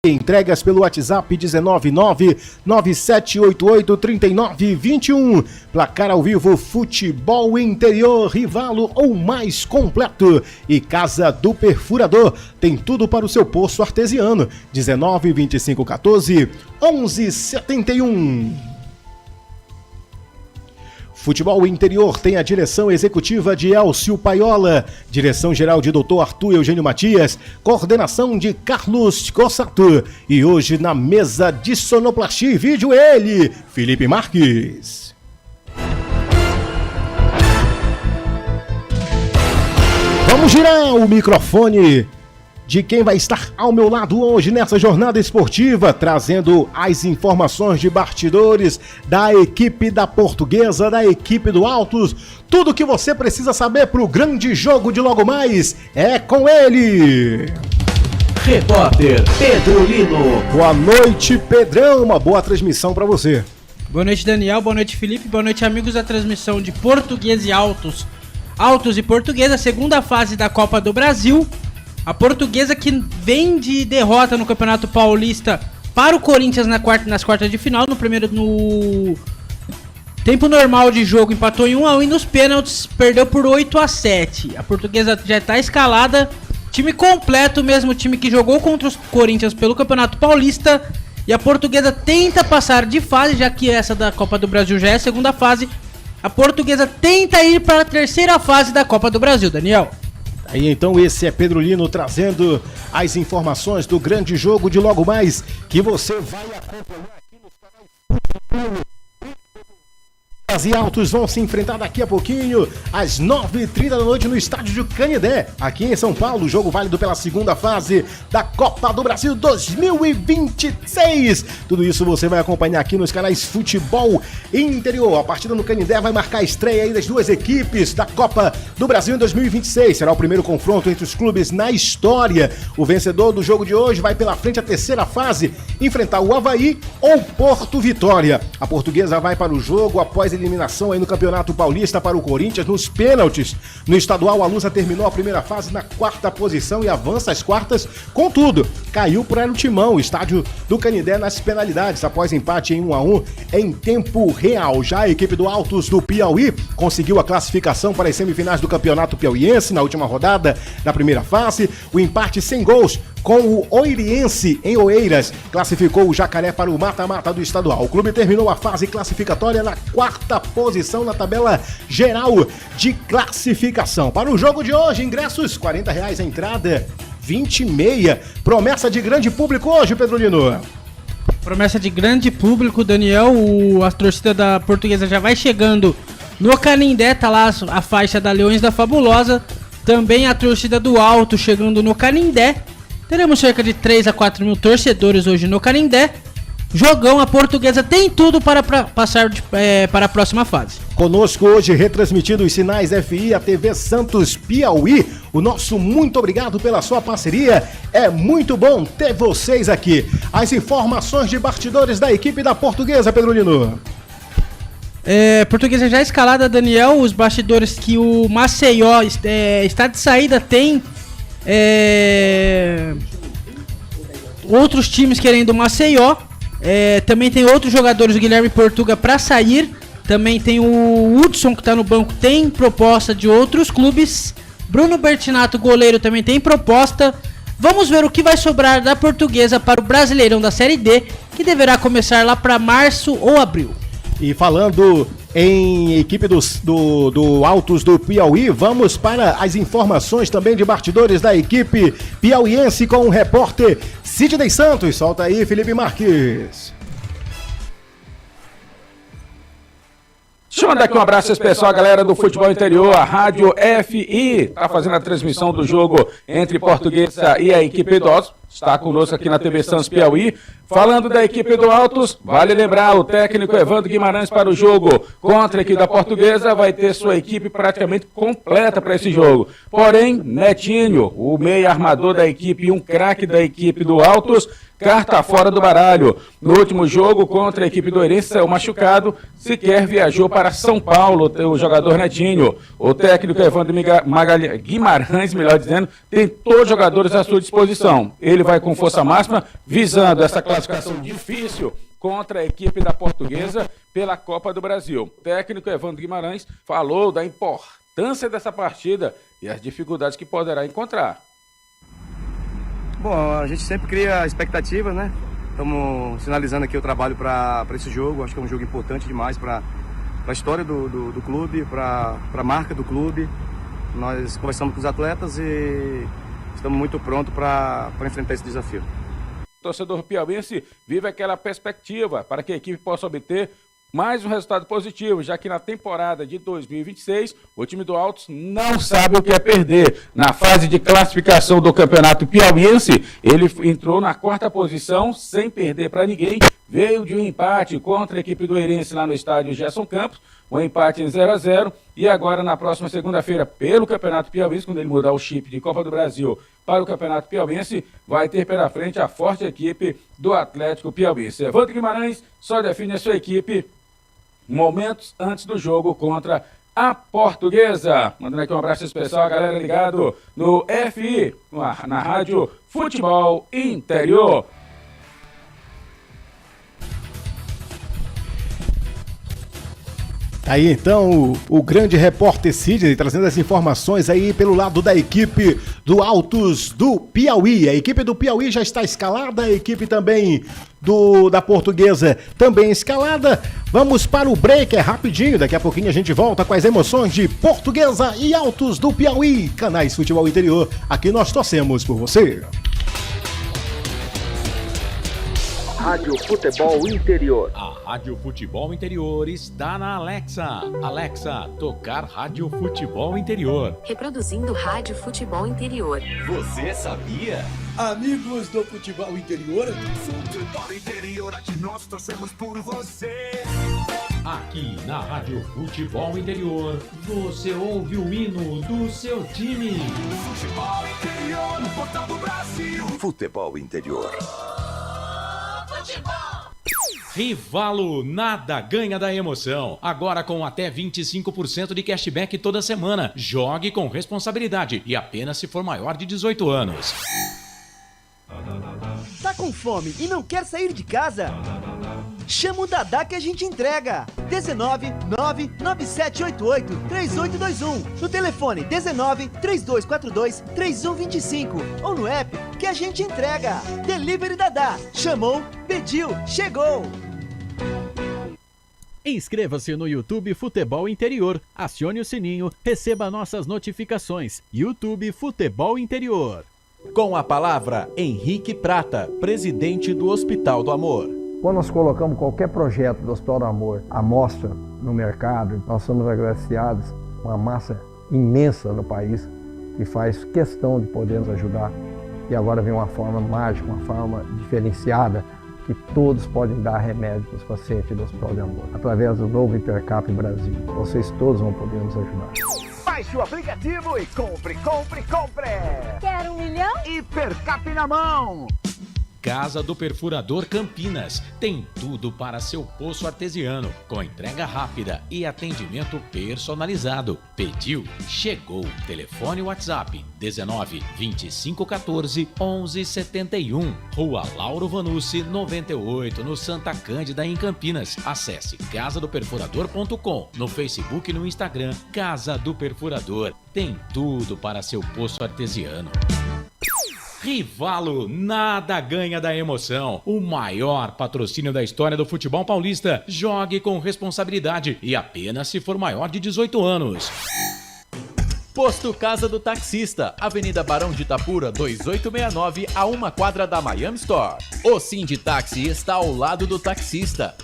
Entregas pelo WhatsApp 19997883921. Placar ao vivo, futebol interior, Rivalo ou mais completo. E Casa do Perfurador, tem tudo para o seu poço artesiano. 192514-1171. Futebol Interior tem a direção executiva de Elcio Paiola, direção-geral de Dr. Arthur Eugênio Matias, coordenação de Carlos Cossato. E hoje na mesa de sonoplastia e vídeo ele, Felipe Marques. Vamos girar o microfone de quem vai estar ao meu lado hoje nessa jornada esportiva, trazendo as informações de bastidores da equipe da Portuguesa, da equipe do Altos. Tudo o que você precisa saber para o grande jogo de logo mais é com ele. Repórter Pedro Lino. Boa noite, Pedrão. Uma boa transmissão para você. Boa noite, Daniel. Boa noite, Felipe. Boa noite, amigos da transmissão de Portuguesa e Altos. Altos e Portuguesa, segunda fase da Copa do Brasil. A Portuguesa que vem de derrota no Campeonato Paulista para o Corinthians nas quartas de final. No tempo normal de jogo empatou em 1-1 e nos pênaltis perdeu por 8-7. A Portuguesa já está escalada, time completo, o mesmo time que jogou contra os Corinthians pelo Campeonato Paulista. E a Portuguesa tenta passar de fase, já que essa da Copa do Brasil já é a segunda fase. A Portuguesa tenta ir para a terceira fase da Copa do Brasil, Daniel. Aí então esse é Pedro Lino trazendo as informações do grande jogo de logo mais que você vai acompanhar aqui nos canais Futebol e Altos. Vão se enfrentar daqui a pouquinho às 9h30 da noite no estádio de Canindé, aqui em São Paulo. Jogo válido pela segunda fase da Copa do Brasil 2026. Tudo isso você vai acompanhar aqui nos canais Futebol Interior. A partida no Canindé vai marcar a estreia aí das duas equipes da Copa do Brasil em 2026. Será o primeiro confronto entre os clubes na história. O vencedor do jogo de hoje vai pela frente à terceira fase enfrentar o Avaí ou Porto Vitória. A Portuguesa vai para o jogo após eliminação aí no Campeonato Paulista para o Corinthians nos pênaltis. No estadual, a Lusa terminou a primeira fase na quarta posição e avança às quartas. Contudo, caiu para o Timão, o estádio do Canindé, nas penalidades, após empate em 1-1 em tempo real. Já a equipe do Altos do Piauí conseguiu a classificação para as semifinais do Campeonato Piauiense na última rodada da primeira fase. O empate sem gols com o Oiriense em Oeiras classificou o Jacaré para o mata-mata do estadual. O clube terminou a fase classificatória na quarta posição na tabela geral de classificação. Para o jogo de hoje, ingressos R$40 a entrada, 20,5. Promessa de grande público hoje, Pedro Lino. Promessa de grande público, Daniel. A torcida da Portuguesa já vai chegando no Canindé, tá lá a faixa da Leões da Fabulosa. Também a torcida do Alto chegando no Canindé. Teremos cerca de 3 a 4 mil torcedores hoje no Canindé. Jogão, a Portuguesa tem tudo para passar para a próxima fase. Conosco hoje, retransmitido os sinais FI, a TV Santos Piauí. O nosso muito obrigado pela sua parceria. É muito bom ter vocês aqui. As informações de bastidores da equipe da Portuguesa, Pedro Lino. Portuguesa já escalada, Daniel. Os bastidores que o Maceió está de saída tem... outros times querendo o Maceió. Também tem outros jogadores, o Guilherme Portuga, para sair. Também tem o Hudson, que está no banco, tem proposta de outros clubes. Bruno Bertinato, goleiro, também tem proposta. Vamos ver o que vai sobrar da Portuguesa para o Brasileirão da Série D, que deverá começar lá para março ou abril. E falando em equipe do Altos do Piauí, vamos para as informações também de bastidores da equipe piauiense com o repórter Sidney Santos. Solta aí, Felipe Marques. Deixa eu mandar aqui um abraço especial à galera do Futebol Interior, a Rádio FI, está fazendo a transmissão do jogo entre Portuguesa e a equipe do Altos. Está conosco aqui na TV Santos Piauí. Falando da equipe do Altos, vale lembrar, o técnico Evandro Guimarães para o jogo contra a equipe da Portuguesa vai ter sua equipe praticamente completa para esse jogo. Porém, Netinho, o meia armador da equipe e um craque da equipe do Altos, carta fora do baralho. No último jogo contra a equipe do Oeirense, saiu machucado, sequer viajou para São Paulo, o jogador Netinho. O técnico Evandro Guimarães, melhor dizendo, tem todos os jogadores à sua disposição. Ele ele vai com força máxima, visando essa classificação difícil contra a equipe da Portuguesa pela Copa do Brasil. O técnico Evandro Guimarães falou da importância dessa partida e as dificuldades que poderá encontrar. Bom, a gente sempre cria expectativa, né? Estamos sinalizando aqui o trabalho para esse jogo. Acho que é um jogo importante demais para a história do clube, para a marca do clube. Nós conversamos com os atletas e estamos muito prontos para enfrentar esse desafio. O torcedor piauiense vive aquela perspectiva para que a equipe possa obter mais um resultado positivo, já que na temporada de 2026 o time do Altos não sabe o que é perder. Na fase de classificação do Campeonato Piauiense, ele entrou na 4ª posição sem perder para ninguém. Veio de um empate contra a equipe do Eirense lá no estádio Gerson Campos, um empate em 0-0, e agora na próxima segunda-feira, pelo Campeonato Piauiense, quando ele mudar o chip de Copa do Brasil para o Campeonato Piauiense, vai ter pela frente a forte equipe do Atlético Piauiense. Evandro Guimarães só define a sua equipe momentos antes do jogo contra a Portuguesa. Mandando aqui um abraço especial a galera ligado no FI, na Rádio Futebol Interior. Aí então o grande repórter Sidney trazendo as informações aí pelo lado da equipe do Altos do Piauí. A equipe do Piauí já está escalada, a equipe também da Portuguesa também escalada. Vamos para o break, é rapidinho, daqui a pouquinho a gente volta com as emoções de Portuguesa e Altos do Piauí. Canais Futebol Interior, aqui nós torcemos por você. Rádio Futebol Interior. A Rádio Futebol Interior está na Alexa. Alexa, tocar Rádio Futebol Interior. Reproduzindo Rádio Futebol Interior. Você sabia? Amigos do Futebol Interior. Futebol Interior, aqui nós torcemos por você. Aqui na Rádio Futebol Interior, você ouve o hino do seu time. Futebol Interior, no portal do Brasil. Futebol Interior. Rivalo, nada ganha da emoção. Agora com até 25% de cashback toda semana. Jogue com responsabilidade e apenas se for maior de 18 anos. Tá com fome e não quer sair de casa? Chama o Dadá que a gente entrega. 19997883821. No telefone 1932423125 ou no app que a gente entrega. Delivery Dadá. Chamou, pediu, chegou. Inscreva-se no YouTube Futebol Interior. Acione o sininho, receba nossas notificações. YouTube Futebol Interior. Com a palavra, Henrique Prata, presidente do Hospital do Amor. Quando nós colocamos qualquer projeto do Hospital do Amor à mostra no mercado, nós somos agraciados uma massa imensa no país que faz questão de poder nos ajudar. E agora vem uma forma mágica, uma forma diferenciada, que todos podem dar remédio para os pacientes do Hospital do Amor. Através do novo Hipercap Brasil, vocês todos vão poder nos ajudar. Baixe o aplicativo e compre! Quer 1 milhão? Hipercap na mão! Casa do Perfurador Campinas. Tem tudo para seu poço artesiano, com entrega rápida e atendimento personalizado. Pediu, chegou. Telefone WhatsApp 19 25 14 11 71. Rua Lauro Vanucci 98, no Santa Cândida, em Campinas. Acesse casadoperfurador.com. No Facebook e no Instagram, Casa do Perfurador. Tem tudo para seu poço artesiano. Rivalo, nada ganha da emoção. O maior patrocínio da história do futebol paulista. Jogue com responsabilidade e apenas se for maior de 18 anos. Posto Casa do Taxista, Avenida Barão de Itapura, 2869, a 1 quadra da Miami Store. O Sinditaxi está ao lado do taxista.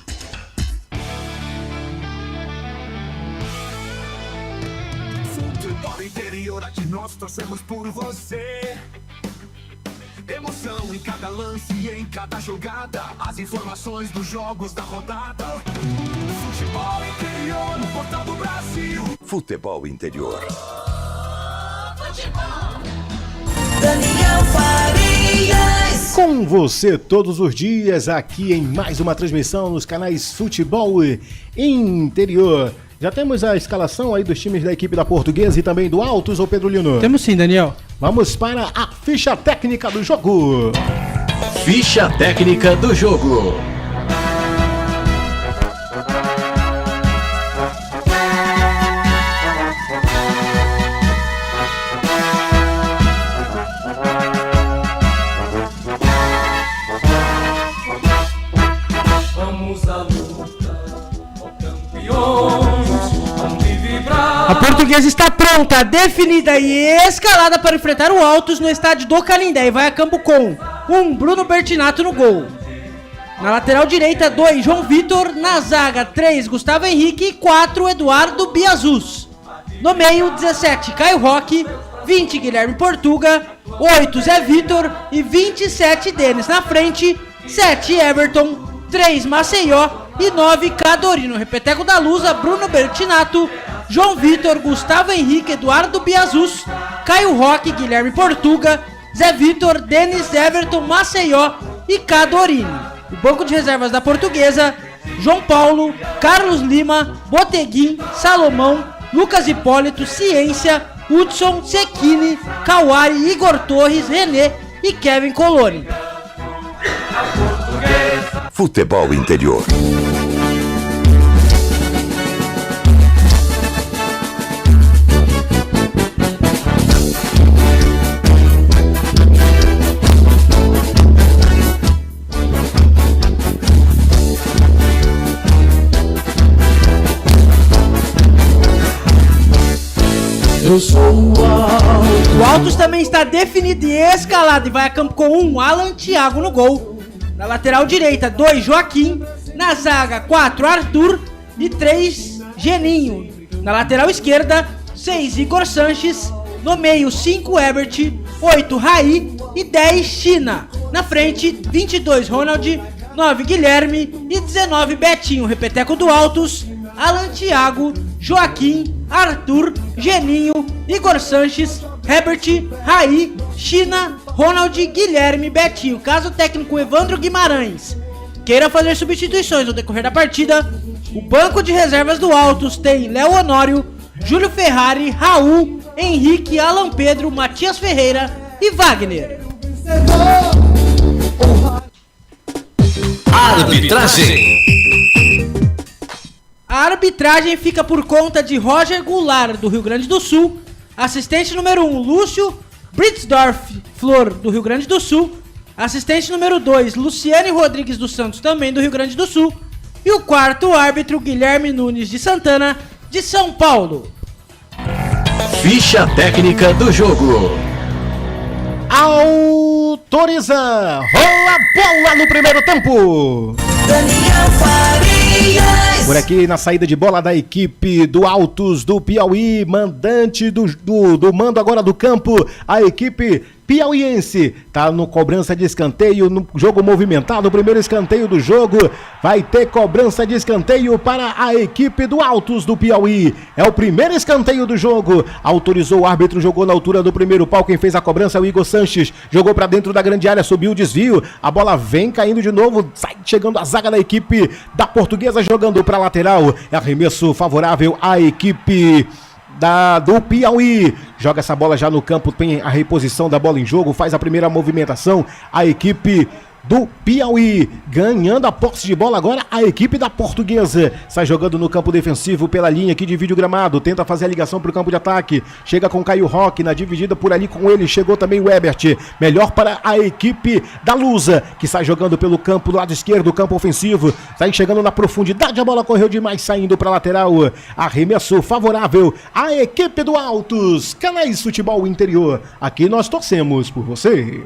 Futebol Interior, aqui nós torcemos por você. Emoção em cada lance e em cada jogada. As informações dos jogos da rodada. Futebol Interior, no portal do Brasil. Futebol Interior. Daniel Farias. Com você todos os dias aqui em mais uma transmissão nos canais Futebol Interior. Já temos a escalação aí dos times da equipe da Portuguesa e também do Altos, ou Pedro Lino? Temos sim, Daniel. Vamos para a ficha técnica do jogo. Ficha técnica do jogo. A Portuguesa está pronta, definida e escalada para enfrentar o Altos no estádio do Canindé e vai a campo com 1, Bruno Bertinato no gol. Na lateral direita, 2, João Vitor. Na zaga, 3, Gustavo Henrique e 4, Eduardo Biazus. No meio, 17, Caio Roque. 20, Guilherme Portuga. 8, Zé Vitor e 27, Denis. Na frente, 7, Everton. 3, Maceió e 9, Cadorino. Repeteco da Lusa, Bruno Bertinato, João Vitor, Gustavo Henrique, Eduardo Biazus, Caio Roque, Guilherme Portuga, Zé Vitor, Denis, Everton, Maceió e Cadorino. O banco de reservas da Portuguesa: João Paulo, Carlos Lima, Boteguim, Salomão, Lucas Hipólito, Ciência, Hudson, Sequini, Kawari, Igor Torres, René e Kevin Coloni. Futebol Interior. Eu sou o Altos. O Altos também está definido e escalado e vai a campo com 1, Alan Thiago no gol. Na lateral direita, 2, Joaquim. Na zaga, 4, Arthur e 3, Geninho. Na lateral esquerda, 6, Igor Sanches. No meio, 5, Ebert. 8, Raí e 10, China. Na frente, 22, Ronald. 9, Guilherme e 19, Betinho. Repeteco do Altos: Alan Thiago, Joaquim, Arthur, Geninho, Igor Sanches, Herbert, Raí, China, Ronald, Guilherme, Betinho. Caso o técnico Evandro Guimarães queira fazer substituições no decorrer da partida, o banco de reservas do Altos tem Léo Honório, Júlio Ferrari, Raul, Henrique, Alan Pedro, Matias Ferreira e Wagner. Arbitragem. A arbitragem fica por conta de Roger Goulart, do Rio Grande do Sul. Assistente número 1, Lúcio Britsdorf Flor, do Rio Grande do Sul. Assistente número 2, Luciane Rodrigues dos Santos, também do Rio Grande do Sul. E o quarto árbitro, Guilherme Nunes de Santana, de São Paulo. Ficha técnica do jogo. Autoriza! Rola a bola no primeiro tempo! Daniel Farias. Por aqui na saída de bola da equipe do Altos do Piauí, mandante do mando agora do campo, a equipe piauiense tá no cobrança de escanteio, no jogo movimentado, o primeiro escanteio do jogo, vai ter cobrança de escanteio para a equipe do Altos do Piauí, é o primeiro escanteio do jogo, autorizou o árbitro, jogou na altura do primeiro pau, quem fez a cobrança é o Igor Sanches, jogou para dentro da grande área, subiu o desvio, a bola vem caindo de novo, sai chegando a zaga da equipe da Portuguesa, jogando para lateral, é arremesso favorável à equipe do Piauí, joga essa bola já no campo, tem a reposição da bola em jogo, faz a primeira movimentação, a equipe do Piauí, ganhando a posse de bola agora a equipe da Portuguesa, sai jogando no campo defensivo pela linha que divide o gramado, tenta fazer a ligação para o campo de ataque, chega com Caio Roque, na dividida por ali com ele, chegou também o Ebert, melhor para a equipe da Lusa, que sai jogando pelo campo do lado esquerdo, campo ofensivo, sai chegando na profundidade, a bola correu demais, saindo para lateral, arremesso favorável à equipe do Altos, Canais Futebol Interior, aqui nós torcemos por você.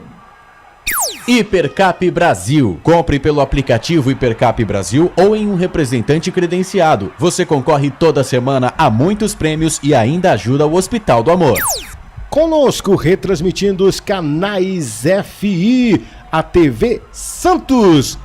Hipercap Brasil. Compre pelo aplicativo Hipercap Brasil ou em um representante credenciado. Você concorre toda semana a muitos prêmios e ainda ajuda o Hospital do Amor. Conosco, retransmitindo os canais FI, a TV Santos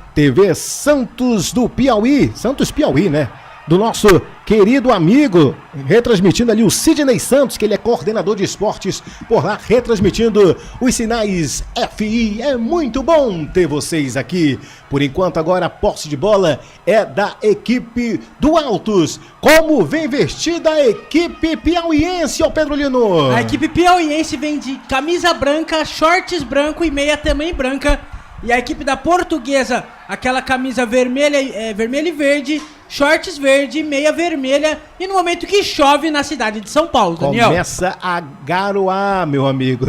do Piauí, Santos Piauí, né? Do nosso querido amigo, retransmitindo ali o Sidney Santos, que ele é coordenador de esportes por lá, retransmitindo os sinais FI. É muito bom ter vocês aqui. Por enquanto, agora a posse de bola é da equipe do Altos. Como vem vestida a equipe piauiense, ó Pedro Lino? A equipe piauiense vem de camisa branca, shorts branco e meia também branca. E a equipe da Portuguesa, aquela camisa vermelha, vermelha e verde, shorts verde, meia vermelha. E no momento que chove na cidade de São Paulo, Daniel. Começa a garoar, meu amigo,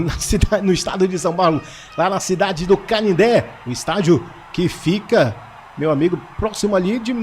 no estado de São Paulo, lá na cidade do Canindé, o estádio que fica, meu amigo, próximo ali de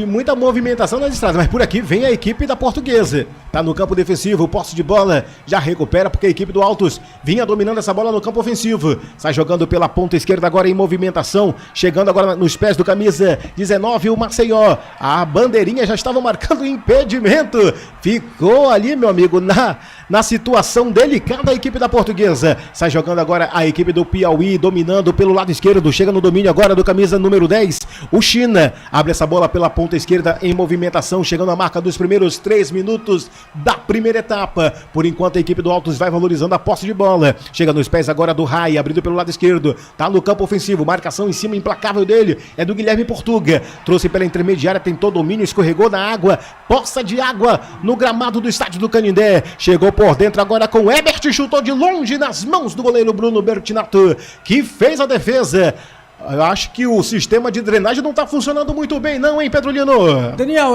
muita movimentação nas estradas. Mas por aqui vem a equipe da Portuguesa. Tá no campo defensivo, posse de bola, já recupera porque a equipe do Altos vinha dominando essa bola no campo ofensivo. Sai jogando pela ponta esquerda agora em movimentação, chegando agora nos pés do camisa 19, o Maceió. A bandeirinha já estava marcando impedimento. Ficou ali, meu amigo, na situação delicada a equipe da Portuguesa. Sai jogando agora a equipe do Piauí, dominando pelo lado esquerdo. Chega no domínio agora do camisa número 10, o China. Abre essa bola pela ponta esquerda em movimentação, chegando à marca dos primeiros 3 minutos da primeira etapa. Por enquanto a equipe do Altos vai valorizando a posse de bola. Chega nos pés agora do Rai, abrindo pelo lado esquerdo. Tá no campo ofensivo, marcação em cima implacável dele. É do Guilherme Portuga. Trouxe pela intermediária, tentou domínio, escorregou na água. Poça de água no gramado do estádio do Canindé. Chegou por dentro agora com o Ebert, chutou de longe nas mãos do goleiro Bruno Bertinato, que fez a defesa. Eu acho que o sistema de drenagem não tá funcionando muito bem não, hein, Pedro Lino? Daniel,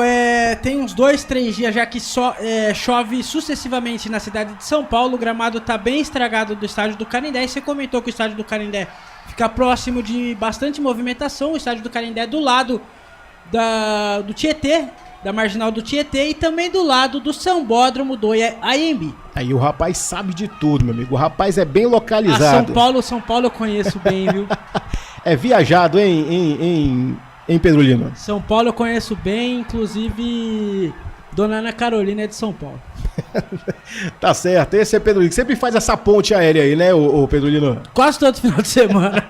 tem uns 2-3 dias já que chove sucessivamente na cidade de São Paulo. O gramado tá bem estragado do estádio do Canindé. E você comentou que o estádio do Canindé fica próximo de bastante movimentação. O estádio do Canindé é do lado do Tietê, da marginal do Tietê, e também do lado do Sambódromo do AMB. Aí o rapaz sabe de tudo, meu amigo. O rapaz é bem localizado. São Paulo eu conheço bem, viu? É viajado em Pedro Lino. São Paulo eu conheço bem, inclusive Dona Ana Carolina é de São Paulo. Tá certo, esse é Pedro Lino. Sempre faz essa ponte aérea aí, né, o Pedro Lino? Quase todo final de semana.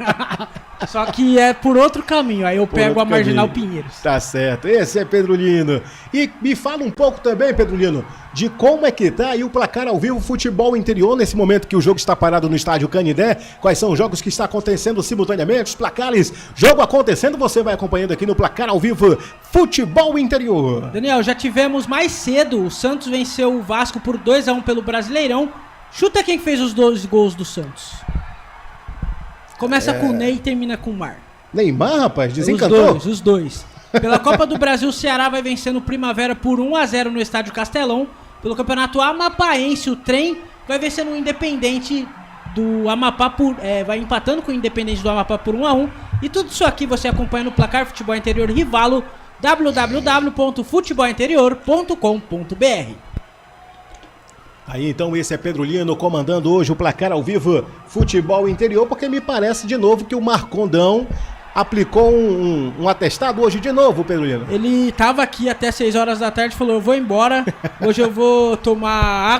Só que é por outro caminho, aí eu pego a Marginal Pinheiros. Tá certo, esse é Pedro Lino. E me fala um pouco também, Pedro Lino, de como é que tá aí o placar ao vivo Futebol Interior, nesse momento que o jogo está parado no estádio Canindé. Quais são os jogos que estão acontecendo simultaneamente, os placares, jogo acontecendo, você vai acompanhando aqui no placar ao vivo Futebol Interior. Daniel, já tivemos mais cedo, o Santos venceu o Vasco por 2-1 pelo Brasileirão. Chuta quem fez os 2 gols do Santos. Começa com o Ney e termina com o Mar. Neymar, rapaz, desencantou? Os dois. Pela Copa do Brasil, o Ceará vai vencendo o Primavera por 1-0 no Estádio Castelão. Pelo Campeonato Amapaense, o Trem vai vencendo o Independente do Amapá vai empatando com o Independente do Amapá por 1-1. E tudo isso aqui você acompanha no Placar Futebol Interior Rivalo, www.futebolinterior.com.br. Aí então esse é Pedro Lino comandando hoje o placar ao vivo Futebol Interior, porque me parece de novo que o Marcondão aplicou um atestado hoje de novo, Pedro Lino. Ele tava aqui até 6 horas da tarde e falou, eu vou embora, hoje eu vou tomar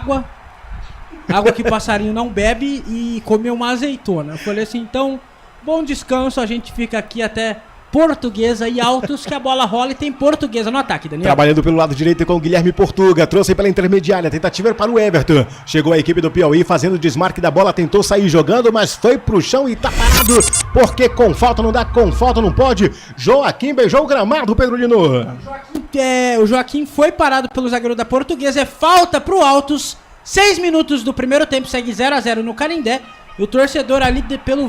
água que passarinho não bebe, e comer uma azeitona. Eu falei assim, então, bom descanso, a gente fica aqui até Portuguesa e Altos, que a bola rola e tem Portuguesa no ataque, Daniel. Trabalhando pelo lado direito com o Guilherme Portuga, trouxe pela intermediária, tentativa para o Everton. Chegou a equipe do Piauí fazendo o desmarque da bola, tentou sair jogando, mas foi pro chão e tá parado, porque com falta não dá, com falta não pode. Joaquim beijou o gramado, Pedro Lino. O Joaquim foi parado pelo zagueiro da Portuguesa, é falta pro Altos. 6 minutos do primeiro tempo, segue 0-0 no Canindé. E o torcedor ali, pelo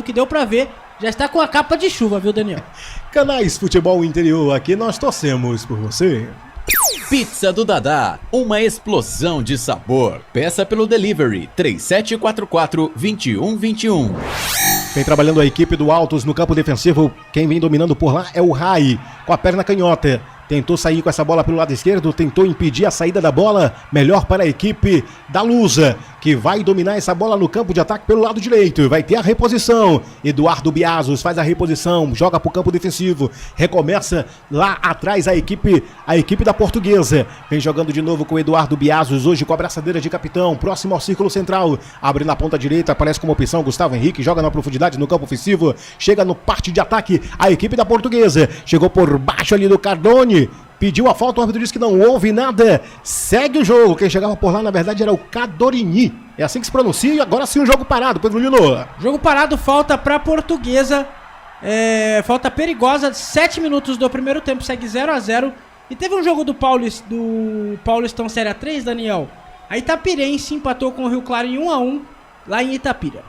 que deu pra ver, já está com a capa de chuva, viu, Daniel? Canais Futebol Interior, aqui nós torcemos por você. Pizza do Dadá, uma explosão de sabor. Peça pelo delivery 3744-2121. Vem trabalhando a equipe do Altos no campo defensivo. Quem vem dominando por lá é o Rai, com a perna canhota. Tentou sair com essa bola pelo lado esquerdo, tentou impedir a saída da bola. Melhor para a equipe da Lusa, que vai dominar essa bola no campo de ataque pelo lado direito. Vai ter a reposição. Eduardo Biazos faz a reposição, joga para o campo defensivo. Recomeça lá atrás a equipe da Portuguesa. Vem jogando de novo com o Eduardo Biazos, hoje com a braçadeira de capitão, próximo ao círculo central. Abre na ponta direita, aparece como opção Gustavo Henrique, joga na profundidade no campo ofensivo. Chega no parte de ataque a equipe da Portuguesa. Chegou por baixo ali do Cardone. pediu a falta, o árbitro disse que não houve nada, segue o jogo. Quem chegava por lá, na verdade, era o Cadorini. É assim que se pronuncia e agora sim o jogo parado, Pedro Lino. Jogo parado, falta pra Portuguesa, falta perigosa, 7 minutos do primeiro tempo, segue 0-0. E teve um jogo do Paulistão Série A3, Daniel. A Itapirense empatou com o Rio Claro em 1-1 lá em Itapira.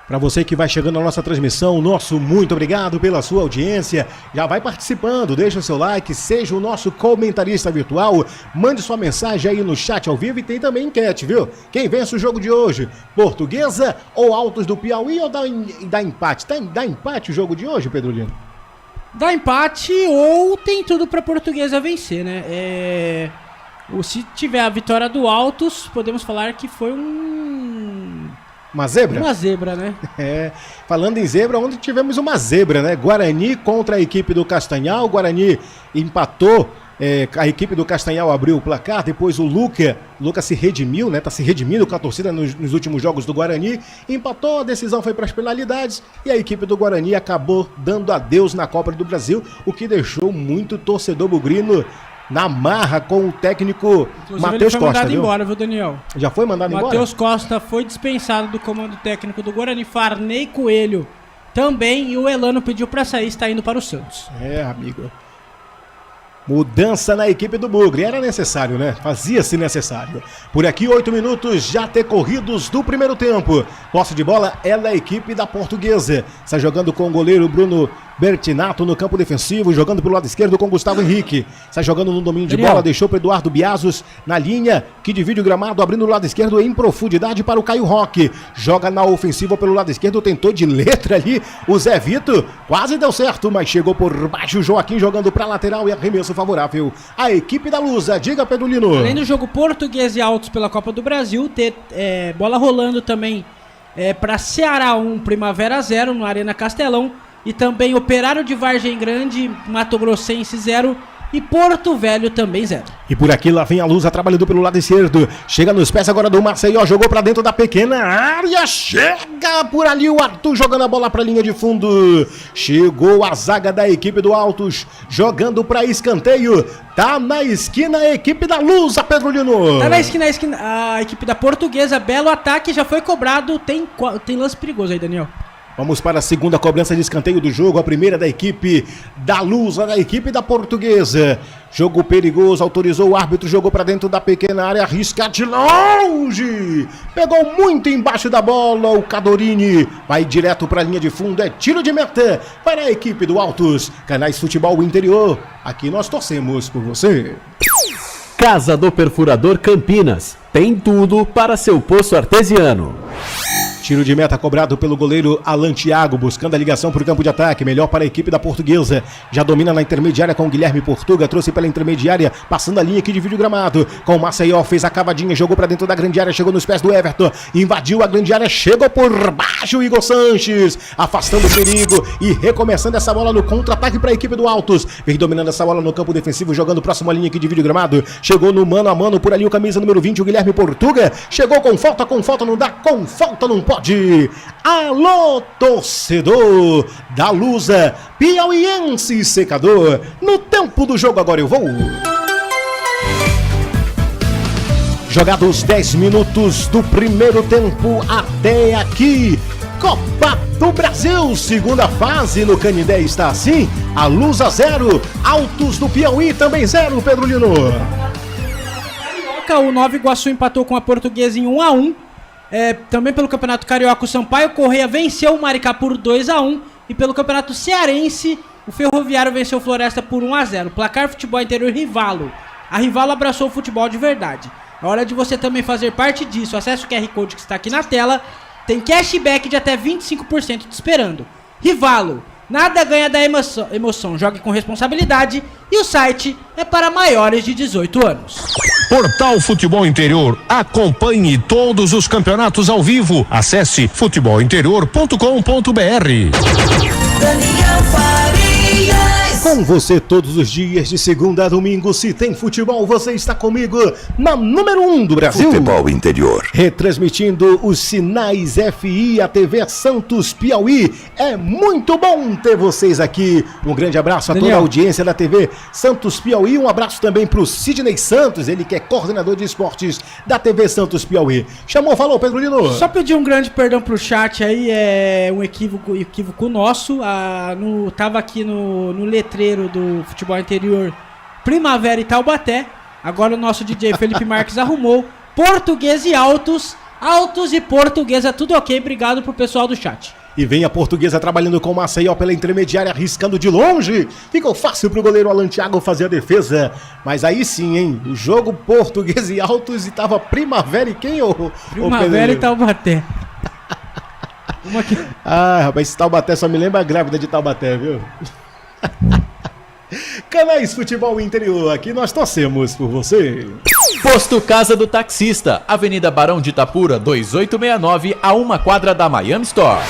Para você que vai chegando na nossa transmissão, nosso muito obrigado pela sua audiência. Já vai participando, deixa o seu like, seja o nosso comentarista virtual, mande sua mensagem aí no chat ao vivo e tem também enquete, viu? Quem vence o jogo de hoje? Portuguesa ou Altos do Piauí ou dá empate? Dá empate o jogo de hoje, Pedro Lino? Dá empate ou tem tudo pra Portuguesa vencer, né? Se tiver a vitória do Altos, podemos falar que foi uma zebra? Uma zebra, né? Falando em zebra, ontem tivemos uma zebra, né? Guarani contra a equipe do Castanhal. O Guarani empatou, a equipe do Castanhal abriu o placar, depois o Luca se redimiu, né? Tá se redimindo com a torcida nos últimos jogos do Guarani. Empatou, a decisão foi para as penalidades e a equipe do Guarani acabou dando adeus na Copa do Brasil, o que deixou muito torcedor bugrino na marra com o técnico Matheus Costa. Foi mandado embora, viu, Daniel? Já foi mandado embora? Matheus Costa foi dispensado do comando técnico do Guarani. Farney Coelho também, e o Elano pediu pra sair, está indo para o Santos. Amigo. Mudança na equipe do Bugre, era necessário, né? Fazia-se necessário. Por aqui, 8 minutos já decorridos do primeiro tempo. Posse de bola é da equipe da Portuguesa. Está jogando com o goleiro Bruno Bertinato no campo defensivo, jogando pelo lado esquerdo com Gustavo Henrique. Está jogando no domínio de bola, deixou para Eduardo Biazos na linha, que divide o gramado, abrindo o lado esquerdo em profundidade para o Caio Roque. Joga na ofensiva pelo lado esquerdo, tentou de letra ali o Zé Vito, quase deu certo, mas chegou por baixo o Joaquim jogando para lateral e arremesso favorável à equipe da Lusa. Diga, Pedro Lino. Além do jogo Português e Altos pela Copa do Brasil, ter bola rolando também para Ceará 1, Primavera 0 no Arena Castelão. E também Operário de Vargem Grande, Mato Grossense 0 e Porto Velho também 0. E por aqui lá vem a Lusa trabalhando pelo lado esquerdo. Chega nos pés agora do Maceió, jogou pra dentro da pequena área. Chega por ali o Arthur jogando a bola pra linha de fundo. Chegou a zaga da equipe do Altos, jogando pra escanteio. Tá na esquina a equipe da Lusa, Pedro Lino. Tá na esquina a equipe da Portuguesa. Belo ataque, já foi cobrado. Tem lance perigoso aí, Daniel. Vamos para a segunda cobrança de escanteio do jogo, a primeira da equipe da Lusa, da equipe da Portuguesa. Jogo perigoso, autorizou o árbitro, jogou para dentro da pequena área, arrisca de longe. Pegou muito embaixo da bola, o Cadorini vai direto para a linha de fundo, é tiro de meta para a equipe do Altos. Canais Futebol Interior, aqui nós torcemos por você. Casa do Perfurador Campinas, tem tudo para seu poço artesiano. Tiro de meta cobrado pelo goleiro Alan Thiago, buscando a ligação para o campo de ataque, melhor para a equipe da Portuguesa. Já domina na intermediária com o Guilherme Portuga, trouxe pela intermediária, passando a linha que divide o gramado. Com o Maceió, fez a cavadinha, jogou para dentro da grande área, chegou nos pés do Everton, invadiu a grande área, chegou por baixo o Igor Sanches, afastando o perigo e recomeçando essa bola no contra-ataque para a equipe do Altos. Vem dominando essa bola no campo defensivo, jogando próximo à linha que divide o gramado. Chegou no mano a mano, por ali o camisa número 20, o Guilherme Portuga. Chegou com falta não dá, com falta não pode. Alô, torcedor da Lusa, piauiense secador. No tempo do jogo agora eu vou. Jogados 10 minutos do primeiro tempo até aqui. Copa do Brasil, segunda fase no Canindé está assim. A Lusa 0, Altos do Piauí também 0, Pedro Lino. O Nova Iguaçu empatou com a Portuguesa em 1-1. Também pelo Campeonato Carioca, o Sampaio Correia venceu o Maricá por 2-1. E pelo Campeonato Cearense, o Ferroviário venceu o Floresta por 1-0. Placar Futebol Interior Rivalo. A Rivalo abraçou o futebol de verdade. É hora de você também fazer parte disso. Acesse o QR Code que está aqui na tela. Tem cashback de até 25% te esperando. Rivalo. Nada ganha da emoção. Jogue com responsabilidade. E o site é para maiores de 18 anos. Portal Futebol Interior. Acompanhe todos os campeonatos ao vivo. Acesse futebolinterior.com.br. Com você todos os dias, de segunda a domingo. Se tem futebol, você está comigo na número 1 do Brasil. Futebol Interior. Retransmitindo os sinais FI, a TV Santos Piauí. É muito bom ter vocês aqui. Um grande abraço a toda a audiência da TV Santos Piauí. Um abraço também para o Sidney Santos, ele que é coordenador de esportes da TV Santos Piauí. Chamou, falou, Pedro Lino. Só pedir um grande perdão pro chat aí, é um equívoco nosso. Tava aqui no letreiro do Futebol Interior Primavera e Taubaté. Agora o nosso DJ Felipe Marques arrumou Português e Altos e Portuguesa, tudo ok. Obrigado pro pessoal do chat. E vem a Portuguesa trabalhando com o Maceió pela intermediária, arriscando de longe. Ficou fácil pro goleiro Alan Thiago fazer a defesa. Mas aí sim, hein? O jogo Português e Altos e tava Primavera e quem? Primavera e Taubaté. Ah, rapaz, esse Taubaté só me lembra a grávida de Taubaté, viu? Canais Futebol Interior, aqui nós torcemos por você. Posto Casa do Taxista, Avenida Barão de Itapura, 2869, a 1 quadra da Miami Store.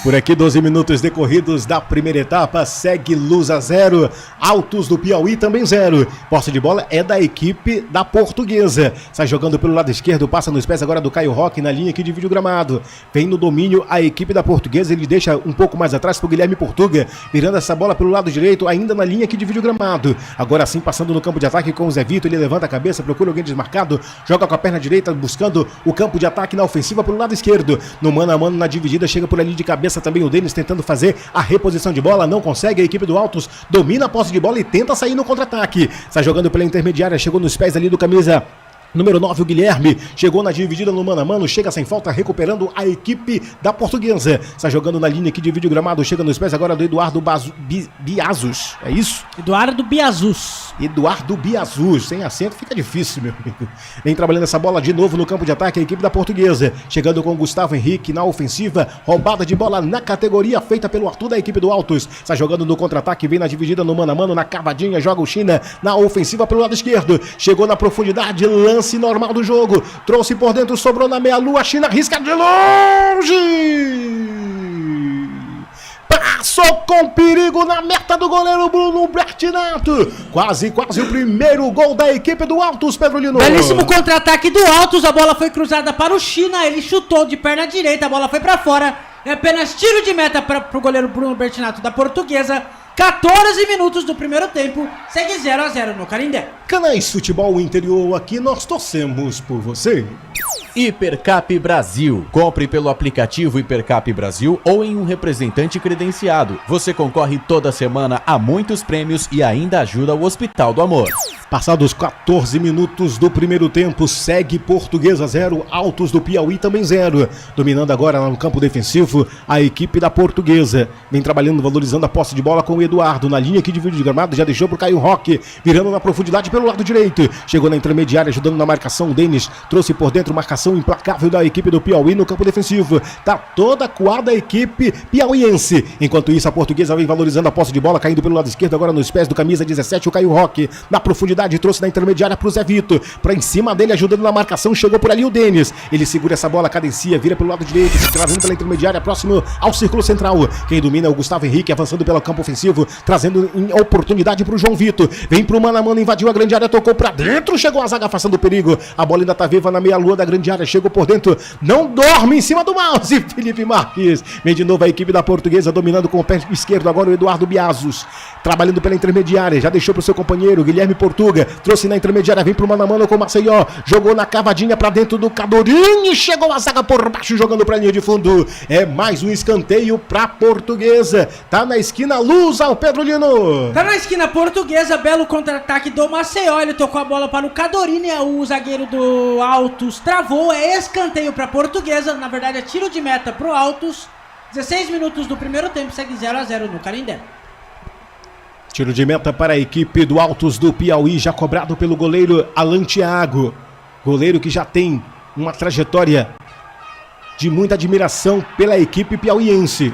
Por aqui, 12 minutos decorridos da primeira etapa, segue Luz a 0, Altos do Piauí também 0. Posse de bola é da equipe da Portuguesa. Sai jogando pelo lado esquerdo, passa nos pés agora do Caio Roque na linha que divide o gramado. Vem no domínio a equipe da Portuguesa, ele deixa um pouco mais atrás pro Guilherme Portuga, virando essa bola pelo lado direito, ainda na linha que divide o gramado. Agora sim, passando no campo de ataque com o Zé Vitor, ele levanta a cabeça, procura alguém desmarcado, joga com a perna direita, buscando o campo de ataque na ofensiva pelo lado esquerdo. No mano a mano, na dividida, chega por ali de cabeça também o Denis, tentando fazer a reposição de bola, não consegue. A equipe do Altos domina a posse de bola e tenta sair no contra-ataque. Está jogando pela intermediária, chegou nos pés ali do camisa número 9, o Guilherme, chegou na dividida no mano a mano, chega sem falta, recuperando a equipe da Portuguesa. Está jogando na linha que divide o gramado, chega nos pés agora do Eduardo Biazus, é isso? Eduardo Biazus, sem acento fica difícil, meu amigo. Vem trabalhando essa bola de novo no campo de ataque a equipe da Portuguesa, chegando com o Gustavo Henrique na ofensiva, roubada de bola na categoria feita pelo Arthur da equipe do Altos. Está jogando no contra-ataque, vem na dividida no mano a mano, na cavadinha, joga o China na ofensiva pelo lado esquerdo, chegou na profundidade, lance normal do jogo, trouxe por dentro, sobrou na meia-lua, China arrisca de longe, passou com perigo na meta do goleiro Bruno Bertinato, quase o primeiro gol da equipe do Altos, Pedro Lino. Belíssimo contra-ataque do Altos, a bola foi cruzada para o China, ele chutou de perna direita, a bola foi para fora, é apenas tiro de meta para o goleiro Bruno Bertinato da Portuguesa. 14 minutos do primeiro tempo, segue 0-0 no Canindé. Canais Futebol Interior, aqui nós torcemos por você. Hipercap Brasil. Compre pelo aplicativo Hipercap Brasil ou em um representante credenciado. Você concorre toda semana a muitos prêmios e ainda ajuda o Hospital do Amor. Passados 14 minutos do primeiro tempo, segue Portuguesa 0, Altos do Piauí também 0. Dominando agora no campo defensivo a equipe da Portuguesa. Vem trabalhando, valorizando a posse de bola com o Eduardo. Na linha que divide o gramado, já deixou pro Caio Roque, virando na profundidade pelo lado direito. Chegou na intermediária, ajudando na marcação. O Denis trouxe por dentro, marcação implacável da equipe do Piauí no campo defensivo. Tá toda coada a equipe piauiense. Enquanto isso, a Portuguesa vem valorizando a posse de bola, caindo pelo lado esquerdo, agora nos pés do camisa 17, o Caio Roque. Na profundidade, trouxe na intermediária pro Zé Vitor. Pra em cima dele, ajudando na marcação, chegou por ali o Denis. Ele segura essa bola, cadencia, vira pelo lado direito, se trazendo pela intermediária, próximo ao círculo central. Quem domina é o Gustavo Henrique, avançando pelo campo ofensivo, trazendo em oportunidade pro João Vitor. Vem pro mano a mano, invadiu a grande área, tocou pra dentro, chegou a zaga afastando o perigo. A bola ainda tá viva na meia-lua da grande área, chegou por dentro, não dorme em cima do mouse, Felipe Marques. Vem de novo a equipe da Portuguesa, dominando com o pé esquerdo, agora o Eduardo Biazus, trabalhando pela intermediária, já deixou pro seu companheiro, Guilherme Portuga, trouxe na intermediária, vem pro mano a mano com o Maceió, jogou na cavadinha pra dentro do Cadorinho, chegou a zaga por baixo, jogando pra linha de fundo. É mais um escanteio pra Portuguesa. Tá na esquina, Luz ao Pedro Lino. Tá na esquina Portuguesa, belo contra-ataque do Maceió, ele tocou a bola para o Cadorini, o zagueiro do Altos travou, é escanteio pra Portuguesa, na verdade é tiro de meta pro Altos. 16 minutos do primeiro tempo, segue 0-0 no Canindé. Tiro de meta para a equipe do Altos do Piauí, já cobrado pelo goleiro Alan Thiago. Goleiro que já tem uma trajetória de muita admiração pela equipe piauiense.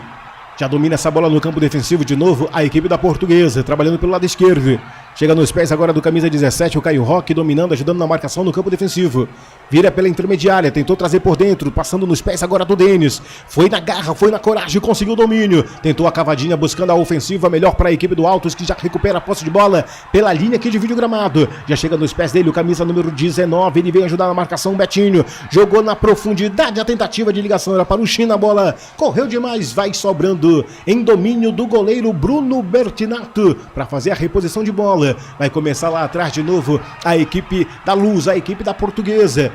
Já domina essa bola no campo defensivo de novo a equipe da Portuguesa, trabalhando pelo lado esquerdo. Chega nos pés agora do camisa 17, o Caio Roque, dominando, ajudando na marcação no campo defensivo. Vira pela intermediária, tentou trazer por dentro, passando nos pés agora do Denis. Foi na garra, foi na coragem, conseguiu o domínio. Tentou a cavadinha, buscando a ofensiva melhor para a equipe do Altos, que já recupera a posse de bola pela linha que divide o gramado. Já chega nos pés dele o camisa número 19, ele vem ajudar na marcação, o Betinho. Jogou na profundidade, a tentativa de ligação era para o China, a bola correu demais, vai sobrando em domínio do goleiro Bruno Bertinato para fazer a reposição de bola. Vai começar lá atrás de novo a equipe da Luz, a equipe da Portuguesa,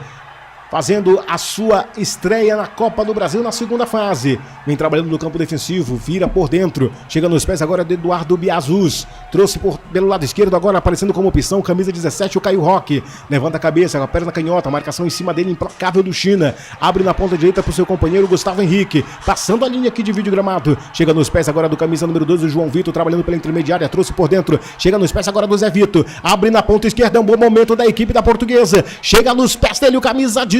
fazendo a sua estreia na Copa do Brasil na segunda fase. Vem trabalhando no campo defensivo, vira por dentro, chega nos pés agora do Eduardo Biazus, trouxe pelo lado esquerdo agora aparecendo como opção, camisa 17, o Caio Roque, levanta a cabeça, com a perna canhota, marcação em cima dele, implacável do China, abre na ponta direita para o seu companheiro Gustavo Henrique, passando a linha que divide o gramado, chega nos pés agora do camisa número 12, o João Vitor, trabalhando pela intermediária, trouxe por dentro, chega nos pés agora do Zé Vitor, abre na ponta esquerda, é um bom momento da equipe da Portuguesa, chega nos pés dele o camisa 19,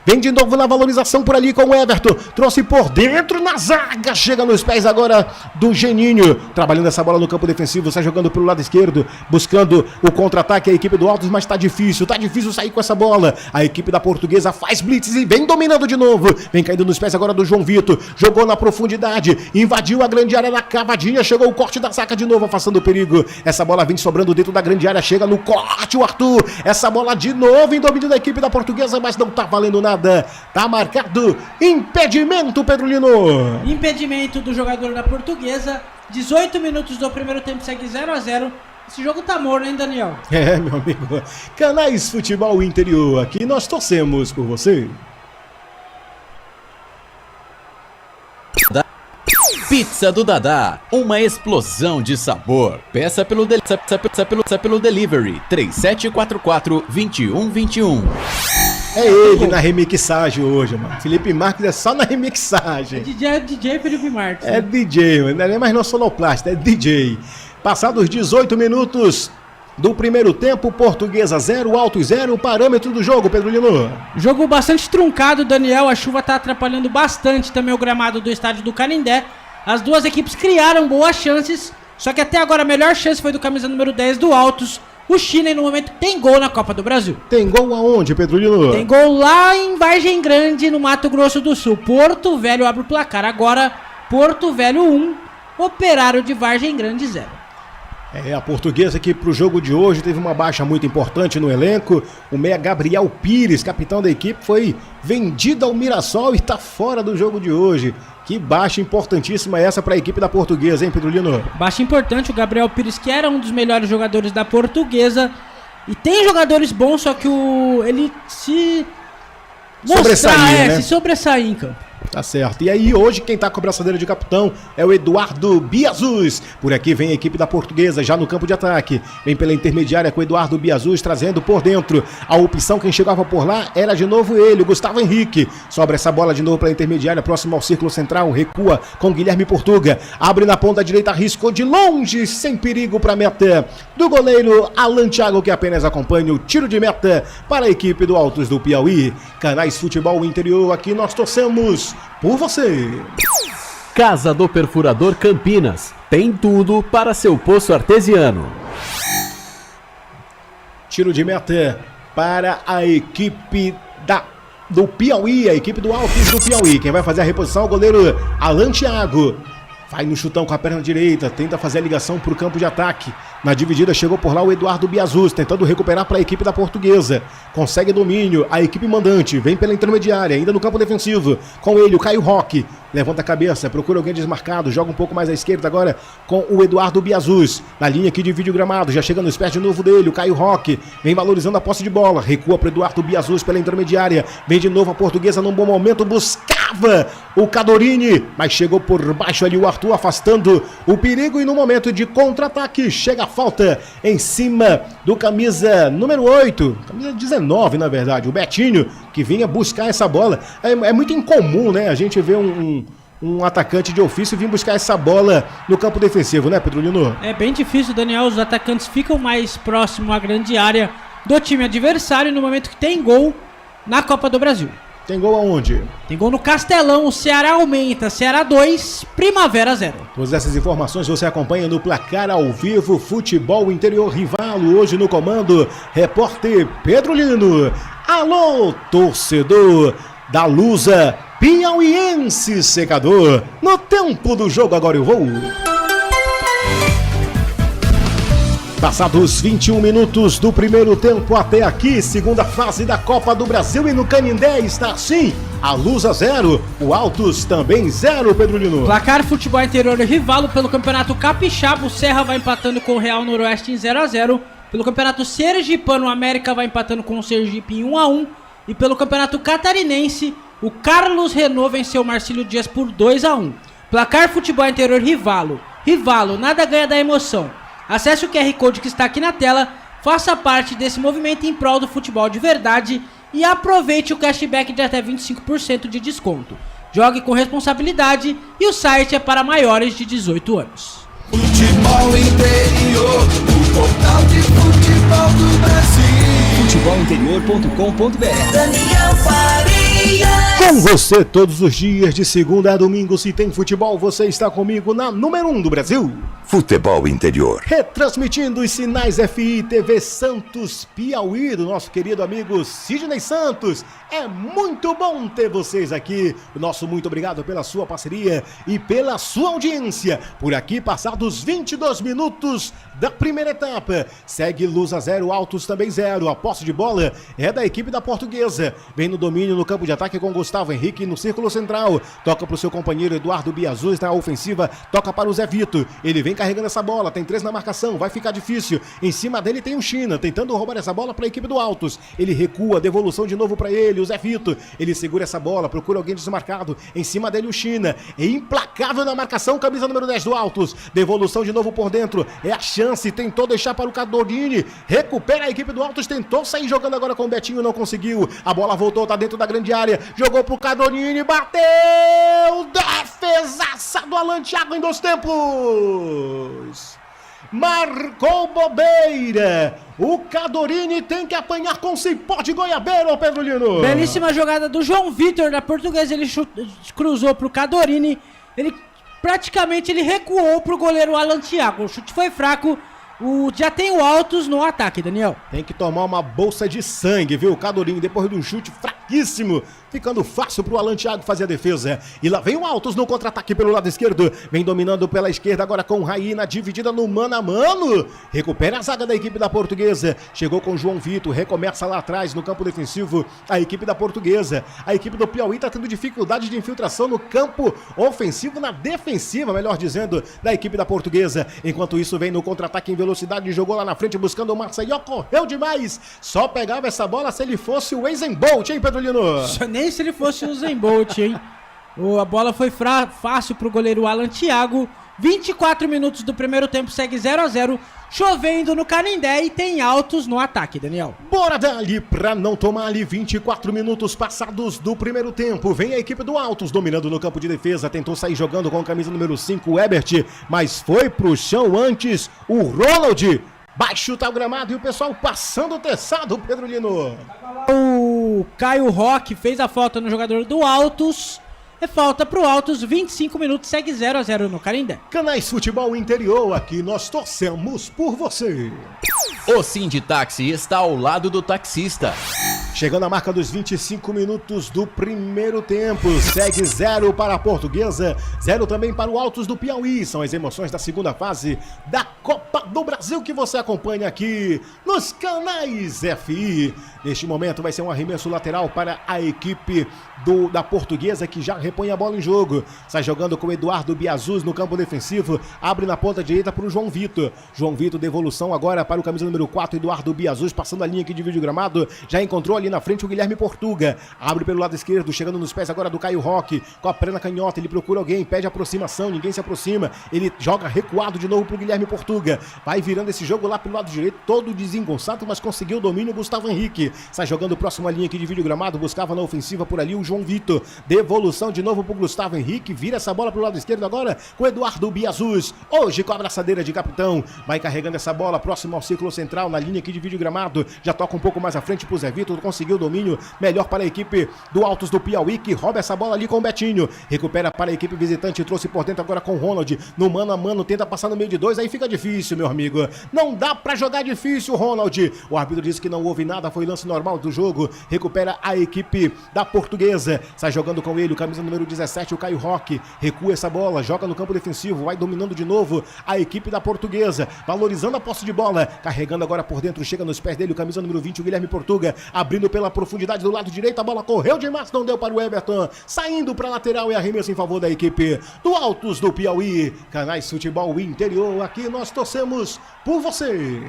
vem de novo na valorização por ali com o Everton, trouxe por dentro na zaga, chega nos pés agora do Geninho, trabalhando essa bola no campo defensivo, sai jogando pelo lado esquerdo, buscando o contra-ataque, a equipe do Altos, mas tá difícil sair com essa bola, a equipe da Portuguesa faz blitz e vem dominando de novo, vem caindo nos pés agora do João Vitor, jogou na profundidade, invadiu a grande área da cavadinha, chegou o corte da saca de novo, afastando o perigo, essa bola vem sobrando dentro da grande área, chega no corte o Arthur, essa bola de novo em domínio da equipe da Portuguesa, mas não tá valendo nada, tá marcado impedimento, Pedro Lino. Impedimento do jogador da Portuguesa, 18 minutos do primeiro tempo, segue 0-0, esse jogo tá morno, hein, Daniel? É, meu amigo, Canais Futebol Interior, aqui nós torcemos por você. Pizza do Dadá, uma explosão de sabor. Peça pelo delivery 3744-2121. É ele na remixagem hoje, mano. Felipe Marques é só na remixagem. É DJ Felipe Marques. É DJ, mano. Não é mais não sonoplasta, é DJ. Passados 18 minutos do primeiro tempo, Portuguesa 0, Altos 0, parâmetro do jogo, Pedro Lino. Jogo bastante truncado, Daniel. A chuva tá atrapalhando bastante também o gramado do estádio do Canindé. As duas equipes criaram boas chances, só que até agora a melhor chance foi do camisa número 10 do Altos. O China, no momento, tem gol na Copa do Brasil. Tem gol aonde, Pedro Lino? Tem gol lá em Vargem Grande, no Mato Grosso do Sul. Porto Velho abre o placar. Agora, Porto Velho 1, Operário de Vargem Grande 0. É, a Portuguesa que pro jogo de hoje teve uma baixa muito importante no elenco. O meia Gabriel Pires, capitão da equipe, foi vendido ao Mirassol e tá fora do jogo de hoje. Que baixa importantíssima essa para a equipe da Portuguesa, hein, Pedro Lino? Baixa importante, o Gabriel Pires, que era um dos melhores jogadores da Portuguesa. E tem jogadores bons, só que ele se sobressair em campo. Tá certo. E aí hoje quem tá com a braçadeira de capitão é o Eduardo Biazus. Por aqui vem a equipe da Portuguesa já no campo de ataque. Vem pela intermediária com o Eduardo Biazus trazendo por dentro. A opção quem chegava por lá era de novo ele, o Gustavo Henrique. Sobra essa bola de novo pela intermediária, próximo ao círculo central, recua com Guilherme Portuga. Abre na ponta direita, arriscou de longe, sem perigo para a meta do goleiro Alan Thiago, que apenas acompanha o tiro de meta para a equipe do Altos do Piauí. Canais Futebol Interior, aqui nós torcemos por você. Casa do Perfurador Campinas. Tem tudo para seu poço artesiano. Tiro de meta para a equipe do Piauí, a equipe do Altos do Piauí. Quem vai fazer a reposição é o goleiro Alan Thiago. Vai no chutão com a perna direita, tenta fazer a ligação para o campo de ataque. Na dividida chegou por lá o Eduardo Biazus, tentando recuperar para a equipe da Portuguesa. Consegue domínio, a equipe mandante vem pela intermediária, ainda no campo defensivo. Com ele, o Caio Roque. Levanta a cabeça, procura alguém desmarcado, joga um pouco mais à esquerda agora com o Eduardo Biazus. Na linha que divide o gramado, já chega nos pés de novo dele, o Caio Roque. Vem valorizando a posse de bola, recua para o Eduardo Biazus pela intermediária. Vem de novo a Portuguesa num bom momento, buscava o Cadorini, mas chegou por baixo ali o Arthur, afastando o perigo e no momento de contra-ataque chega a falta em cima do camisa número 8, camisa 19 na verdade, o Betinho, que vinha buscar essa bola. É muito incomum, né, a gente ver um atacante de ofício vir buscar essa bola no campo defensivo, né, Pedro Lino? É bem difícil, Daniel, os atacantes ficam mais próximos à grande área do time adversário no momento que tem gol na Copa do Brasil. Tem gol aonde? Tem gol no Castelão, o Ceará aumenta. Ceará 2, Primavera 0. Todas essas informações você acompanha no Placar ao Vivo Futebol Interior Rivalo. Hoje no comando, repórter Pedro Lino. Alô, torcedor da Lusa Piauiense Secador. No tempo do jogo, agora eu vou. Passados 21 minutos do primeiro tempo até aqui, segunda fase da Copa do Brasil, e no Canindé está assim, a Lusa 0, o Altos também 0, Pedro Lino. Placar Futebol Interior Rivalo pelo Campeonato Capixaba, o Serra vai empatando com o Real Noroeste em 0x0, pelo Campeonato Sergipano, o América vai empatando com o Sergipe em 1x1, e pelo Campeonato Catarinense, o Carlos Renault venceu o Marcílio Dias por 2x1. Placar Futebol Interior Rivalo, nada ganha da emoção. Acesse o QR Code que está aqui na tela, faça parte desse movimento em prol do futebol de verdade e aproveite o cashback de até 25% de desconto. Jogue com responsabilidade e o site é para maiores de 18 anos. Futebol Interior, o portal de futebol do Brasil. Futebolinterior.com.br. Daniel Faria. Com você todos os dias, de segunda a domingo, se tem futebol, você está comigo na número 1 do Brasil. Futebol Interior. Retransmitindo os sinais FI TV Santos Piauí, do nosso querido amigo Sidney Santos. É muito bom ter vocês aqui. O nosso muito obrigado pela sua parceria e pela sua audiência. Por aqui, passados 22 minutos da primeira etapa. Segue Lusa 0, Altos também 0. A posse de bola é da equipe da Portuguesa. Vem no domínio no campo de ataque com Gustavo Henrique no círculo central. Toca para o seu companheiro Eduardo Biazuz na ofensiva. Toca para o Zé Vito. Ele vem carregando essa bola. Tem 3 na marcação. Vai ficar difícil. Em cima dele tem o China tentando roubar essa bola para a equipe do Altos. Ele recua. Devolução de novo para ele. O Zé Vito. Ele segura essa bola. Procura alguém desmarcado. Em cima dele o China. É implacável na marcação. Camisa número 10 do Altos. Devolução de novo por dentro. É a chance. Tentou deixar para o Cadorini. Recupera a equipe do Altos. Tentou sair jogando agora com o Betinho. Não conseguiu. A bola voltou. Tá dentro da grande área. Jogou pro Cadorini. Bateu. Defesaça do Alan Thiago em 2 tempos. Marcou bobeira. O Cadorini tem que apanhar com cipó de goiabeira, Pedro Lino. Belíssima jogada do João Vitor da Portuguesa. Ele cruzou pro Cadorini. Ele praticamente recuou pro goleiro Alan Thiago. O chute foi fraco. Já tem o Altos no ataque, Daniel. Tem que tomar uma bolsa de sangue, viu? O Cadorini, depois de um chute fraquíssimo, ficando fácil pro Alan Thiago fazer a defesa. E lá vem o Altos no contra-ataque pelo lado esquerdo. Vem dominando pela esquerda agora com Raina, dividida no mano a mano. Recupera a zaga da equipe da Portuguesa. Chegou com João Vitor, recomeça lá atrás no campo defensivo a equipe da Portuguesa. A equipe do Piauí tá tendo dificuldade de infiltração no campo ofensivo, na defensiva, melhor dizendo, da equipe da Portuguesa. Enquanto isso, vem no contra-ataque em velocidade, jogou lá na frente buscando o Marcelo, correu demais, só pegava essa bola se ele fosse o Usain Bolt, hein, Pedro Lino? Nem se ele fosse o Usain Bolt, hein? A bola foi fácil pro goleiro Alan Thiago. 24 minutos do primeiro tempo, segue 0x0, chovendo no Canindé e tem Altos no ataque, Daniel. Bora dali pra não tomar ali. 24 minutos passados do primeiro tempo. Vem a equipe do Altos dominando no campo de defesa. Tentou sair jogando com a camisa número 5, o Ebert, mas foi pro chão antes o Ronald. Vai chutar o gramado e o pessoal passando o teçado, Pedro Lino. O Caio Roque fez a falta no jogador do Altos. É falta pro Altos, 25 minutos, segue 0x0 no Canindé. Canais Futebol Interior, aqui nós torcemos por você. O Sinditaxi está ao lado do taxista. Chegando à marca dos 25 minutos do primeiro tempo, segue 0 para a Portuguesa, 0 também para o Altos do Piauí. São as emoções da segunda fase da Copa do Brasil que você acompanha aqui nos canais FI. Neste momento vai ser um arremesso lateral para a equipe da Portuguesa, que já repõe a bola em jogo. Sai jogando com o Eduardo Biazuz no campo defensivo, abre na ponta direita para o João Vitor. João Vitor, devolução agora para o camisa número 4, Eduardo Biazuz, passando a linha que divide o gramado, já encontrou ali na frente o Guilherme Portuga, abre pelo lado esquerdo, chegando nos pés agora do Caio Roque, com a perna canhota, ele procura alguém, pede aproximação, ninguém se aproxima, ele joga recuado de novo pro Guilherme Portuga. Portuga. Vai virando esse jogo lá pelo lado direito, todo desengonçado, mas conseguiu o domínio. Gustavo Henrique sai jogando próximo à linha aqui de vídeo gramado, buscava na ofensiva por ali o João Vitor. Devolução de novo pro Gustavo Henrique, vira essa bola pro lado esquerdo agora com o Eduardo Biazus. Hoje com a abraçadeira de capitão, vai carregando essa bola próximo ao círculo central, na linha aqui de vídeo gramado, já toca um pouco mais à frente pro Zé Vitor, conseguiu o domínio melhor para a equipe do Altos do Piauí, que rouba essa bola ali com o Betinho, recupera para a equipe visitante, trouxe por dentro agora com o Ronald, no mano a mano, tenta passar no meio de dois, aí fica difícil, meu amigo, não dá pra jogar difícil, Ronald. O árbitro disse que não houve nada, foi lance normal do jogo, recupera a equipe da Portuguesa, sai jogando com ele, o camisa número 17, o Caio Roque, recua essa bola, joga no campo defensivo, vai dominando de novo a equipe da Portuguesa, valorizando a posse de bola, carregando agora por dentro, chega nos pés dele, o camisa número 20, o Guilherme Portuga, abrindo pela profundidade do lado direito, a bola correu demais, não deu para o Everton, saindo para lateral e arremesso em favor da equipe do Altos do Piauí. Canais Futebol Interior, aqui nós torcemos por você.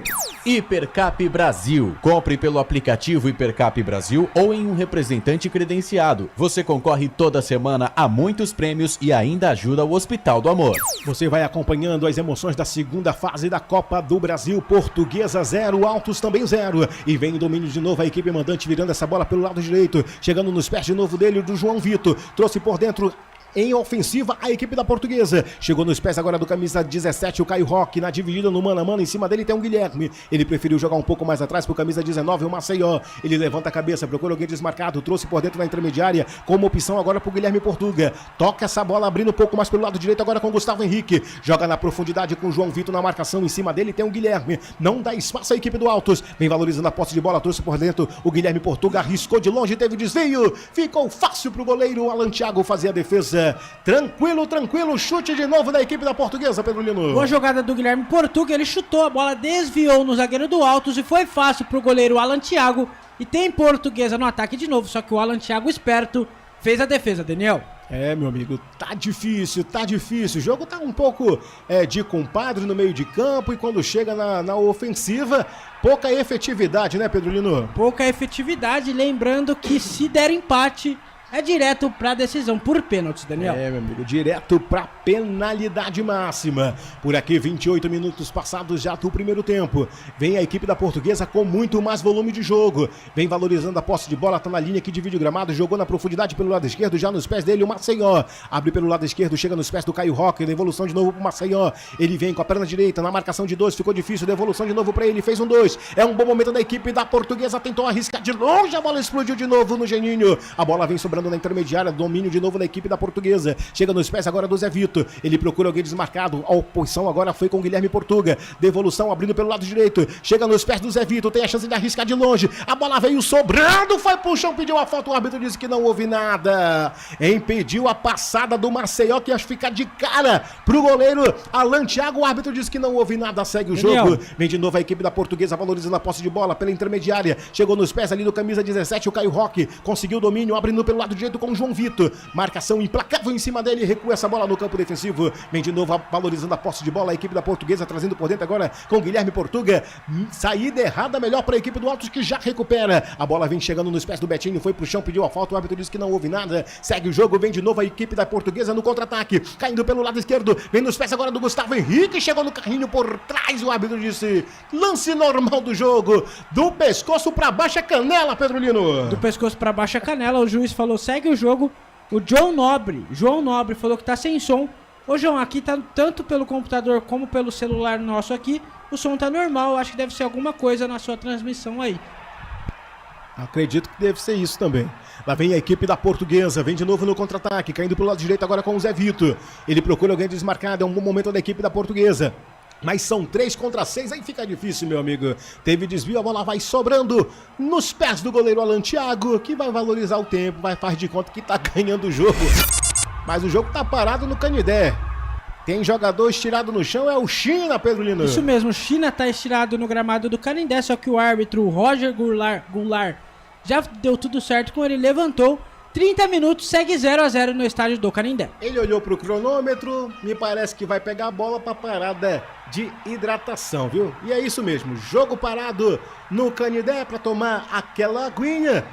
Hipercap Brasil. Compre pelo aplicativo Hipercap Brasil ou em um representante credenciado. Você concorre toda semana a muitos prêmios e ainda ajuda o Hospital do Amor. Você vai acompanhando as emoções da segunda fase da Copa do Brasil. Portuguesa 0, Altos também 0. E vem em domínio de novo a equipe mandante, virando essa bola pelo lado direito, chegando nos pés de novo dele, do João Vitor, trouxe por dentro em ofensiva a equipe da Portuguesa, chegou nos pés agora do camisa 17, o Caio Roque, na dividida no mano a mano, em cima dele tem um Guilherme, ele preferiu jogar um pouco mais atrás pro camisa 19, o Maceió, ele levanta a cabeça, procura alguém desmarcado, trouxe por dentro da intermediária, como opção agora pro Guilherme Portuga, toca essa bola abrindo um pouco mais pelo lado direito agora com o Gustavo Henrique, joga na profundidade com o João Vitor na marcação, em cima dele tem um Guilherme, não dá espaço à equipe do Altos, vem valorizando a posse de bola, trouxe por dentro o Guilherme Portuga, arriscou de longe, teve desvio, ficou fácil pro goleiro Alan Thiago fazer a defesa. Tranquilo, chute de novo da equipe da Portuguesa, Pedro Lino. Boa jogada do Guilherme Portuga, ele chutou, a bola desviou no zagueiro do Altos e foi fácil pro goleiro Alan Thiago. E tem Portuguesa no ataque de novo, só que o Alan Thiago esperto fez a defesa, Daniel. É, meu amigo, tá difícil. O jogo tá um pouco de compadre no meio de campo e quando chega na ofensiva, pouca efetividade, né, Pedro Lino? Pouca efetividade, lembrando que se der empate, é direto pra decisão por pênaltis, Daniel. É, meu amigo, direto pra penalidade máxima. Por aqui, 28 minutos passados já do primeiro tempo. Vem a equipe da Portuguesa com muito mais volume de jogo. Vem valorizando a posse de bola, tá na linha aqui de vídeo gramado, jogou na profundidade pelo lado esquerdo, já nos pés dele o Maceió. Abre pelo lado esquerdo, chega nos pés do Caio Roque, devolução de novo pro Maceió. Ele vem com a perna direita na marcação de 2, ficou difícil, devolução de novo pra ele, fez um 2. É um bom momento da equipe da Portuguesa, tentou arriscar de longe, a bola explodiu de novo no Geninho. A bola vem sobrando na intermediária, domínio de novo da equipe da Portuguesa, chega nos pés agora do Zé Vitor, ele procura alguém desmarcado, a oposição agora foi com o Guilherme Portuga, devolução abrindo pelo lado direito, chega nos pés do Zé Vitor, tem a chance de arriscar de longe, a bola veio sobrando, foi pro chão, pediu a falta, o árbitro disse que não houve nada, impediu a passada do Maceió, que ia ficar de cara pro goleiro Alan Thiago, o árbitro disse que não houve nada, segue o jogo, vem de novo a equipe da Portuguesa valorizando a posse de bola pela intermediária, chegou nos pés ali do camisa 17, o Caio Roque, conseguiu o domínio, abrindo pelo lado direito com o João Vitor, marcação implacável em cima dele, recua essa bola no campo defensivo, vem de novo valorizando a posse de bola, a equipe da Portuguesa trazendo por dentro agora com o Guilherme Portuga, saída errada melhor para a equipe do Altos que já recupera, a bola vem chegando nos pés do Betinho, foi pro chão, pediu a falta, o árbitro disse que não houve nada, segue o jogo, vem de novo a equipe da Portuguesa no contra-ataque, caindo pelo lado esquerdo, vem nos pés agora do Gustavo Henrique, chegou no carrinho por trás, o árbitro disse, lance normal do jogo, do pescoço para baixo a canela, Pedro Lino. Do pescoço para baixo a canela, o juiz falou, segue o jogo. O João Nobre falou que tá sem som. Ô João, aqui tá tanto pelo computador como pelo celular nosso aqui, o som tá normal, acho que deve ser alguma coisa na sua transmissão aí. Acredito que deve ser isso também. Lá vem a equipe da Portuguesa, vem de novo no contra-ataque, caindo pro lado direito agora com o Zé Vitor. Ele procura alguém desmarcado, é um bom momento da equipe da Portuguesa. Mas são 3 contra 6, aí fica difícil, meu amigo. Teve desvio, a bola vai sobrando nos pés do goleiro Alan Thiago, que vai valorizar o tempo, vai fazer de conta que tá ganhando o jogo. Mas o jogo tá parado no Canidé. Tem jogador estirado no chão, é o China, Pedro Lino. Isso mesmo, o China tá estirado no gramado do Canindé, só que o árbitro Roger Goulart já deu tudo certo com ele, levantou. 30 minutos, segue 0-0 no estádio do Canindé. Ele olhou pro cronômetro, me parece que vai pegar a bola pra parada de hidratação, viu? E é isso mesmo, jogo parado no Canindé pra tomar aquela aguinha.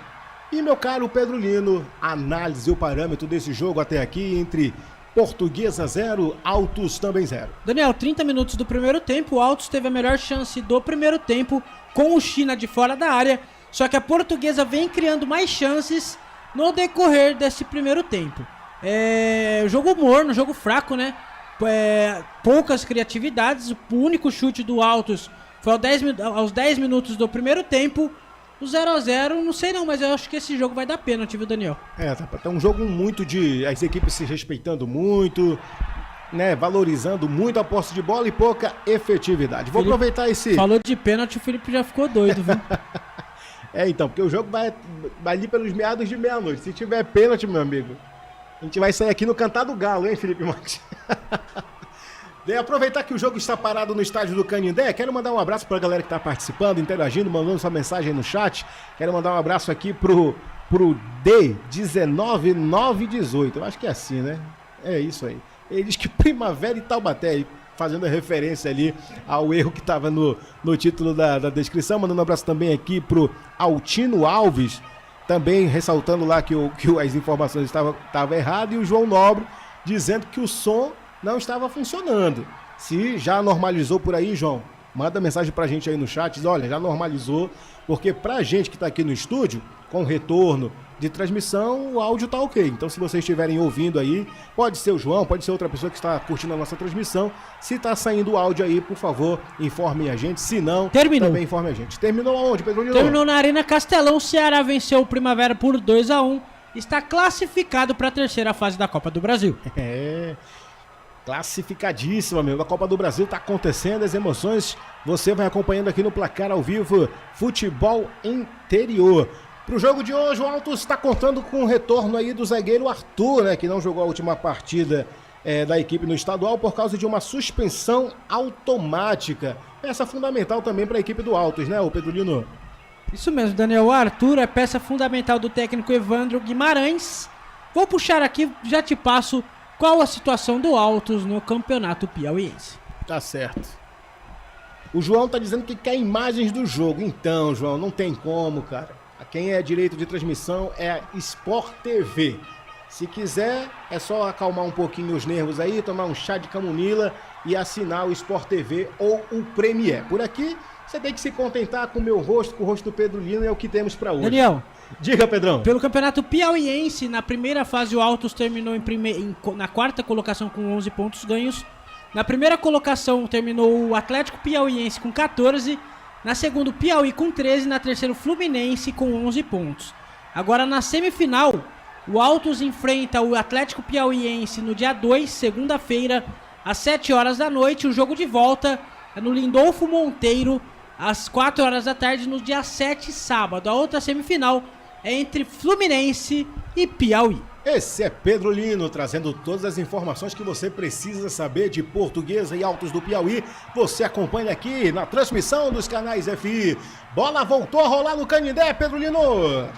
E meu caro Pedro Lino, análise, o parâmetro desse jogo até aqui entre Portuguesa 0, Altos também 0. Daniel, 30 minutos do primeiro tempo, o Altos teve a melhor chance do primeiro tempo com o China de fora da área, só que a Portuguesa vem criando mais chances no decorrer desse primeiro tempo. Jogo morno, jogo fraco, né? Poucas criatividades, o único chute do Altos foi aos 10 minutos do primeiro tempo. O 0x0, não sei não, mas eu acho que esse jogo vai dar pênalti, viu, Daniel? Tá um jogo muito de... as equipes se respeitando muito, né? Valorizando muito a posse de bola e pouca efetividade. Vou aproveitar esse... Falou de pênalti, o Felipe já ficou doido, viu? Então, porque o jogo vai ali pelos meados de meia-noite. Se tiver pênalti, meu amigo, a gente vai sair aqui no cantar do galo, hein, Felipe Marques? Aproveitar que o jogo está parado no estádio do Canindé, quero mandar um abraço para a galera que está participando, interagindo, mandando sua mensagem no chat. Quero mandar um abraço aqui pro D19918, eu acho que é assim, né? É isso aí. Ele diz que Primavera e Taubaté, fazendo a referência ali ao erro que estava no título da descrição. Mandando um abraço também aqui pro Altino Alves, também ressaltando lá que as informações estavam erradas, e o João Nobre dizendo que o som não estava funcionando. Se já normalizou por aí, João, manda mensagem pra gente aí no chat, diz, olha, já normalizou, porque pra gente que tá aqui no estúdio, com retorno de transmissão, o áudio tá ok. Então se vocês estiverem ouvindo aí, pode ser o João, pode ser outra pessoa que está curtindo a nossa transmissão, se tá saindo o áudio aí, por favor, informem a gente, se não, também informem a gente. Terminou aonde, Pedro Lino? Terminou na Arena Castelão, o Ceará venceu o Primavera por 2x1, está classificado para a terceira fase da Copa do Brasil. Classificadíssima, meu. A Copa do Brasil tá acontecendo, as emoções você vai acompanhando aqui no Placar ao Vivo, Futebol Interior. Pro jogo de hoje, o Altos está contando com o retorno aí do zagueiro Arthur, né, que não jogou a última partida da equipe no estadual por causa de uma suspensão automática. Peça fundamental também para a equipe do Altos, né, o Pedro Lino? Isso mesmo, Daniel. O Arthur é peça fundamental do técnico Evandro Guimarães. Vou puxar aqui, já te passo qual a situação do Altos no campeonato piauiense. Tá certo. O João tá dizendo que quer imagens do jogo. Então, João, não tem como, cara. Quem é direito de transmissão é a Sport TV. Se quiser, é só acalmar um pouquinho os nervos aí, tomar um chá de camomila e assinar o Sport TV ou o Premier. Por aqui, você tem que se contentar com o meu rosto, com o rosto do Pedro Lino, é o que temos pra hoje. Daniel, diga, Pedrão. Pelo campeonato piauiense, na primeira fase o Altos terminou na quarta colocação com 11 pontos ganhos. Na primeira colocação terminou o Atlético Piauiense com 14. Na segunda, o Piauí com 13. Na terceira, o Fluminense com 11 pontos. Agora, na semifinal, o Altos enfrenta o Atlético Piauiense no dia 2, segunda-feira, às 7 horas da noite. O jogo de volta é no Lindolfo Monteiro, às 4 horas da tarde, no dia 7, sábado. A outra semifinal é entre Fluminense e Piauí. Esse é Pedro Lino, trazendo todas as informações que você precisa saber de Portuguesa e Altos do Piauí. Você acompanha aqui na transmissão dos canais FI. Bola voltou a rolar no Canindé, Pedro Lino.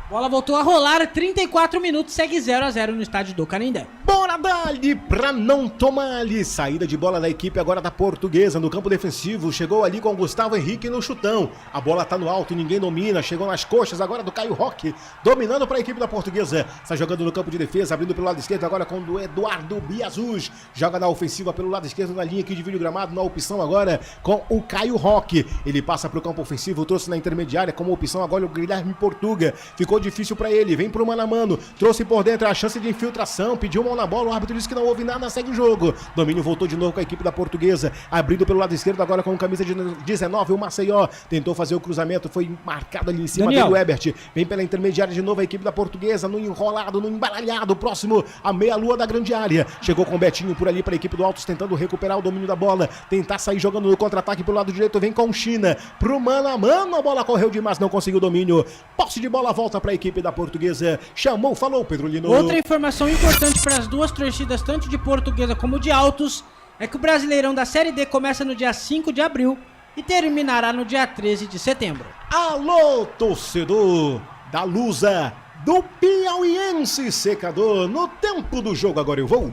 Bola voltou a rolar, 34 minutos, segue 0x0 no estádio do Canindé. Bora dali pra não tomar-lhe. Saída de bola da equipe agora da Portuguesa no campo defensivo. Chegou ali com o Gustavo Henrique no chutão. A bola tá no alto, ninguém domina. Chegou nas coxas agora do Caio Roque. Dominando pra equipe da Portuguesa. Está jogando no campo de defesa, abrindo pelo lado esquerdo agora com o Eduardo Biazus. Joga na ofensiva pelo lado esquerdo na linha que divide o gramado. Na opção agora com o Caio Roque. Ele passa pro campo ofensivo, trouxe na intermediária como opção agora o Guilherme Portuga. Ficou difícil pra ele, vem pro mano a mano. Trouxe por dentro a chance de infiltração. Pediu mão na bola, o árbitro disse que não houve nada, segue o jogo. Domínio voltou de novo com a equipe da Portuguesa, abrindo pelo lado esquerdo agora com camisa de 19, o Maceió tentou fazer o cruzamento, foi marcado ali em cima dele o Ebert, vem pela intermediária de novo a equipe da Portuguesa, no enrolado, no embaralhado, próximo à meia-lua da grande área, chegou com o Betinho por ali para a equipe do Altos, tentando recuperar o domínio da bola, tentar sair jogando no contra-ataque pelo lado direito, vem com o China, pro mano a mano, a bola correu demais, não conseguiu o domínio, posse de bola, volta para a equipe da Portuguesa, chamou, falou Pedro Lino. Outra informação importante para as duas torcidas, tanto de Portuguesa como de Altos, é que o Brasileirão da Série D começa no dia 5 de abril e terminará no dia 13 de setembro. Alô, torcedor da Lusa, do Piauiense Secador, no tempo do jogo agora eu vou.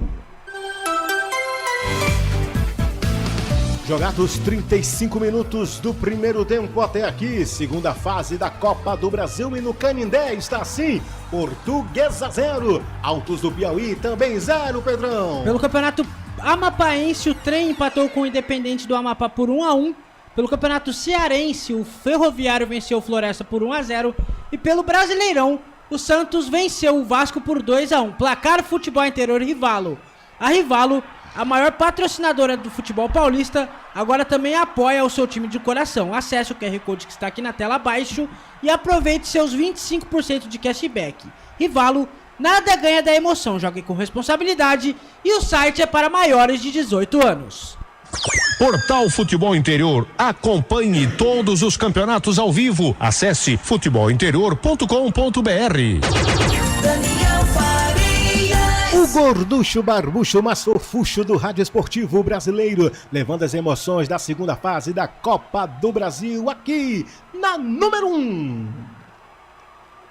Jogados 35 minutos do primeiro tempo até aqui, segunda fase da Copa do Brasil, e no Canindé está assim, Portuguesa 0, Altos do Piauí também 0, Pedrão. Pelo Campeonato Amapaense, o Trem empatou com o Independente do Amapá por 1-1. Pelo Campeonato Cearense, o Ferroviário venceu o Floresta por 1-0. E pelo Brasileirão, o Santos venceu o Vasco por 2-1. Placar Futebol Interior Rivalo. A Rivalo, a maior patrocinadora do futebol paulista, agora também apoia o seu time de coração. Acesse o QR Code que está aqui na tela abaixo e aproveite seus 25% de cashback. Rivalo, nada ganha da emoção. Jogue com responsabilidade e o site é para maiores de 18 anos. Portal Futebol Interior. Acompanhe todos os campeonatos ao vivo. Acesse futebolinterior.com.br. O gorducho, barbucho, mas fofucho do rádio esportivo brasileiro, levando as emoções da segunda fase da Copa do Brasil aqui na número 1.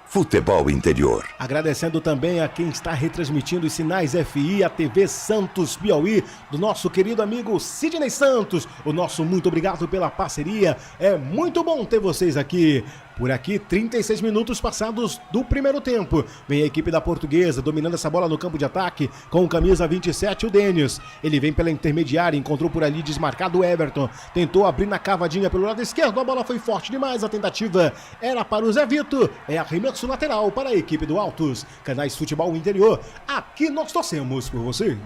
Futebol Interior. Agradecendo também a quem está retransmitindo os sinais FI, a TV Santos Piauí, do nosso querido amigo Sidney Santos. O nosso muito obrigado pela parceria. É muito bom ter vocês aqui. Por aqui, 36 minutos passados do primeiro tempo. Vem a equipe da Portuguesa dominando essa bola no campo de ataque com camisa 27, o Denis. Ele vem pela intermediária, encontrou por ali desmarcado o Everton. Tentou abrir na cavadinha pelo lado esquerdo, a bola foi forte demais. A tentativa era para o Zé Vito. É arremesso lateral para a equipe do Altos. Canais Futebol Interior, aqui nós torcemos por você.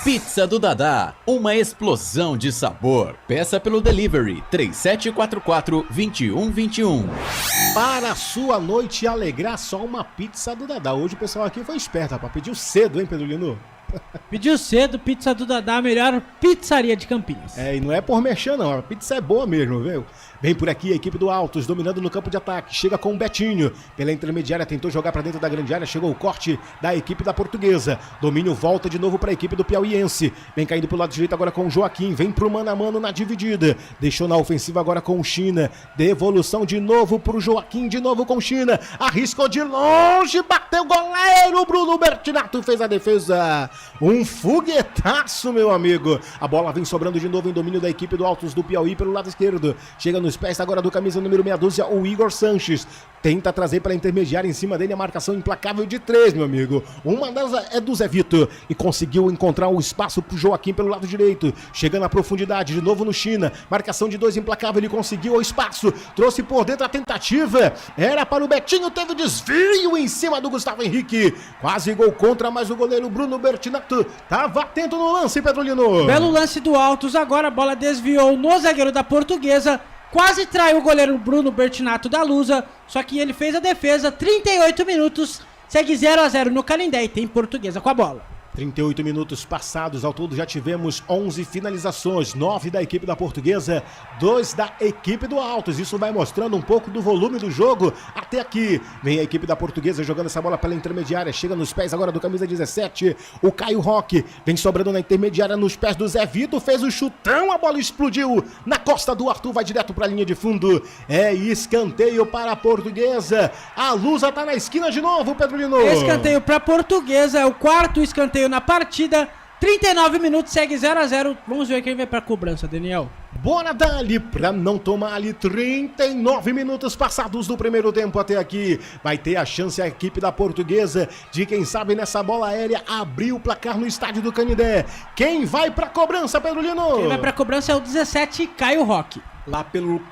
Pizza do Dadá, uma explosão de sabor. Peça pelo delivery 3744-2121. Para a sua noite alegrar, só uma pizza do Dadá. Hoje o pessoal aqui foi esperto, rapaz. Pediu cedo, hein, Pedro Lino? Pediu cedo, Pizza do Dadá, a melhor pizzaria de Campinas. É, e não é por mexer não, a pizza é boa mesmo, viu? Vem por aqui a equipe do Altos, dominando no campo de ataque, chega com o Betinho, pela intermediária, tentou jogar para dentro da grande área, chegou o corte da equipe da Portuguesa, domínio volta de novo para a equipe do Piauiense, vem caindo pro lado direito agora com o Joaquim, vem pro mano a mano na dividida, deixou na ofensiva agora com o China, devolução de novo pro Joaquim, de novo com o China, arriscou de longe, bateu o goleiro, Bruno Bertinato fez a defesa, um foguetaço, meu amigo, a bola vem sobrando de novo em domínio da equipe do Altos do Piauí pelo lado esquerdo, chega nos pés agora do camisa número meia dúzia, o Igor Sanches, tenta trazer para a intermediária, em cima dele a marcação implacável de 3, meu amigo, uma delas é do Zé Vito, e conseguiu encontrar o espaço pro Joaquim pelo lado direito, chega na profundidade, de novo no China, marcação de 2 implacável, ele conseguiu o espaço, trouxe por dentro a tentativa, era para o Betinho, teve desvio em cima do Gustavo Henrique, quase gol contra, mas o goleiro Bruno Bertinato tava atento no lance, Pedro Lino. Belo lance do Altos, agora a bola desviou no zagueiro da Portuguesa, quase traiu o goleiro Bruno Bertinato da Lusa, só que ele fez a defesa, 38 minutos, segue 0-0 no Canindé e tem Portuguesa com a bola. 38 minutos passados, ao todo já tivemos 11 finalizações, 9 da equipe da Portuguesa, 2 da equipe do Altos. Isso vai mostrando um pouco do volume do jogo até aqui. Vem a equipe da Portuguesa jogando essa bola pela intermediária, chega nos pés agora do camisa 17, o Caio Roque, vem sobrando na intermediária nos pés do Zé Vito, fez o chutão, a bola explodiu na costa do Arthur, vai direto para a linha de fundo. É escanteio para a Portuguesa. A Lusa tá na esquina de novo, Pedro Lino. Escanteio para a Portuguesa, é o quarto escanteio na partida, 39 minutos, segue 0-0. Vamos ver quem vai pra cobrança, Daniel. Bora dali pra não tomar ali. 39 minutos passados do primeiro tempo até aqui. Vai ter a chance a equipe da Portuguesa de, quem sabe, nessa bola aérea abrir o placar no estádio do Canindé. Quem vai pra cobrança, Pedro Lino? Quem vai pra cobrança é o 17, Caio Roque. Lá pelo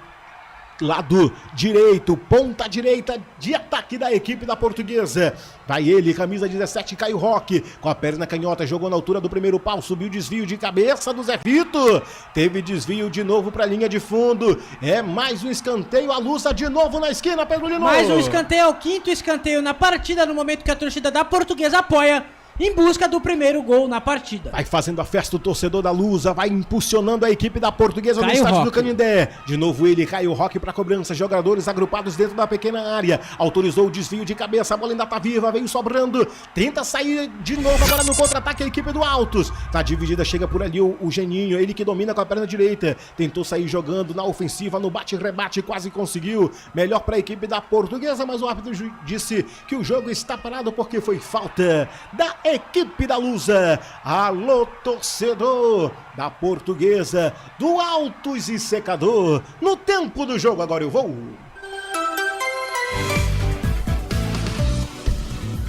lado direito, ponta direita de ataque da equipe da Portuguesa. Vai ele, camisa 17, Caio Roque, com a perna canhota, jogou na altura do primeiro pau, subiu desvio de cabeça do Zé Vito. Teve desvio de novo para a linha de fundo. É mais um escanteio, a Lusa de novo na esquina, Pedro Lino. Mais um escanteio, é o quinto escanteio na partida, no momento que a torcida da Portuguesa apoia em busca do primeiro gol na partida. Vai fazendo a festa o torcedor da Lusa, vai impulsionando a equipe da Portuguesa no estádio do Canindé. De novo ele, Caio Roque para cobrança, jogadores agrupados dentro da pequena área. Autorizou o desvio de cabeça, a bola ainda tá viva, veio sobrando. Tenta sair de novo agora no contra-ataque a equipe do Altos. Tá dividida, chega por ali o Geninho, ele que domina com a perna direita. Tentou sair jogando na ofensiva, no bate-rebate, quase conseguiu. Melhor para a equipe da Portuguesa, mas o árbitro disse que o jogo está parado porque foi falta da equipe da Lusa. Alô, torcedor da Portuguesa, do Altos e Secador. No tempo do jogo, agora eu vou.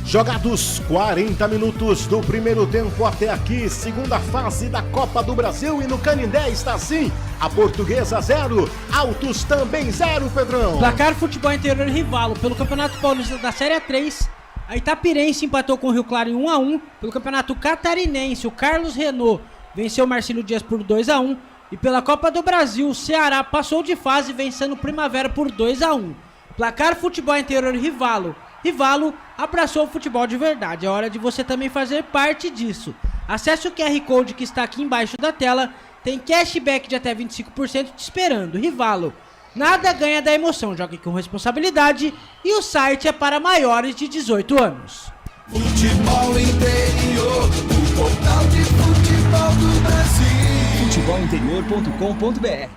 Jogados 40 minutos do primeiro tempo até aqui, segunda fase da Copa do Brasil, e no Canindé está assim, a Portuguesa 0, Altos também 0, Pedrão. Placar Futebol Interior Rivalo, pelo Campeonato Paulista da Série 3, a Itapirense empatou com o Rio Claro em 1-1, pelo Campeonato Catarinense, o Carlos Renault venceu o Marcílio Dias por 2-1, e pela Copa do Brasil, o Ceará passou de fase vencendo o Primavera por 2-1. Placar Futebol Interior Rivalo, abraçou o futebol de verdade. É hora de você também fazer parte disso. Acesse o QR Code que está aqui embaixo da tela. Tem cashback de até 25% te esperando. Rivalo, nada ganha da emoção. Jogue com responsabilidade. E o site é para maiores de 18 anos. Futebol Interior, o portal de futebol do Brasil. Futebolinterior.com.br.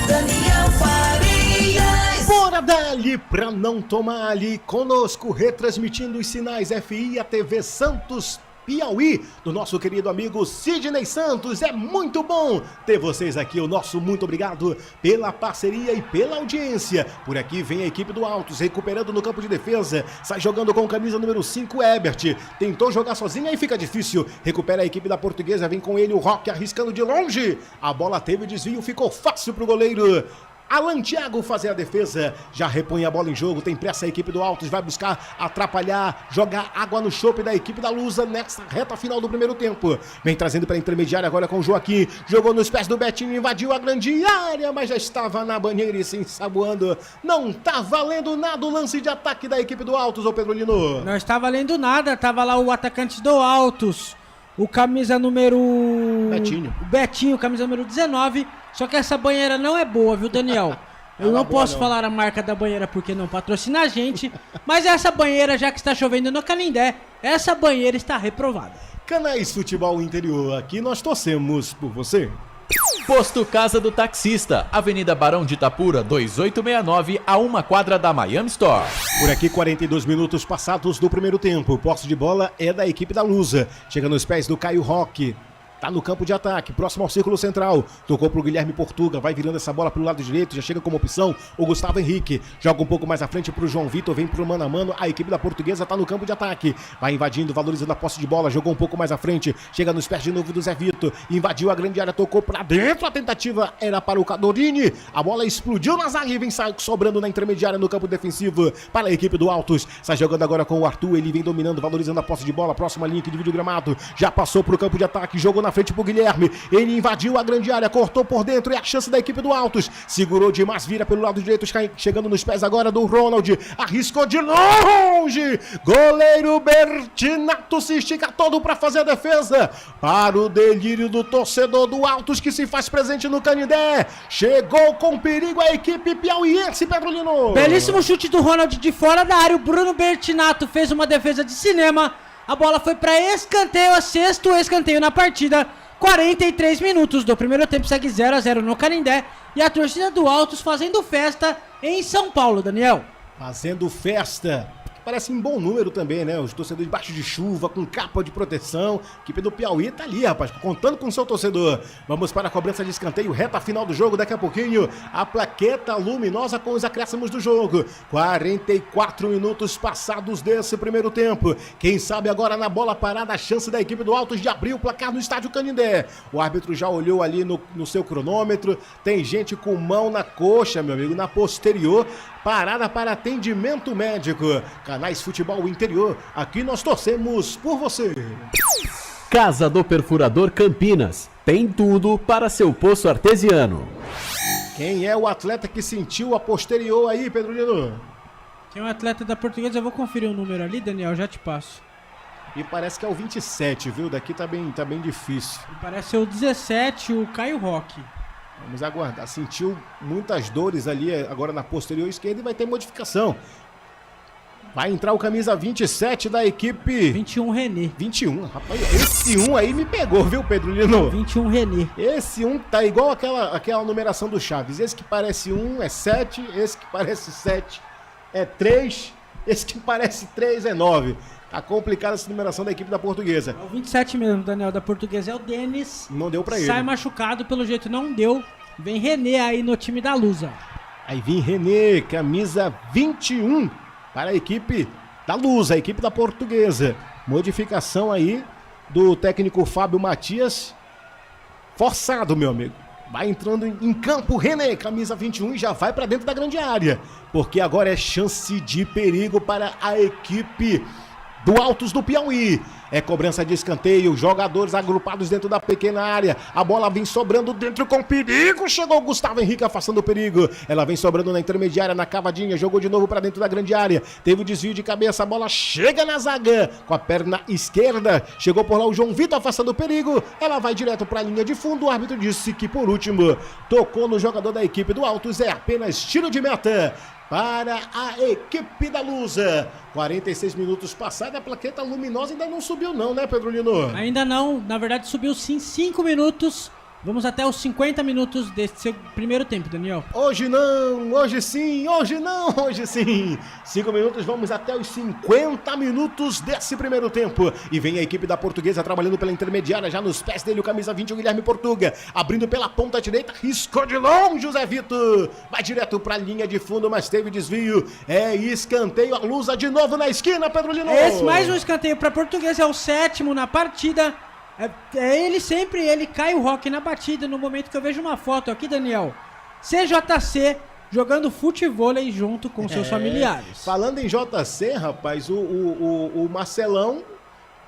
Daniel Farias. Bora dali pra não tomar ali, conosco retransmitindo os sinais FI e a TV Santos Piauí, do nosso querido amigo Sidney Santos. É muito bom ter vocês aqui, o nosso muito obrigado pela parceria e pela audiência. Por aqui vem a equipe do Altos, recuperando no campo de defesa, sai jogando com camisa número 5, Ebert, tentou jogar sozinho, aí fica difícil, recupera a equipe da Portuguesa, vem com ele o Roque arriscando de longe, a bola teve desvio, ficou fácil pro goleiro Alan Thiago fazer a defesa, já repõe a bola em jogo, tem pressa a equipe do Altos, vai buscar atrapalhar, jogar água no chope da equipe da Lusa nessa reta final do primeiro tempo. Vem trazendo para a intermediária agora com o Joaquim, jogou nos pés do Betinho, invadiu a grande área, mas já estava na banheira e se ensaboando. Não tá valendo nada o lance de ataque da equipe do Altos, ô Pedro Lino. Não está valendo nada, tava lá o atacante do Altos, o camisa número... Betinho, camisa número 19. Só que essa banheira não é boa, viu, Daniel? Eu não posso falar a marca da banheira porque não patrocina a gente, mas essa banheira, já que está chovendo no Canindé, essa banheira está reprovada. Canais Futebol Interior, aqui nós torcemos por você. Posto Casa do Taxista, Avenida Barão de Itapura, 2869, a 1 quadra da Miami Store. Por aqui, 42 minutos passados do primeiro tempo. Posse de bola é da equipe da Lusa. Chega nos pés do Caio Roque. Tá no campo de ataque, próximo ao círculo central. Tocou pro Guilherme Portuga, vai virando essa bola pelo lado direito, já chega como opção o Gustavo Henrique. Joga um pouco mais à frente pro João Vitor, vem pro mano a mano. A equipe da Portuguesa tá no campo de ataque. Vai invadindo, valorizando a posse de bola, jogou um pouco mais à frente. Chega nos pés de novo do Zé Vitor. Invadiu a grande área, tocou pra dentro. A tentativa era para o Cadorini. A bola explodiu na zaga e vem sobrando na intermediária no campo defensivo para a equipe do Altos. Sai jogando agora com o Arthur, ele vem dominando, valorizando a posse de bola. Próxima linha que divide o gramado. Já passou pro campo de ataque, jogou na frente pro Guilherme. Ele invadiu a grande área, cortou por dentro, é a chance da equipe do Altos. Segurou demais, vira pelo lado direito, chegando nos pés agora do Ronald. Arriscou de longe. Goleiro Bertinato se estica todo para fazer a defesa. Para o delírio do torcedor do Altos que se faz presente no Canindé. Chegou com perigo a equipe piauiense, Pedro Lino. Belíssimo chute do Ronald de fora da área. O Bruno Bertinato fez uma defesa de cinema. A bola foi para escanteio, a sexto escanteio na partida. 43 minutos do primeiro tempo, segue 0-0 no Canindé. E a torcida do Altos fazendo festa em São Paulo, Daniel. Fazendo festa. Parece um bom número também, né? Os torcedores debaixo de chuva, com capa de proteção. A equipe do Piauí tá ali, rapaz, contando com o seu torcedor. Vamos para a cobrança de escanteio, reta final do jogo. Daqui a pouquinho, a plaqueta luminosa com os acréscimos do jogo. 44 minutos passados desse primeiro tempo. Quem sabe agora na bola parada, a chance da equipe do Altos de abrir o placar no estádio Canindé. O árbitro já olhou ali no seu cronômetro. Tem gente com mão na coxa, meu amigo, na posterior. Parada para atendimento médico. Canais Futebol Interior, aqui nós torcemos por você. Casa do Perfurador Campinas, tem tudo para seu poço artesiano. Quem é o atleta que sentiu a posterior aí, Pedro Lino? Quem é o atleta da Portuguesa? Eu vou conferir o número ali, Daniel, já te passo. E parece que é o 27, viu? Daqui tá bem difícil. E parece ser o 17, o Caio Roque. Vamos aguardar. Sentiu muitas dores ali agora na posterior esquerda e vai ter modificação. Vai entrar o camisa 27 da equipe... 21 René. 21. Rapaz, esse 1 aí me pegou, viu, Pedro Lino? 21 René. Esse 1 tá igual aquela numeração do Chaves. Esse que parece 1 é 7, esse que parece 7 é 3, esse que parece 3 é 9. Tá complicada essa numeração da equipe da Portuguesa. É o 27 mesmo, Daniel, da Portuguesa é o Denis. Não deu pra ele. Sai machucado, pelo jeito não deu. Vem René aí no time da Lusa. Aí vem René, camisa 21 para a equipe da Lusa, a equipe da Portuguesa. Modificação aí do técnico Fábio Matias. Forçado, meu amigo. Vai entrando em campo René, camisa 21, e já vai para dentro da grande área. Porque agora é chance de perigo para a equipe do Altos do Piauí. É cobrança de escanteio, jogadores agrupados dentro da pequena área. A bola vem sobrando dentro com perigo. Chegou o Gustavo Henrique afastando o perigo. Ela vem sobrando na intermediária, na cavadinha. Jogou de novo para dentro da grande área. Teve o desvio de cabeça. A bola chega na zaga com a perna esquerda. Chegou por lá o João Vitor afastando o perigo. Ela vai direto para a linha de fundo. O árbitro disse que por último tocou no jogador da equipe do Altos. É apenas tiro de meta para a equipe da Lusa. 46 minutos passados, a plaqueta luminosa ainda não subiu não, né, Pedro Lino? Ainda não, na verdade subiu sim 5 minutos. Vamos até os 50 minutos desse primeiro tempo, Daniel. Hoje não, hoje sim, hoje não, hoje sim. 5 minutos, vamos até os 50 minutos desse primeiro tempo. E vem a equipe da Portuguesa trabalhando pela intermediária, já nos pés dele o camisa 20, o Guilherme Portuga. Abrindo pela ponta direita, riscou de longe o Zé Vitor. Vai direto pra linha de fundo, mas teve desvio. É escanteio, a Lusa de novo na esquina, Pedro Lino. Esse mais um escanteio pra Portuguesa, é o 7º na partida. Ele cai o Rock na batida no momento que eu vejo uma foto aqui, Daniel. CJC jogando futevôlei junto com seus familiares. Falando em JC, rapaz, o Marcelão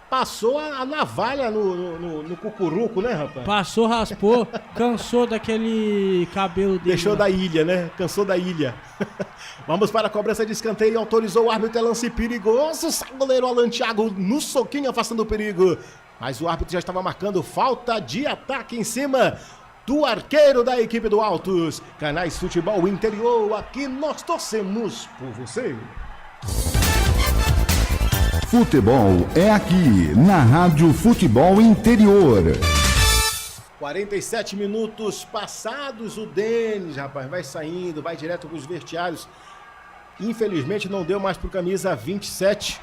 passou a navalha no cucuruco, né, rapaz? Passou, raspou, cansou daquele cabelo dele. Deixou da ilha, né? Cansou da ilha. Vamos para a cobrança de escanteio, autorizou o árbitro, é lance perigoso. Sai o goleiro Alan Thiago no soquinho, afastando o perigo. Mas o árbitro já estava marcando falta de ataque em cima do arqueiro da equipe do Altos. Canais Futebol Interior, aqui nós torcemos por você. Futebol é aqui, na Rádio Futebol Interior. 47 minutos passados, o Denis, rapaz, vai saindo, vai direto para os vestiários. Infelizmente não deu mais para o camisa 27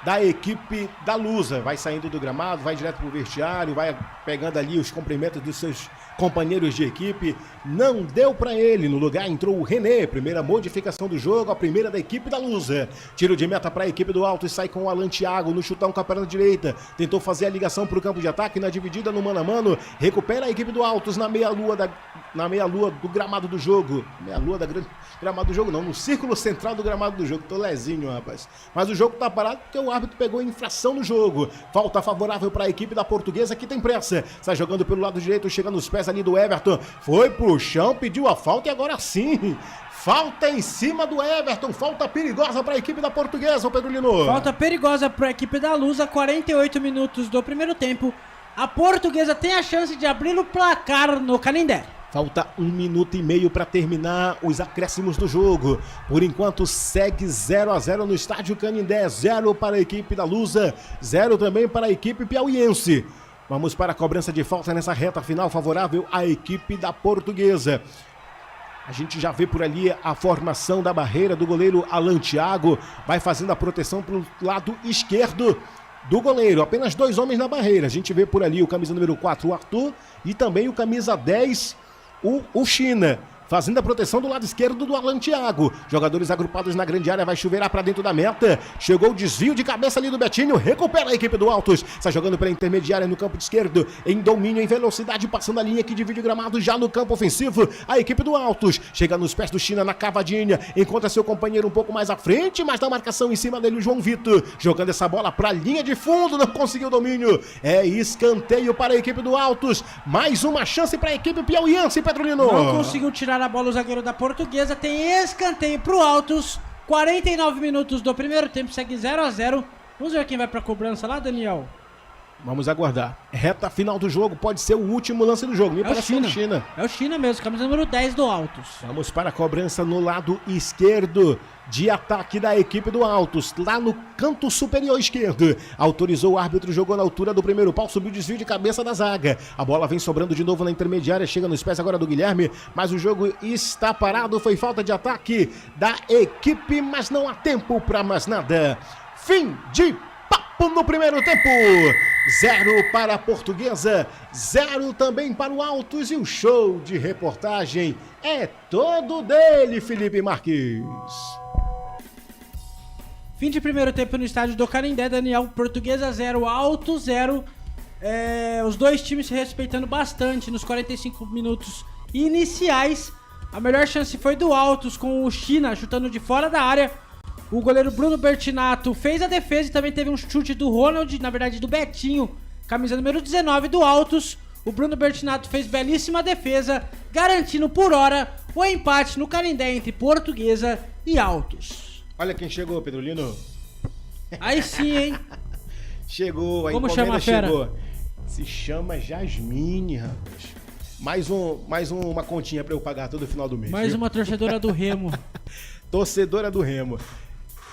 da equipe da Lusa. Vai saindo do gramado, vai direto para o vestiário, vai pegando ali os cumprimentos dos seus companheiros de equipe. Não deu para ele, no lugar entrou o René, primeira modificação do jogo, a primeira da equipe da Lusa. Tiro de meta para a equipe do Alto e sai com o Alan Thiago no chutão com a perna direita. Tentou fazer a ligação para o campo de ataque, na dividida no mano a mano, recupera a equipe do Altos na meia-lua do gramado do jogo. Meia-lua da grande gramado do jogo não, no círculo central do gramado do jogo. Tô lezinho, rapaz. Mas o jogo tá parado porque o árbitro pegou infração no jogo. Falta favorável para a equipe da Portuguesa, que tem pressa. Sai jogando pelo lado direito, chega nos pés ali do Everton. Foi pro chão, pediu a falta e agora sim. Falta em cima do Everton. Falta perigosa para a equipe da Portuguesa, o Pedro Lino. Falta perigosa para a equipe da Lusa, 48 minutos do primeiro tempo. A Portuguesa tem a chance de abrir o placar no Canindé. Falta 1 minuto e meio para terminar os acréscimos do jogo. Por enquanto segue 0-0 no estádio Canindé. 0 para a equipe da Lusa, 0 também para a equipe piauiense. Vamos para a cobrança de falta nessa reta final favorável à equipe da Portuguesa. A gente já vê por ali a formação da barreira do goleiro Alan Thiago. Vai fazendo a proteção para o lado esquerdo do goleiro. Apenas 2 homens na barreira. A gente vê por ali o camisa número 4, o Arthur, e também o camisa 10, o China, fazendo a proteção do lado esquerdo do Alan Thiago. Jogadores agrupados na grande área, vai chuveirar para dentro da meta. Chegou o desvio de cabeça ali do Betinho, recupera a equipe do Altos. Está jogando pela intermediária no campo de esquerdo, em domínio, em velocidade, passando a linha que divide o gramado já no campo ofensivo. A equipe do Altos chega nos pés do China na cavadinha, encontra seu companheiro um pouco mais à frente, mas na marcação em cima dele o João Vitor. Jogando essa bola para a linha de fundo, não conseguiu o domínio. É escanteio para a equipe do Altos. Mais uma chance para a equipe piauiense, Pedro Lino. Não conseguiu tirar a bola o zagueiro da Portuguesa, tem escanteio pro Altos. 49 minutos do primeiro tempo, segue 0-0. Vamos ver quem vai pra cobrança lá, Daniel. Vamos aguardar. Reta final do jogo, pode ser o último lance do jogo. Me parece o China. É o China mesmo, camisa número 10 do Altos. Vamos para a cobrança no lado esquerdo de ataque da equipe do Altos, lá no canto superior esquerdo. Autorizou o árbitro, jogou na altura do primeiro pau, subiu o desvio de cabeça da zaga. A bola vem sobrando de novo na intermediária, chega nos pés agora do Guilherme, mas o jogo está parado, foi falta de ataque da equipe, mas não há tempo para mais nada. Fim de papo! no primeiro tempo. 0 para a Portuguesa, 0 também para o Altos, e o show de reportagem é todo dele, Felipe Marques. Fim de primeiro tempo no estádio do Canindé, Daniel. Portuguesa 0, Altos 0. Os dois times se respeitando bastante nos 45 minutos iniciais. A melhor chance foi do Altos, com o China chutando de fora da área. O goleiro Bruno Bertinato fez a defesa e também teve um chute do Ronald, na verdade do Betinho, camisa número 19 do Altos. O Bruno Bertinato fez belíssima defesa, garantindo por hora o empate no Canindé entre Portuguesa e Altos. Olha quem chegou, Pedrolino. Aí sim, hein? Chegou, a Como encomenda chama a fera? chegou. Se chama Jasmine, rapaz. Mais uma continha pra eu pagar todo final do mês. Mais viu? uma torcedora do Remo. Torcedora do Remo.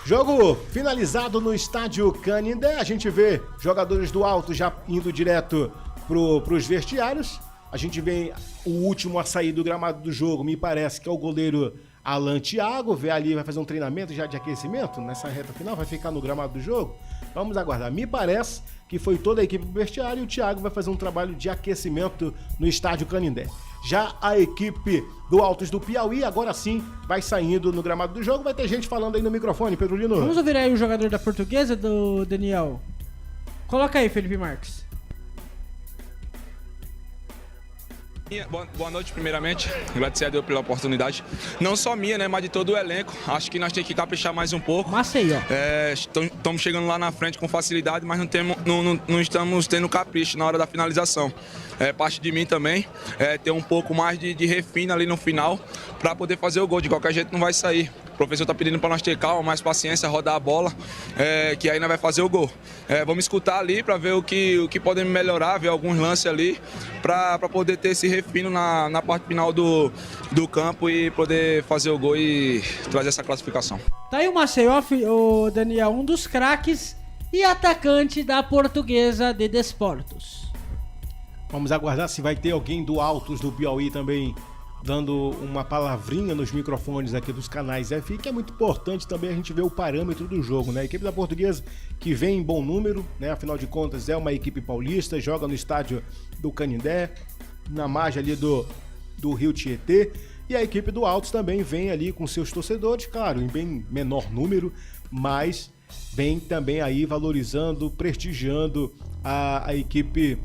Jogo finalizado no estádio Canindé. A gente vê jogadores do Alto já indo direto pros vestiários. A gente vê o último a sair do gramado do jogo, me parece que é o goleiro Alan Thiago. Vê ali, vai fazer um treinamento já de aquecimento nessa reta final, vai ficar no gramado do jogo. Vamos aguardar. Me parece que foi toda a equipe do vestiário e o Thiago vai fazer um trabalho de aquecimento no estádio Canindé. Já a equipe do Altos do Piauí, agora sim, vai saindo no gramado do jogo. Vai ter gente falando aí no microfone, Pedrolino. Vamos ouvir aí o jogador da Portuguesa, do Daniel. Coloca aí, Felipe Marques. Boa noite, primeiramente. Agradecer a Deus pela oportunidade. Não só minha, né, mas de todo o elenco. Acho que nós temos que caprichar mais um pouco. Maceió. Estamos chegando lá na frente com facilidade, mas não estamos tendo capricho na hora da finalização. Parte de mim também, ter um pouco mais de refino ali no final para poder fazer o gol. De qualquer jeito não vai sair. O professor está pedindo para nós ter calma, mais paciência, rodar a bola, que aí nós vai fazer o gol. Vamos escutar ali para ver o que podemos melhorar, ver alguns lances ali para poder ter esse refino na parte final do campo e poder fazer o gol e trazer essa classificação. Tá aí o Maceió, o Daniel, um dos craques e atacante da Portuguesa de Desportos. Vamos aguardar se vai ter alguém do Altos do Piauí também dando uma palavrinha nos microfones aqui dos canais FI, que é muito importante também a gente ver o parâmetro do jogo, né? A equipe da Portuguesa que vem em bom número, né? Afinal de contas é uma equipe paulista, joga no estádio do Canindé, na margem ali do Rio Tietê, e a equipe do Altos também vem ali com seus torcedores, claro, em bem menor número, mas vem também aí valorizando, prestigiando a equipe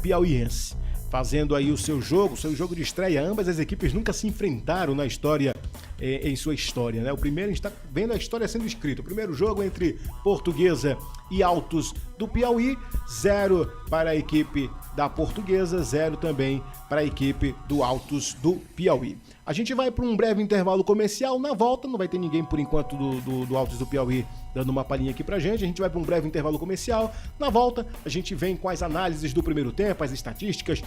piauiense, fazendo aí o seu jogo de estreia. Ambas as equipes nunca se enfrentaram na história, em sua história, né? O primeiro, a gente está vendo a história sendo escrita. O primeiro jogo entre Portuguesa e Altos do Piauí, 0 para a equipe da Portuguesa, 0 também para a equipe do Altos do Piauí. A gente vai para um breve intervalo comercial. Na volta, não vai ter ninguém por enquanto do Altos do Piauí dando uma palhinha aqui pra gente. A gente vai para um breve intervalo comercial. Na volta, a gente vem com as análises do primeiro tempo, as estatísticas,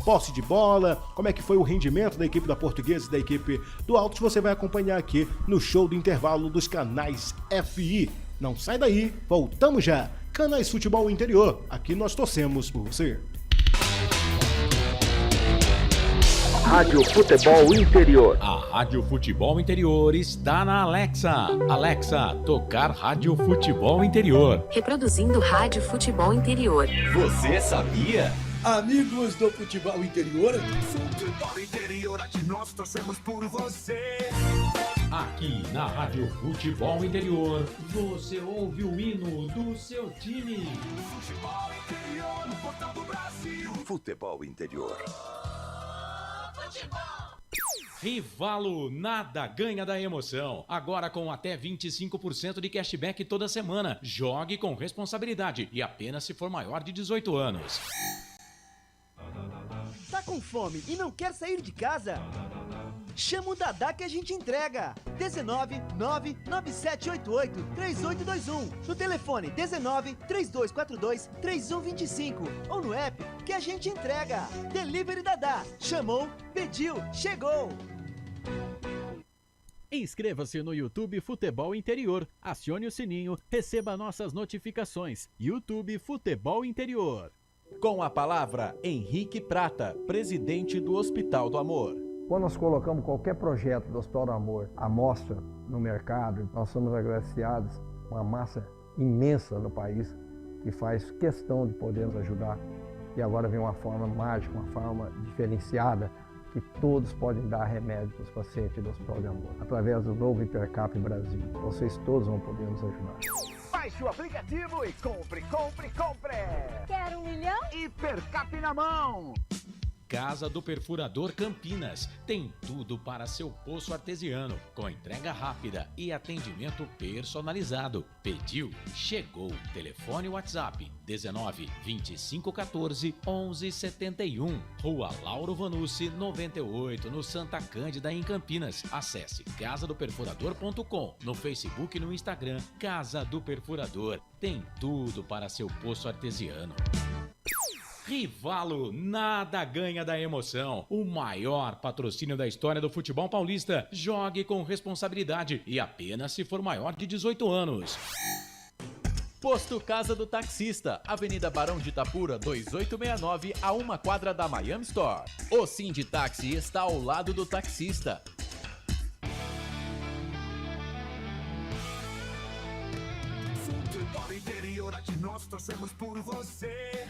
posse de bola, como é que foi o rendimento da equipe da Portuguesa e da equipe do Altos. Você vai acompanhar aqui no show do intervalo dos canais FI. Não sai daí, voltamos já. Canais Futebol Interior, aqui nós torcemos por você. Rádio Futebol Interior. A Rádio Futebol Interior está na Alexa. Alexa, tocar Rádio Futebol Interior. Reproduzindo Rádio Futebol Interior. Você sabia? Amigos do Futebol Interior. Futebol Interior, aqui nós torcemos por você. Aqui na Rádio Futebol Interior, você ouve o hino do seu time. Futebol Interior, no portal do Brasil. Futebol Interior. Rivalo, nada ganha da emoção. Agora com até 25% de cashback toda semana. Jogue com responsabilidade e apenas se for maior de 18 anos. Tá com fome e não quer sair de casa? Chama o Dadá que a gente entrega. 19 99788 3821. No telefone 19 3242 3125. Ou no app que a gente entrega. Delivery Dadá. Chamou, pediu, chegou. Inscreva-se no YouTube Futebol Interior. Acione o sininho, receba nossas notificações. YouTube Futebol Interior. Com a palavra, Henrique Prata, presidente do Hospital do Amor. Quando nós colocamos qualquer projeto do Hospital do Amor à mostra no mercado, nós somos agraciados com uma massa imensa no país que faz questão de poder nos ajudar. E agora vem uma forma mágica, uma forma diferenciada, que todos podem dar remédio para os pacientes do Hospital de Amor. Através do novo Hipercap Brasil, vocês todos vão poder nos ajudar. Baixe o aplicativo e compre! Quer 1 milhão? Hipercap na mão! Casa do Perfurador Campinas. Tem tudo para seu poço artesiano, com entrega rápida e atendimento personalizado. Pediu, chegou. Telefone WhatsApp 19 25 14 11 71. Rua Lauro Vanucci 98, no Santa Cândida, em Campinas. Acesse casadoperfurador.com, no Facebook e no Instagram. Casa do Perfurador. Tem tudo para seu poço artesiano. Rivalo, nada ganha da emoção. O maior patrocínio da história do futebol paulista. Jogue com responsabilidade e apenas se for maior de 18 anos. Posto Casa do Taxista, Avenida Barão de Itapura, 2869, a 1 quadra da Miami Store. O Sinditaxi está ao lado do taxista. Futebol interior, aqui nós torcemos por você.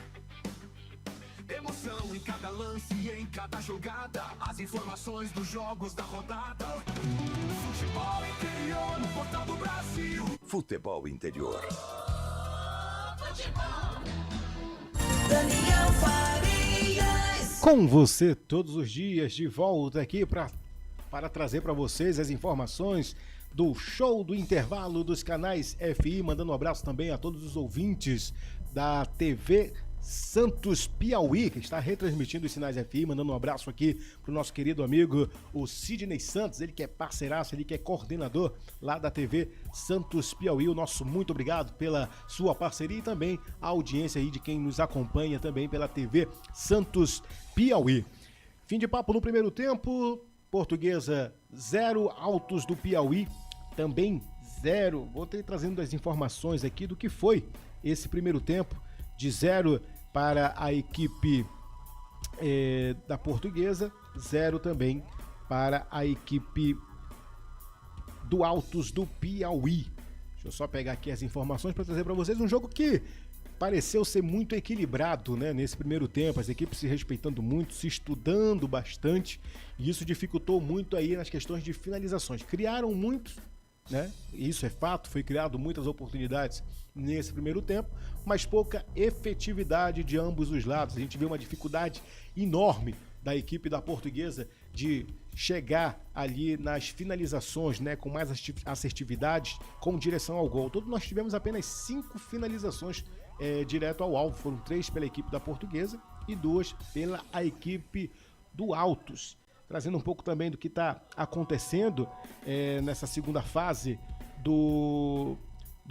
Emoção em cada lance e em cada jogada. As informações dos jogos da rodada. Futebol interior, no Portal do Brasil. Futebol interior. Daniel Farias. Com você todos os dias, de volta aqui para trazer para vocês as informações do show do intervalo dos canais FI. Mandando um abraço também a todos os ouvintes da TV Santos Piauí, que está retransmitindo os sinais FI, mandando um abraço aqui pro nosso querido amigo, o Sidney Santos, ele que é parceiraço, ele que é coordenador lá da TV Santos Piauí. O nosso muito obrigado pela sua parceria e também a audiência aí de quem nos acompanha também pela TV Santos Piauí. Fim de papo no primeiro tempo, Portuguesa 0, Altos do Piauí também 0. Vou ter trazendo as informações aqui do que foi esse primeiro tempo. De 0 para a equipe da Portuguesa, 0 também para a equipe do Altos do Piauí. Deixa eu só pegar aqui as informações para trazer para vocês um jogo que pareceu ser muito equilibrado, né? Nesse primeiro tempo, as equipes se respeitando muito, se estudando bastante, e isso dificultou muito aí nas questões de finalizações. Criaram muitos, né? Isso é fato, foi criado muitas oportunidades nesse primeiro tempo, mas pouca efetividade de ambos os lados. A gente vê uma dificuldade enorme da equipe da Portuguesa de chegar ali nas finalizações, né, com mais assertividade, com direção ao gol. Todo nós tivemos apenas 5 finalizações direto ao alvo, foram 3 pela equipe da Portuguesa e 2 pela a equipe do Altos. Trazendo um pouco também do que está acontecendo nessa segunda fase do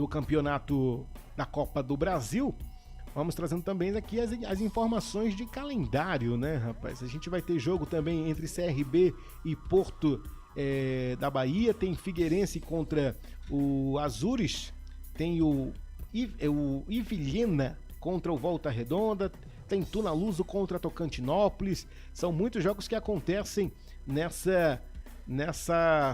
campeonato da Copa do Brasil. Vamos trazendo também aqui as informações de calendário, né, rapaz? A gente vai ter jogo também entre CRB e Porto da Bahia. Tem Figueirense contra o Azures. Tem o Ivilhena contra o Volta Redonda. Tem Tunaluso contra Tocantinópolis. São muitos jogos que acontecem nessa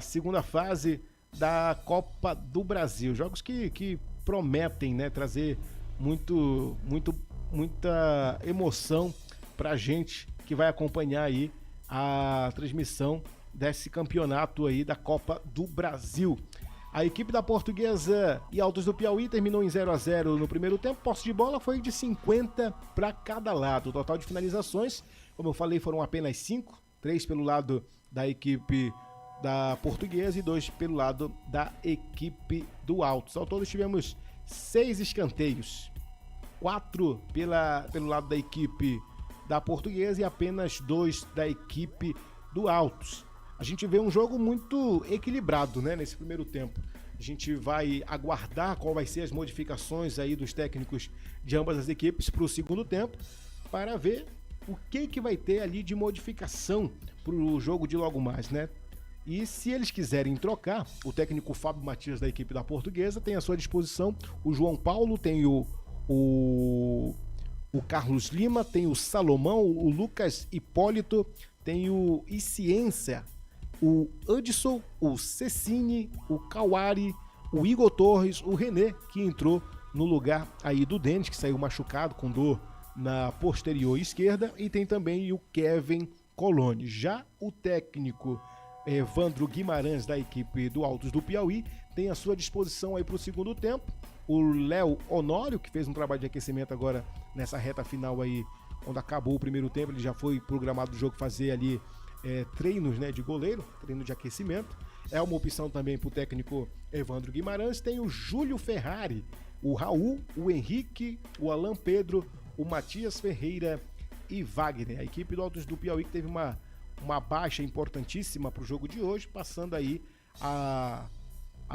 segunda fase da Copa do Brasil. Jogos que prometem, né, trazer muita emoção pra gente que vai acompanhar aí a transmissão desse campeonato aí da Copa do Brasil. A equipe da Portuguesa e Altos do Piauí terminou em 0-0 no primeiro tempo. Posse de bola foi de 50 para cada lado. O total de finalizações, como eu falei, foram apenas 5. 3 pelo lado da equipe da Portuguesa e 2 pelo lado da equipe do Altos. Ao todo tivemos 6 escanteios. 4 pelo lado da equipe da Portuguesa e apenas 2 da equipe do Altos. A gente vê um jogo muito equilibrado, né, nesse primeiro tempo. A gente vai aguardar qual vai ser as modificações aí dos técnicos de ambas as equipes para o segundo tempo, para ver o que vai ter ali de modificação para o jogo de logo mais, né? E se eles quiserem trocar, o técnico Fábio Matias da equipe da Portuguesa tem à sua disposição o João Paulo, tem o Carlos Lima, tem o Salomão, o Lucas Hipólito, tem o Iciência, o Hudson, o Cecine, o Kawari, o Igor Torres, o René, que entrou no lugar aí do Denis, que saiu machucado com dor na posterior esquerda, e tem também o Kevin Coloni. Já o técnico Evandro Guimarães, da equipe do Altos do Piauí, tem à sua disposição aí para o segundo tempo o Léo Honório, que fez um trabalho de aquecimento agora nessa reta final aí, quando acabou o primeiro tempo. Ele já foi programado do jogo fazer ali treinos, né, de goleiro, treino de aquecimento. É uma opção também para o técnico Evandro Guimarães. Tem o Júlio Ferrari, o Raul, o Henrique, o Alan Pedro, o Matias Ferreira e Wagner. A equipe do Altos do Piauí que teve uma baixa importantíssima para o jogo de hoje, passando aí a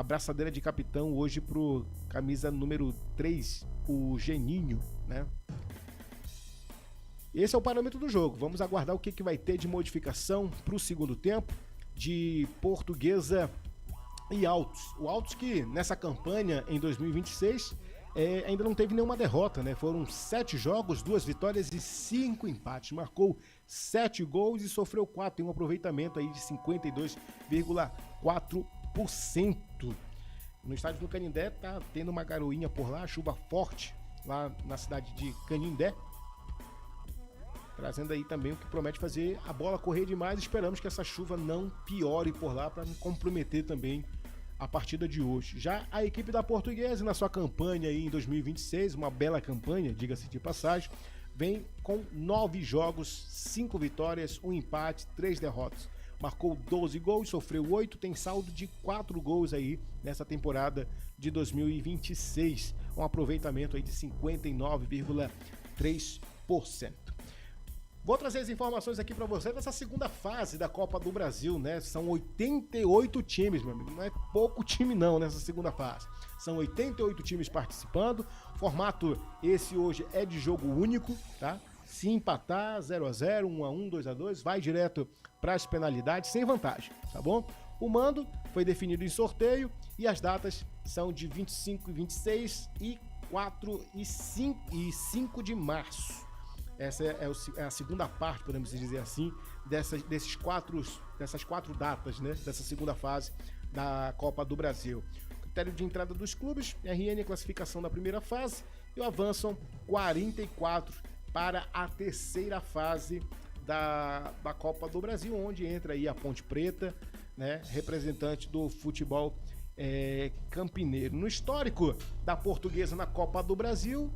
braçadeira de capitão hoje pro camisa número 3, o Geninho, né? Esse é o parâmetro do jogo. Vamos aguardar o que vai ter de modificação para o segundo tempo de Portuguesa e Altos. O Altos que nessa campanha em 2026 ainda não teve nenhuma derrota, né? Foram 7 jogos, 2 vitórias e 5 empates. Marcou 7 gols e sofreu 4. Tem um aproveitamento aí de 52,4%. No estádio do Canindé tá tendo uma garoinha por lá, chuva forte lá na cidade de Canindé, trazendo aí também o que promete fazer a bola correr demais. Esperamos que essa chuva não piore por lá para não comprometer também a partida de hoje. Já a equipe da Portuguesa, na sua campanha aí em 2026, uma bela campanha, diga-se de passagem, vem com 9 jogos, 5 vitórias, 1 empate, 3 derrotas. Marcou 12 gols, sofreu 8, tem saldo de 4 gols aí nessa temporada de 2026. Um aproveitamento aí de 59,3%. Vou trazer as informações aqui para você dessa segunda fase da Copa do Brasil, né? São 88 times, meu amigo. Não é pouco time não nessa segunda fase. São 88 times participando. Formato esse hoje é de jogo único, tá? Se empatar, 0x0, 1x1, 2x2, vai direto para as penalidades, sem vantagem, tá bom? O mando foi definido em sorteio e as datas são de 25 e 26 e 4 e 5 de março. Essa é a segunda parte, podemos dizer assim, dessas 4 datas, né? Dessa segunda fase da Copa do Brasil. Critério de entrada dos clubes, RN, a classificação da primeira fase, e avançam 44 para a terceira fase da Copa do Brasil, onde entra aí a Ponte Preta, né? Representante do futebol campineiro. No histórico da Portuguesa na Copa do Brasil,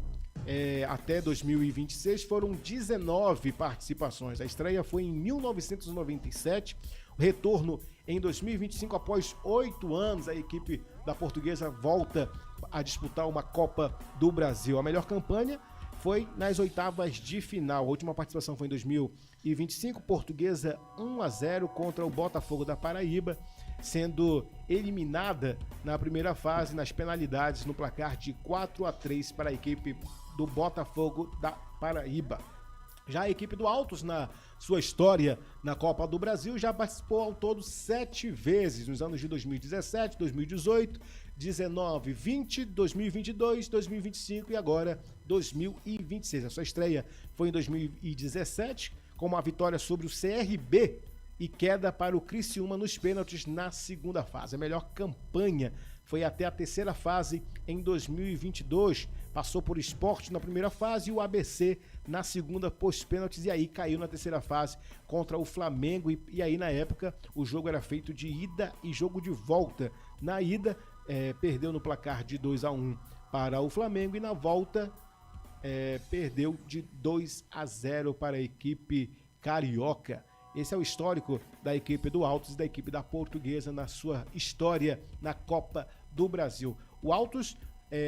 até 2026 foram 19 participações. A estreia foi em 1997, o retorno em 2025. Após 8 anos, a equipe da Portuguesa volta a disputar uma Copa do Brasil. A melhor campanha foi nas oitavas de final. A última participação foi em 2025, Portuguesa 1x0 contra o Botafogo da Paraíba, sendo eliminada na primeira fase nas penalidades no placar de 4x3 para a equipe do Botafogo da Paraíba. Já a equipe do Altos, na sua história na Copa do Brasil, já participou ao todo 7 vezes, nos anos de 2017, 2018, 19, 20, 2022, 2025 e agora 2026. A sua estreia foi em 2017, com uma vitória sobre o CRB e queda para o Criciúma nos pênaltis na segunda fase. A melhor campanha foi até a terceira fase em 2022. Passou por Sport na primeira fase e o ABC na segunda pós-pênaltis, e aí caiu na terceira fase contra o Flamengo. E aí na época o jogo era feito de ida e jogo de volta. Na ida perdeu no placar de 2x1 para o Flamengo e na volta perdeu de 2x0 para a equipe carioca. Esse é o histórico da equipe do Altos e da equipe da Portuguesa na sua história na Copa do Brasil. O Altos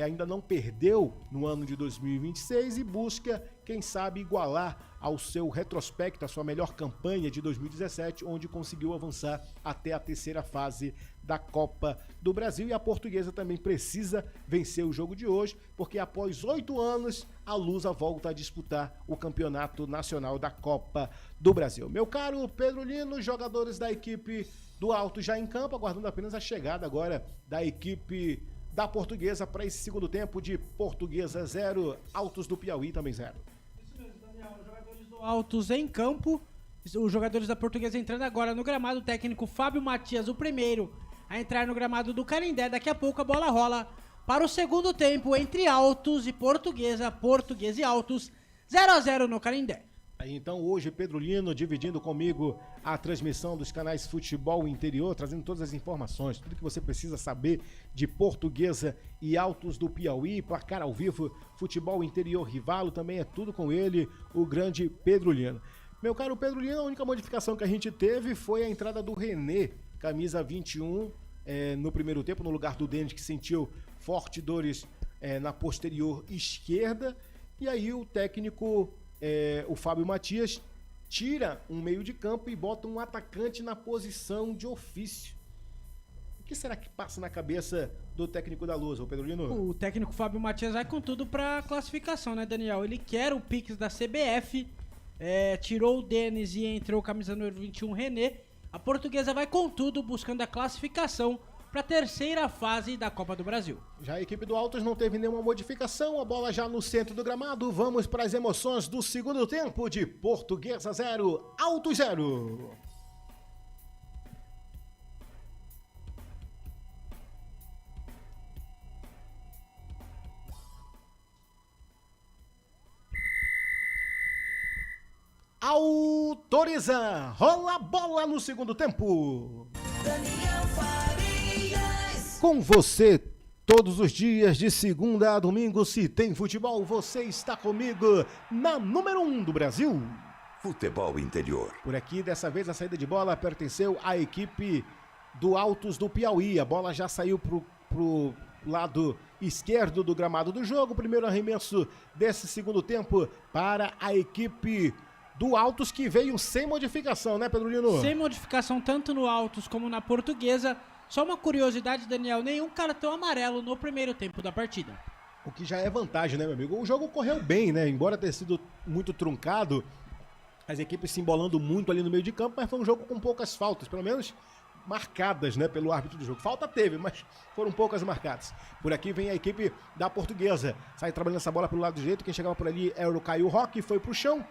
ainda não perdeu no ano de 2026 e busca, quem sabe, igualar ao seu retrospecto, a sua melhor campanha de 2017, onde conseguiu avançar até a terceira fase da Copa do Brasil. E a Portuguesa também precisa vencer o jogo de hoje, porque após 8 anos, a Lusa volta a disputar o campeonato nacional da Copa do Brasil. Meu caro Pedro Lino, jogadores da equipe do Altos já em campo, aguardando apenas a chegada agora da equipe da Portuguesa para esse segundo tempo de Portuguesa 0, Altos do Piauí também 0. Isso mesmo, Daniel. Os jogadores do Altos em campo, os jogadores da Portuguesa entrando agora no gramado. O técnico Fábio Matias, o primeiro a entrar no gramado do Canindé. Daqui a pouco a bola rola para o segundo tempo entre Altos e Portuguesa, Portuguesa e Altos, 0-0 no Canindé. Aí então hoje Pedro Lino dividindo comigo a transmissão dos canais Futebol Interior, trazendo todas as informações, tudo que você precisa saber de Portuguesa e Altos do Piauí, placar ao vivo, Futebol Interior Rivalo, também é tudo com ele, o grande Pedro Lino. Meu caro Pedro Lino, a única modificação que a gente teve foi a entrada do René, camisa 21, no primeiro tempo, no lugar do Denis, que sentiu fortes dores na posterior esquerda, e aí o técnico... o Fábio Matias tira um meio de campo e bota um atacante na posição de ofício. O que será que passa na cabeça do técnico da Luz, o Pedro Lino? O técnico Fábio Matias vai com tudo pra classificação, né, Daniel? Ele quer o Pix da CBF, tirou o Denis e entrou o camisa número 21, René. A Portuguesa vai com tudo buscando a classificação para a terceira fase da Copa do Brasil. Já a equipe do Altos não teve nenhuma modificação, a bola já no centro do gramado. Vamos para as emoções do segundo tempo de Portuguesa 0, Altos 0. Autoriza, rola a bola no segundo tempo. Daniel Farias. Com você, todos os dias, de segunda a domingo, se tem futebol, você está comigo na número 1 do Brasil. Futebol Interior. Por aqui, dessa vez, a saída de bola pertenceu à equipe do Altos do Piauí. A bola já saiu pro lado esquerdo do gramado do jogo. Primeiro arremesso desse segundo tempo para a equipe do Altos, que veio sem modificação, né, Pedro Lino? Sem modificação tanto no Altos como na Portuguesa. Só uma curiosidade, Daniel, nenhum cartão amarelo no primeiro tempo da partida. O que já é vantagem, né, meu amigo? O jogo correu bem, né? Embora tenha sido muito truncado, as equipes se embolando muito ali no meio de campo, mas foi um jogo com poucas faltas, pelo menos marcadas, né, pelo árbitro do jogo. Falta teve, mas foram poucas marcadas. Por aqui vem a equipe da Portuguesa. Sai trabalhando essa bola pelo lado direito, quem chegava por ali era o Caio Roque, foi pro chão.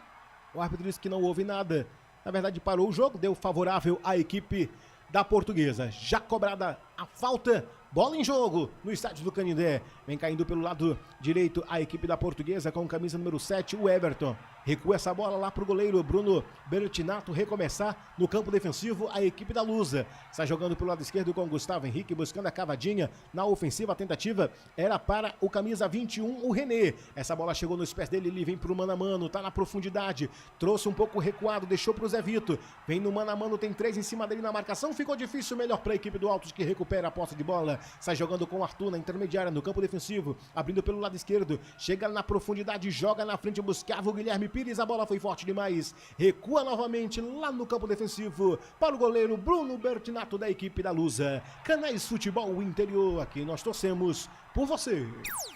O árbitro disse que não houve nada. Na verdade, parou o jogo, deu favorável à equipe da Portuguesa. Já cobrada a falta, bola em jogo no estádio do Canindé. Vem caindo pelo lado direito a equipe da Portuguesa com camisa número 7, o Everton. Recua essa bola lá pro goleiro Bruno Bertinato recomeçar no campo defensivo a equipe da Lusa. Está jogando pelo lado esquerdo com Gustavo Henrique buscando a cavadinha na ofensiva. A tentativa era para o camisa 21, o René. Essa bola chegou nos pés dele, ele vem pro mano a mano, tá na profundidade. Trouxe um pouco recuado, deixou pro Zé Vito. Vem no mano a mano, tem 3 em cima dele na marcação. Ficou difícil, melhor para a equipe do Altos que recupera a posse de bola. Sai jogando com o Arthur na intermediária no campo defensivo, abrindo pelo lado esquerdo. Chega na profundidade, joga na frente, buscava o Guilherme Pires, a bola foi forte demais, recua novamente lá no campo defensivo para o goleiro Bruno Bertinato da equipe da Lusa. Canais Futebol Interior, aqui nós torcemos por você.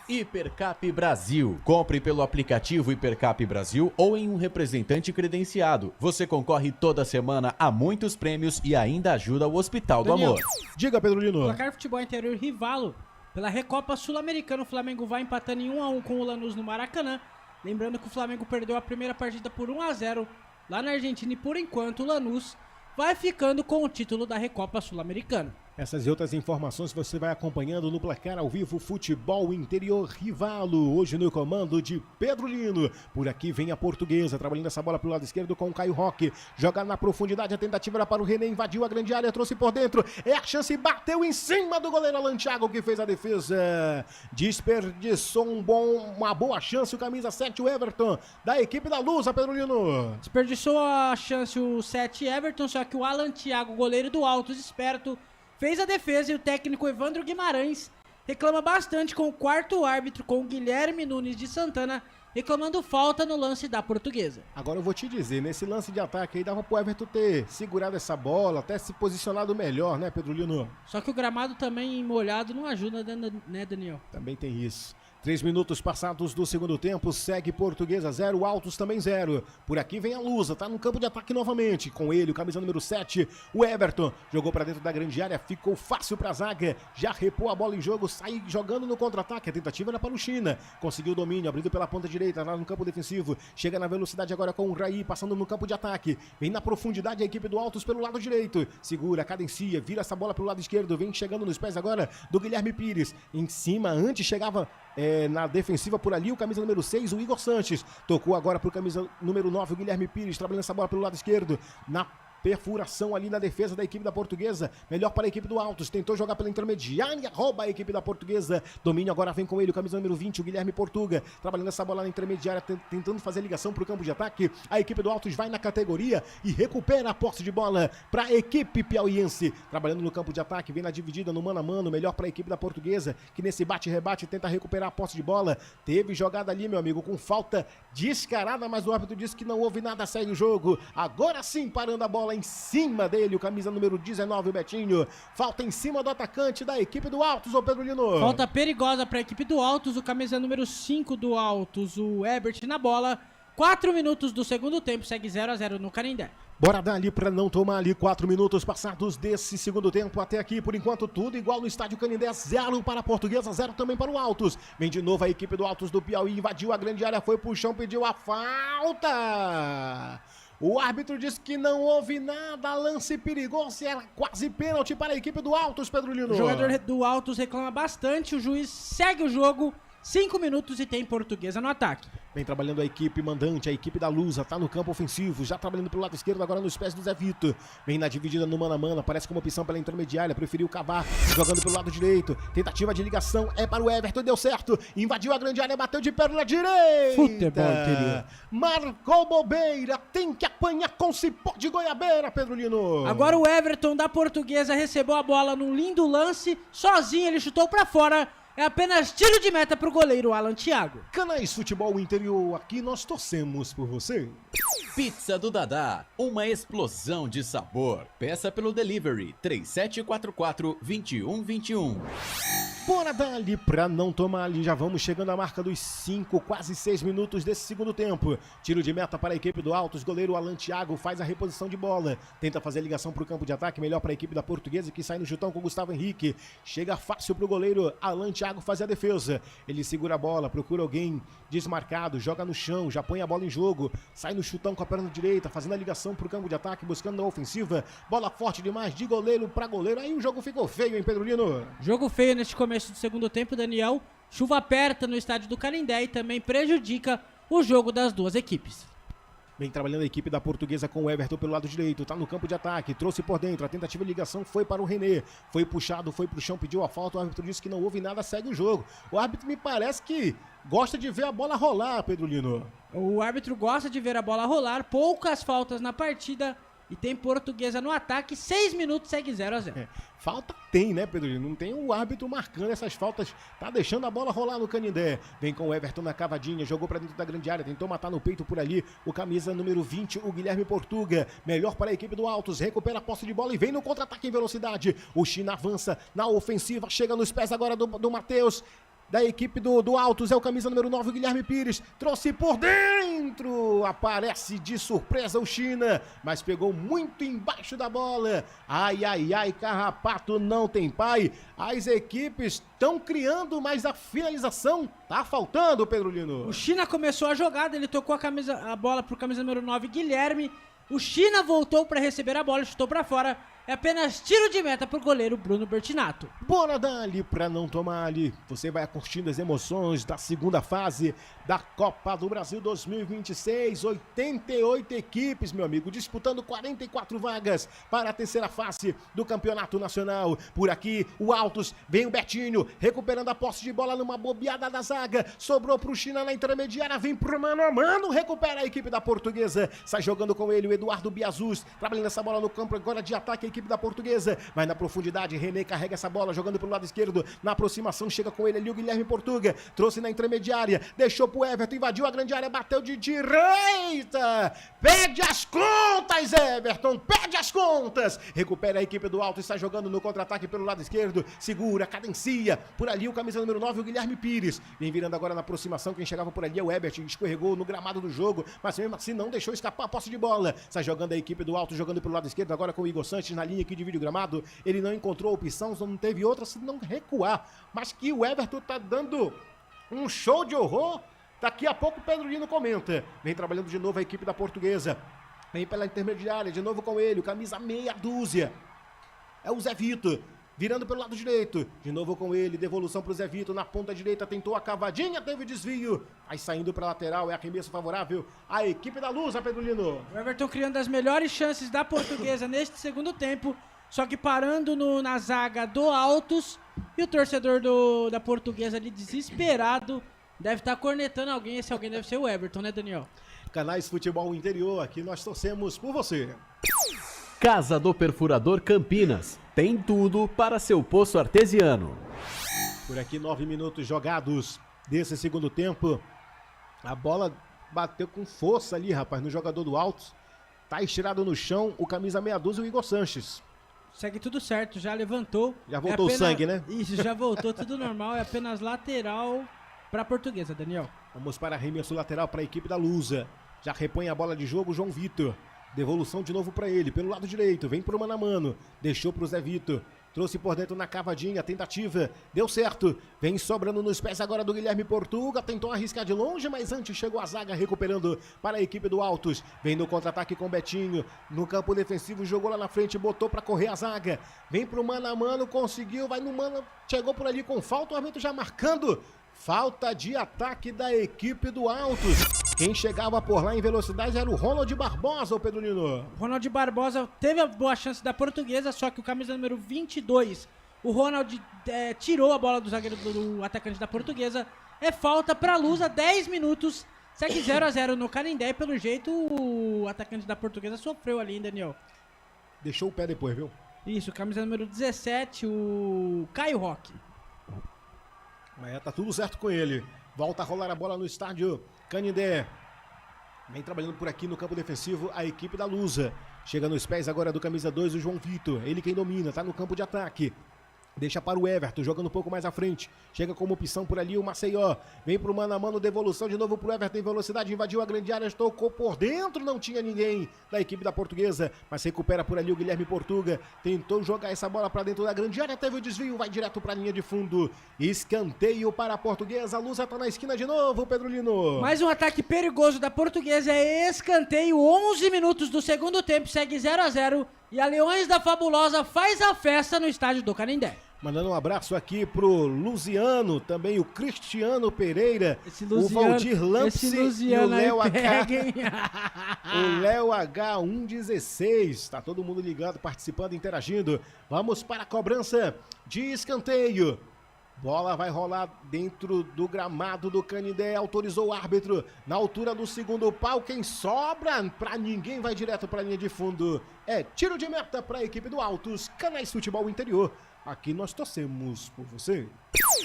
Hipercap Brasil. Compre pelo aplicativo Hipercap Brasil ou em um representante credenciado. Você concorre toda semana a muitos prêmios e ainda ajuda o Hospital do Amor. Diga, Pedro Lino. Placar Futebol Interior Rivalo. Pela Recopa Sul-Americana, o Flamengo vai empatando em 1-1 com o Lanús no Maracanã. Lembrando que o Flamengo perdeu a primeira partida por 1-0 lá na Argentina e, por enquanto, o Lanús vai ficando com o título da Recopa Sul-Americana. Essas e outras informações você vai acompanhando no placar ao vivo Futebol Interior Rivalo, hoje no comando de Pedro Lino. Por aqui vem a Portuguesa, trabalhando essa bola pelo lado esquerdo com o Caio Roque. Joga na profundidade, a tentativa era para o René, invadiu a grande área, trouxe por dentro. É a chance, bateu em cima do goleiro Alan Thiago, que fez a defesa. Desperdiçou uma boa chance o camisa 7, o Everton, da equipe da Lusa, Pedro Lino. Desperdiçou a chance o 7 Everton, só que o Alan Thiago, goleiro do Altos, esperto, fez a defesa e o técnico Evandro Guimarães reclama bastante com o quarto árbitro, com o Guilherme Nunes de Santana, reclamando falta no lance da Portuguesa. Agora eu vou te dizer, nesse lance de ataque aí dava pro Everton ter segurado essa bola, até se posicionado melhor, né, Pedro Lino? Só que o gramado também molhado não ajuda, né, Daniel? Também tem isso. 3 minutos passados do segundo tempo, segue Portuguesa 0, Altos também 0. Por aqui vem a Lusa, tá no campo de ataque novamente. Com ele, o camisa número 7, o Everton. Jogou pra dentro da grande área, ficou fácil pra zaga. Já repôs a bola em jogo, sai jogando no contra-ataque. A tentativa era para o China. Conseguiu o domínio, abrindo pela ponta direita, lá no campo defensivo. Chega na velocidade agora com o Raí, passando no campo de ataque. Vem na profundidade a equipe do Altos pelo lado direito. Segura, cadencia, vira essa bola pelo lado esquerdo. Vem chegando nos pés agora do Guilherme Pires. Em cima, antes chegava na defensiva por ali, o camisa número 6, o Igor Sanches. Tocou agora pro camisa número 9, o Guilherme Pires, trabalhando essa bola pelo lado esquerdo. Na perfuração ali na defesa da equipe da Portuguesa. Melhor para a equipe do Altos. Tentou jogar pela intermediária. Rouba a equipe da Portuguesa. Domínio agora vem com ele. O camisa número 20, o Guilherme Portuga. Trabalhando essa bola na intermediária. Tentando fazer ligação para o campo de ataque. A equipe do Altos vai na categoria e recupera a posse de bola para a equipe piauiense. Trabalhando no campo de ataque. Vem na dividida no mano a mano. Melhor para a equipe da Portuguesa. Que nesse bate-rebate tenta recuperar a posse de bola. Teve jogada ali, meu amigo, com falta descarada. Mas o árbitro disse que não houve nada. Segue o jogo. Agora sim, parando a bola em cima dele, o camisa número 19, o Betinho. Falta em cima do atacante da equipe do Altos, ô Pedro Lino. Falta perigosa para a equipe do Altos, o camisa número 5 do Altos, o Herbert na bola. 4 minutos do segundo tempo, segue 0-0 no Canindé. Bora dar ali pra não tomar ali 4 minutos passados desse segundo tempo até aqui. Por enquanto tudo igual no estádio Canindé, 0 para a Portuguesa, 0 também para o Altos. Vem de novo a equipe do Altos do Piauí, invadiu a grande área, foi pro chão, pediu a falta. O árbitro disse que não houve nada, lance perigoso, era quase pênalti para a equipe do Altos, Pedro Lino. O jogador do Altos reclama bastante, o juiz segue o jogo. 5 minutos e tem Portuguesa no ataque. Vem trabalhando a equipe mandante, a equipe da Lusa, tá no campo ofensivo, já trabalhando pelo lado esquerdo, agora nos pés do Zé Vitor. Vem na dividida no mano a mano, aparece como opção pela intermediária, preferiu cavar, jogando pelo lado direito. Tentativa de ligação é para o Everton, deu certo. Invadiu a grande área, bateu de perna direita. Futebol interior. Marcou bobeira, tem que apanhar com cipó de goiabeira, Pedro Lino. Agora o Everton da Portuguesa recebeu a bola num lindo lance, sozinho ele chutou pra fora. É apenas tiro de meta pro goleiro Alan Thiago. Canais Futebol Interior, aqui nós torcemos por você. Pizza do Dadá, uma explosão de sabor. Peça pelo delivery 3744-2121. Bora dar ali pra não tomar ali. Já vamos chegando à marca dos 5, quase 6 minutos desse segundo tempo. Tiro de meta para a equipe do Altos. Goleiro Alan Thiago faz a reposição de bola. Tenta fazer a ligação pro campo de ataque. Melhor para a equipe da Portuguesa que sai no chutão com o Gustavo Henrique. Chega fácil pro goleiro Alan Thiago fazer a defesa. Ele segura a bola, procura alguém desmarcado, joga no chão, já põe a bola em jogo. Sai no chutão com a perna direita, fazendo a ligação pro campo de ataque, buscando na ofensiva. Bola forte demais de goleiro para goleiro. Aí o jogo ficou feio, hein, Pedro Lino? Jogo feio neste começo do segundo tempo, Daniel. Chuva aperta no estádio do Canindé e também prejudica o jogo das duas equipes. Vem trabalhando a equipe da Portuguesa com o Everton pelo lado direito, tá no campo de ataque, trouxe por dentro, a tentativa de ligação foi para o René, foi puxado, foi pro chão, pediu a falta, o árbitro disse que não houve nada, segue o jogo. O árbitro me parece que gosta de ver a bola rolar, Pedro Lino. O árbitro gosta de ver a bola rolar, poucas faltas na partida. E tem Portuguesa no ataque, 6 minutos, segue 0-0. Falta tem, né, Pedro Lino? Não tem o árbitro marcando essas faltas, tá deixando a bola rolar no Canindé. Vem com o Everton na cavadinha, jogou pra dentro da grande área, tentou matar no peito por ali o camisa número 20, o Guilherme Portuga. Melhor para a equipe do Altos, recupera a posse de bola e vem no contra-ataque em velocidade. O China avança na ofensiva, chega nos pés agora do Matheus. Da equipe do Altos, é o camisa número 9, o Guilherme Pires, trouxe por dentro, aparece de surpresa o China, mas pegou muito embaixo da bola. Ai, ai, ai, carrapato não tem pai. As equipes estão criando, mas a finalização tá faltando, Pedro Lino. O China começou a jogada, ele tocou a bola pro camisa número 9, Guilherme. O China voltou para receber a bola, chutou para fora. É apenas tiro de meta pro goleiro Bruno Bertinato. Bora dar ali pra não tomar ali. Você vai curtindo as emoções da segunda fase da Copa do Brasil 2026. 88 equipes, meu amigo, disputando 44 vagas para a terceira fase do Campeonato Nacional. Por aqui, o Altos, vem o Betinho, recuperando a posse de bola numa bobeada da zaga. Sobrou pro China na intermediária, vem pro mano a mano, recupera a equipe da Portuguesa. Sai jogando com ele o Eduardo Biazus, trabalhando essa bola no campo agora de ataque. A equipe da Portuguesa. Vai na profundidade, René carrega essa bola, jogando pelo lado esquerdo. Na aproximação, chega com ele ali o Guilherme Portuga. Trouxe na intermediária, deixou pro Everton, invadiu a grande área, bateu de direita. Pede as contas, Everton, pede as contas. Recupera a equipe do Alto, está jogando no contra-ataque pelo lado esquerdo. Segura, cadencia. Por ali o camisa número 9, o Guilherme Pires. Vem virando agora na aproximação, quem chegava por ali é o Ebert, escorregou no gramado do jogo, mas mesmo assim não deixou escapar a posse de bola. Está jogando a equipe do Alto, jogando pelo lado esquerdo, agora com o Igor Sanches na linha que divide o gramado. Ele não encontrou opção, não teve outra senão recuar. Mas que o Everton tá dando um show de horror. Daqui a pouco o Pedro Lino comenta. Vem trabalhando de novo a equipe da Portuguesa. Vem pela intermediária, de novo com ele, o camisa meia dúzia. É o Zé Vitor. Virando pelo lado direito, de novo com ele, devolução pro Zé Vitor, na ponta direita, tentou a cavadinha, teve desvio, vai saindo pra lateral, é arremesso favorável à equipe da Lusa, Pedro Lino. O Everton criando as melhores chances da Portuguesa neste segundo tempo, só que parando na zaga do Altos, e o torcedor da Portuguesa ali desesperado, deve estar cornetando alguém, esse alguém deve ser o Everton, né, Daniel? Canais Futebol Interior, aqui nós torcemos por você. Casa do Perfurador Campinas. Tem tudo para seu poço artesiano. Por aqui 9 minutos jogados desse segundo tempo. A bola bateu com força ali, rapaz, no jogador do Altos. Tá estirado no chão o camisa meia dúzia, o Igor Sanches. Segue tudo certo, já levantou. Já voltou o sangue, né? Isso, já voltou, tudo normal. É apenas lateral para a Portuguesa, Daniel. Vamos para arremesso lateral para a equipe da Lusa. Já repõe a bola de jogo o João Vitor. Devolução de novo para ele, pelo lado direito, vem pro mano a mano, deixou pro Zé Vitor, trouxe por dentro na cavadinha, tentativa, deu certo, vem sobrando nos pés agora do Guilherme Portuga, tentou arriscar de longe, mas antes chegou a zaga recuperando para a equipe do Altos, vem no contra-ataque com o Betinho, no campo defensivo, jogou lá na frente, botou para correr a zaga, vem pro mano a mano, conseguiu, vai no mano, chegou por ali com falta, o árbitro já marcando, falta de ataque da equipe do Altos. Quem chegava por lá em velocidade era o Ronald Barbosa, o Pedro Lino. Ronald Barbosa teve a boa chance da Portuguesa, só que o camisa número 22, o Ronald tirou a bola do zagueiro do atacante da Portuguesa. É falta pra Lusa, 10 minutos, segue 0-0 no Canindé. Pelo jeito o atacante da Portuguesa sofreu ali, hein, Daniel? Deixou o pé depois, viu? Isso, camisa número 17, o Caio Roque. Mas tá tudo certo com ele. Volta a rolar a bola no estádio Canindé. Vem trabalhando por aqui no campo defensivo a equipe da Lusa. Chega nos pés agora do camisa 2, o João Vitor. Ele quem domina, tá no campo de ataque. Deixa para o Everton, jogando um pouco mais à frente. Chega como opção por ali o Maceió. Vem pro mano a mano, devolução de novo pro Everton em velocidade. Invadiu a grande área, tocou por dentro. Não tinha ninguém da equipe da Portuguesa. Mas recupera por ali o Guilherme Portuga. Tentou jogar essa bola para dentro da grande área. Teve o desvio, vai direto pra linha de fundo. Escanteio para a Portuguesa. A Lusa tá na esquina de novo, Pedro Lino. Mais um ataque perigoso da Portuguesa. É escanteio, 11 minutos do segundo tempo. Segue 0-0. E a Leões da Fabulosa faz a festa no estádio do Canindé. Mandando um abraço aqui pro Luziano, também o Cristiano Pereira, o Valdir Lampse e o Léo H. O Léo H116. Tá todo mundo ligado, participando, interagindo. Vamos para a cobrança de escanteio. Bola vai rolar dentro do gramado do Canindé, autorizou o árbitro na altura do segundo pau. Quem sobra pra ninguém vai direto pra linha de fundo. É tiro de meta pra equipe do Altos, Canais Futebol Interior. Aqui nós torcemos por você.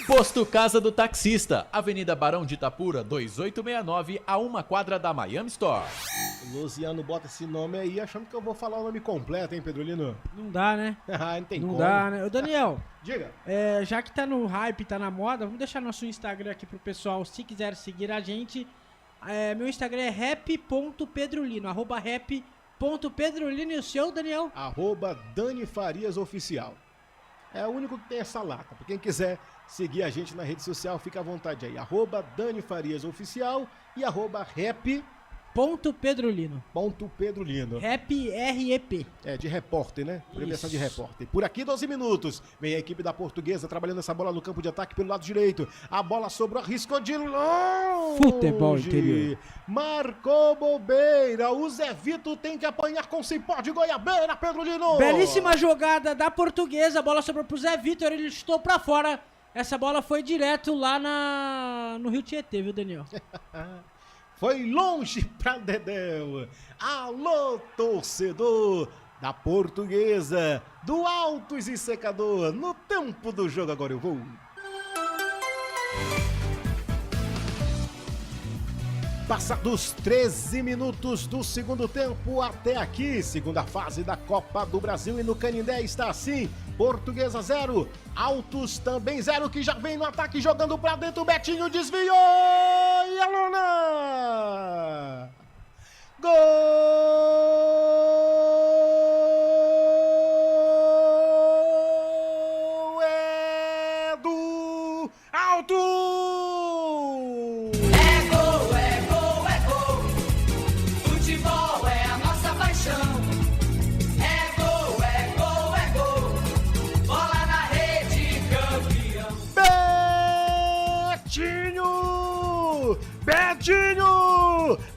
Posto Casa do Taxista, Avenida Barão de Itapura, 2869, a 1 quadra da Miami Store. O Luziano bota esse nome aí achando que eu vou falar o nome completo, hein, Pedrolino? Não dá, né? Não tem como. Não dá, né? Ô, Daniel. Diga. Já que tá no hype, tá na moda, vamos deixar nosso Instagram aqui pro pessoal, se quiser seguir a gente. Meu Instagram é rap.pedrolino, @rap.pedrolino. E o seu, Daniel? @Dani Farias Oficial. É o único que tem essa lata. Pra quem quiser seguir a gente na rede social, fica à vontade aí. @Dani Farias Oficial e @rap. Pedrolino. Pedrolino. Rap REP. É, de repórter, né? Abreviação de repórter. Por aqui, 12 minutos. Vem a equipe da Portuguesa trabalhando essa bola no campo de ataque pelo lado direito. A bola sobrou, arriscou de longe. Futebol Interior. Marcou bobeira. O Zé Vitor tem que apanhar com cipó de goiabeira, Pedrolino. Belíssima jogada da Portuguesa. A bola sobrou pro Zé Vitor, ele chutou pra fora. Essa bola foi direto lá no Rio Tietê, viu, Daniel? Foi longe pra Dedéu. Alô, torcedor da Portuguesa, do Altos e Secador. No tempo do jogo, agora eu vou. Passados 13 minutos do segundo tempo até aqui, segunda fase da Copa do Brasil, e no Canindé está assim: Portuguesa 0, Altos também 0, que já vem no ataque jogando pra dentro, Betinho desviou e a Luna! Gol é do Altos!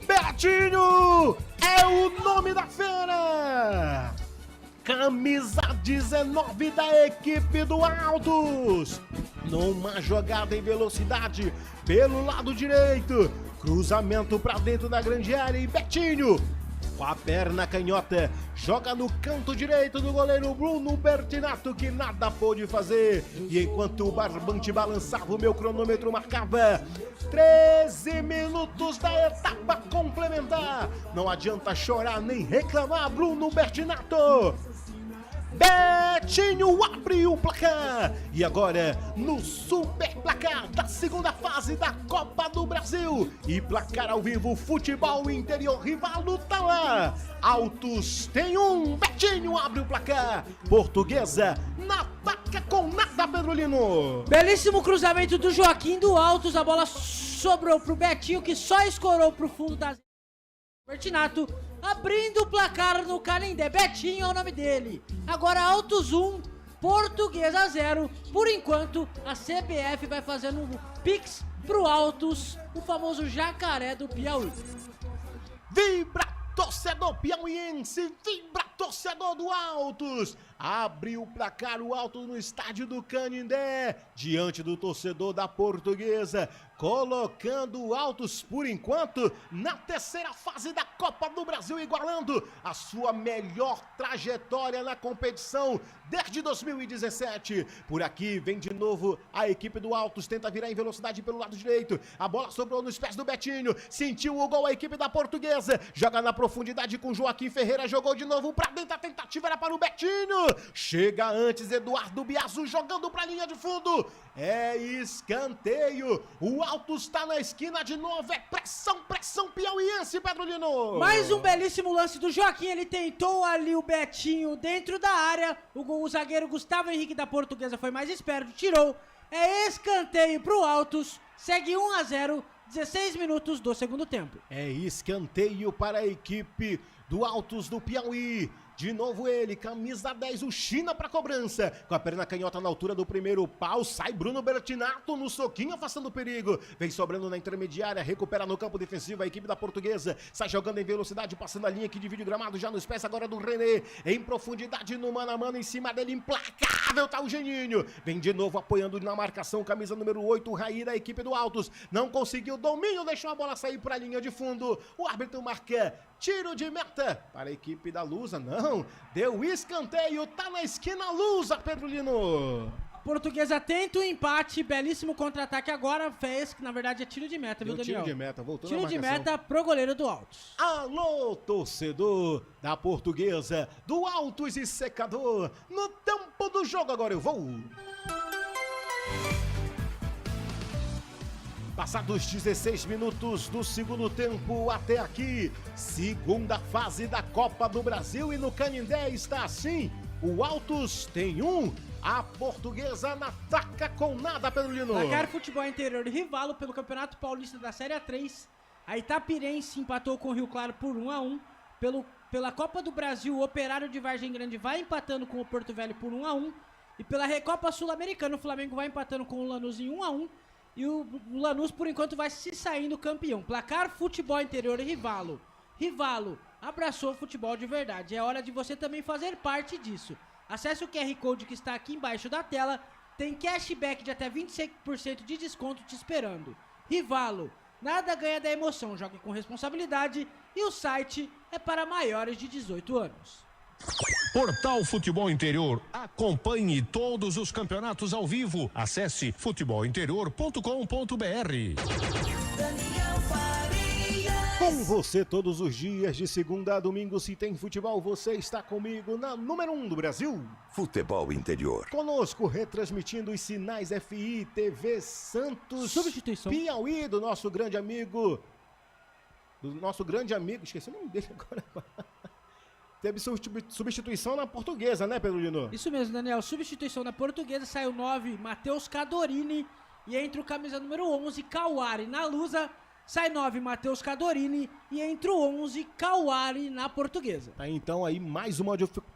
Betinho é o nome da fera! Camisa 19 da equipe do Altos. Numa jogada em velocidade pelo lado direito. Cruzamento para dentro da grande área e Betinho, com a perna canhota, joga no canto direito do goleiro Bruno Bertinato, que nada pôde fazer. E enquanto o barbante balançava, o meu cronômetro marcava 13 minutos da etapa complementar. Não adianta chorar nem reclamar, Bruno Bertinato. Betinho abre o placar. E agora, no super placar da segunda fase da Copa do Brasil. E placar ao vivo, Futebol Interior, Rivalo tá lá. Altos tem 1, Betinho abre o placar. Portuguesa na ataca com nada, Pedro Lino. Belíssimo cruzamento do Joaquim do Altos. A bola sobrou pro Betinho, que só escorou pro fundo da Bertinato, abrindo o placar no Canindé. Betinho é o nome dele. Agora Altos 1, Portuguesa 0. Por enquanto, a CBF vai fazendo um pix pro Altos, o famoso jacaré do Piauí. Vibra, torcedor piauiense, vibra, torcedor do Altos. Abriu o placar o Altos no estádio do Canindé, diante do torcedor da Portuguesa, colocando o Altos, por enquanto, na terceira fase da Copa do Brasil, igualando a sua melhor trajetória na competição desde 2017. Por aqui vem de novo a equipe do Altos, tenta virar em velocidade pelo lado direito, a bola sobrou nos pés do Betinho, sentiu o gol a equipe da Portuguesa, joga na profundidade com Joaquim Ferreira, jogou de novo pra dentro, a tentativa era para o Betinho, chega antes Eduardo Biaso jogando pra linha de fundo, é escanteio, o Altos tá na esquina de novo, é pressão piauiense, Pedro Lino. Mais um belíssimo lance do Joaquim, ele tentou ali o Betinho dentro da área, o zagueiro Gustavo Henrique da Portuguesa foi mais esperto, tirou, é escanteio pro Altos, segue 1-0, 16 minutos do segundo tempo. É escanteio para a equipe do Altos do Piauí. De novo ele, camisa 10, o China para cobrança. Com a perna canhota na altura do primeiro pau, sai Bruno Bertinato no soquinho, afastando o perigo. Vem sobrando na intermediária, recupera no campo defensivo a equipe da Portuguesa. Sai jogando em velocidade, passando a linha que divide o gramado, já nos pés agora do René. Em profundidade no mano a mano, em cima dele, implacável, tá o Geninho. Vem de novo apoiando na marcação, camisa número 8, o Raí da equipe do Altos. Não conseguiu domínio, deixou a bola sair para a linha de fundo. O árbitro marca tiro de meta para a equipe da Lusa. Não, deu escanteio, tá na esquina Lusa, Pedro Lino. Portuguesa tenta o empate, belíssimo contra-ataque agora, fez, que na verdade é tiro de meta, viu, Daniel? Tiro de meta, voltou tiro na marcação. Tiro de meta pro goleiro do Altos. Alô, torcedor da Portuguesa, do Altos e Secador, no tempo do jogo agora eu vou. Passados 16 minutos do segundo tempo até aqui, segunda fase da Copa do Brasil, e no Canindé está assim, o Altos tem 1, a Portuguesa na ataca com nada, Pedro Lino. Placar Futebol Interior, Rivalo pelo Campeonato Paulista da Série A3, a Itapirense empatou com o Rio Claro por 1-1, pela Copa do Brasil, o Operário de Vargem Grande vai empatando com o Porto Velho por 1-1, e pela Recopa Sul-Americana o Flamengo vai empatando com o Lanús em 1-1, e o Lanús, por enquanto, vai se saindo campeão. Placar Futebol Interior e Rivalo. Rivalo, abraçou o futebol de verdade. É hora de você também fazer parte disso. Acesse o QR Code que está aqui embaixo da tela. Tem cashback de até 25% de desconto te esperando. Rivalo, nada ganha da emoção. Jogue com responsabilidade. E o site é para maiores de 18 anos. Portal Futebol Interior. Acompanhe todos os campeonatos ao vivo. Acesse futebolinterior.com.br. Com você todos os dias, de segunda a domingo, se tem futebol, você está comigo na número 1 do Brasil. Futebol Interior. Conosco, retransmitindo os sinais FI, TV Santos, substituição Piauí, do nosso grande amigo, esqueci o nome dele agora. Teve substituição na Portuguesa, né, Pedro Lino? Isso mesmo, Daniel. Substituição na Portuguesa, saiu 9, Matheus Cadorini, e entra o camisa número 11, Cauari. Na Lusa, sai 9, Matheus Cadorini, e entra o 11, Cauari, na Portuguesa. Tá, então aí mais uma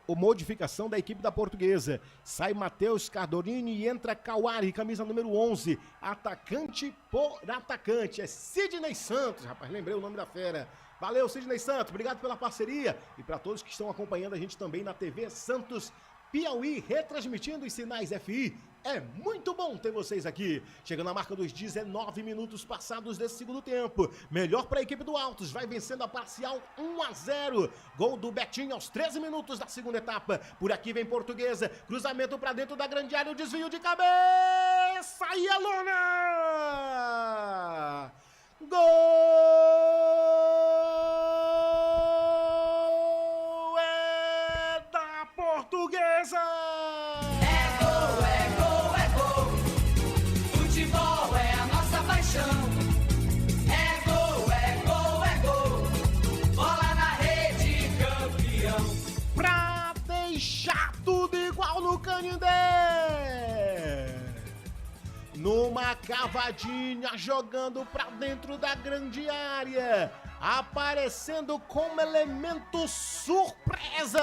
modificação da equipe da Portuguesa. Sai Matheus Cadorini e entra Cauari, camisa número 11. Atacante por atacante. É Sidney Santos, rapaz, lembrei o nome da fera. Valeu, Sidney Santos, obrigado pela parceria. E para todos que estão acompanhando a gente também na TV Santos Piauí, retransmitindo os sinais FI. É muito bom ter vocês aqui. Chegando à marca dos 19 minutos passados desse segundo tempo. Melhor para a equipe do Altos, vai vencendo a parcial 1-0. Gol do Betinho aos 13 minutos da segunda etapa. Por aqui vem Portuguesa, cruzamento para dentro da grande área, o desvio de cabeça e a lona! Gol é da Portuguesa! É gol, é gol, é gol. Futebol é a nossa paixão. É gol, é gol, é gol. Bola na rede, campeão. Pra deixar tudo igual no Canindé! Numa cavadinha, jogando pra dentro da grande área, aparecendo como elemento surpresa,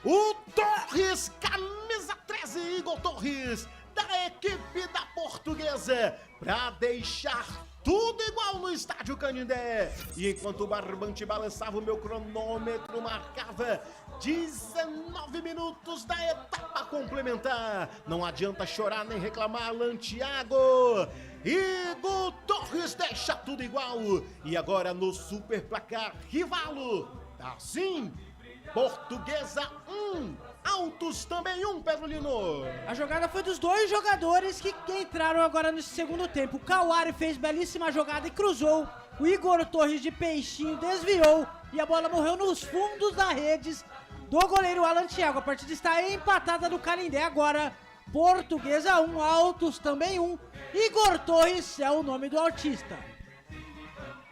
o Torres, camisa 13, Igor Torres, da equipe da Portuguesa, pra deixar tudo igual no estádio Canindé. E enquanto o barbante balançava, o meu cronômetro marcava 19 minutos da etapa complementar. Não adianta chorar nem reclamar, Lantiago. Igor Torres deixa tudo igual. E agora no super placar Rivalo. Assim, Portuguesa 1, Altos também 1, Pedro Lino. A jogada foi dos dois jogadores que entraram agora nesse segundo tempo. O Cauari fez belíssima jogada e cruzou. O Igor Torres de peixinho desviou e a bola morreu nos fundos da redes do goleiro Alan Thiago. A partida está empatada no Canindé agora. Portuguesa 1, Altos também 1. Igor Torres é o nome do autista.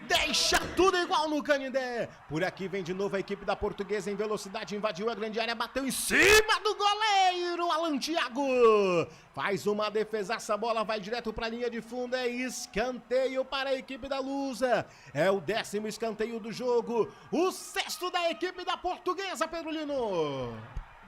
Deixa tudo igual no Canindé. Por aqui vem de novo a equipe da Portuguesa em velocidade, invadiu a grande área, bateu em cima do goleiro Alan Thiago. Faz uma defesaça, a bola vai direto para a linha de fundo, é escanteio para a equipe da Lusa. É o 10º escanteio do jogo, o 6º da equipe da Portuguesa, Pedro Lino.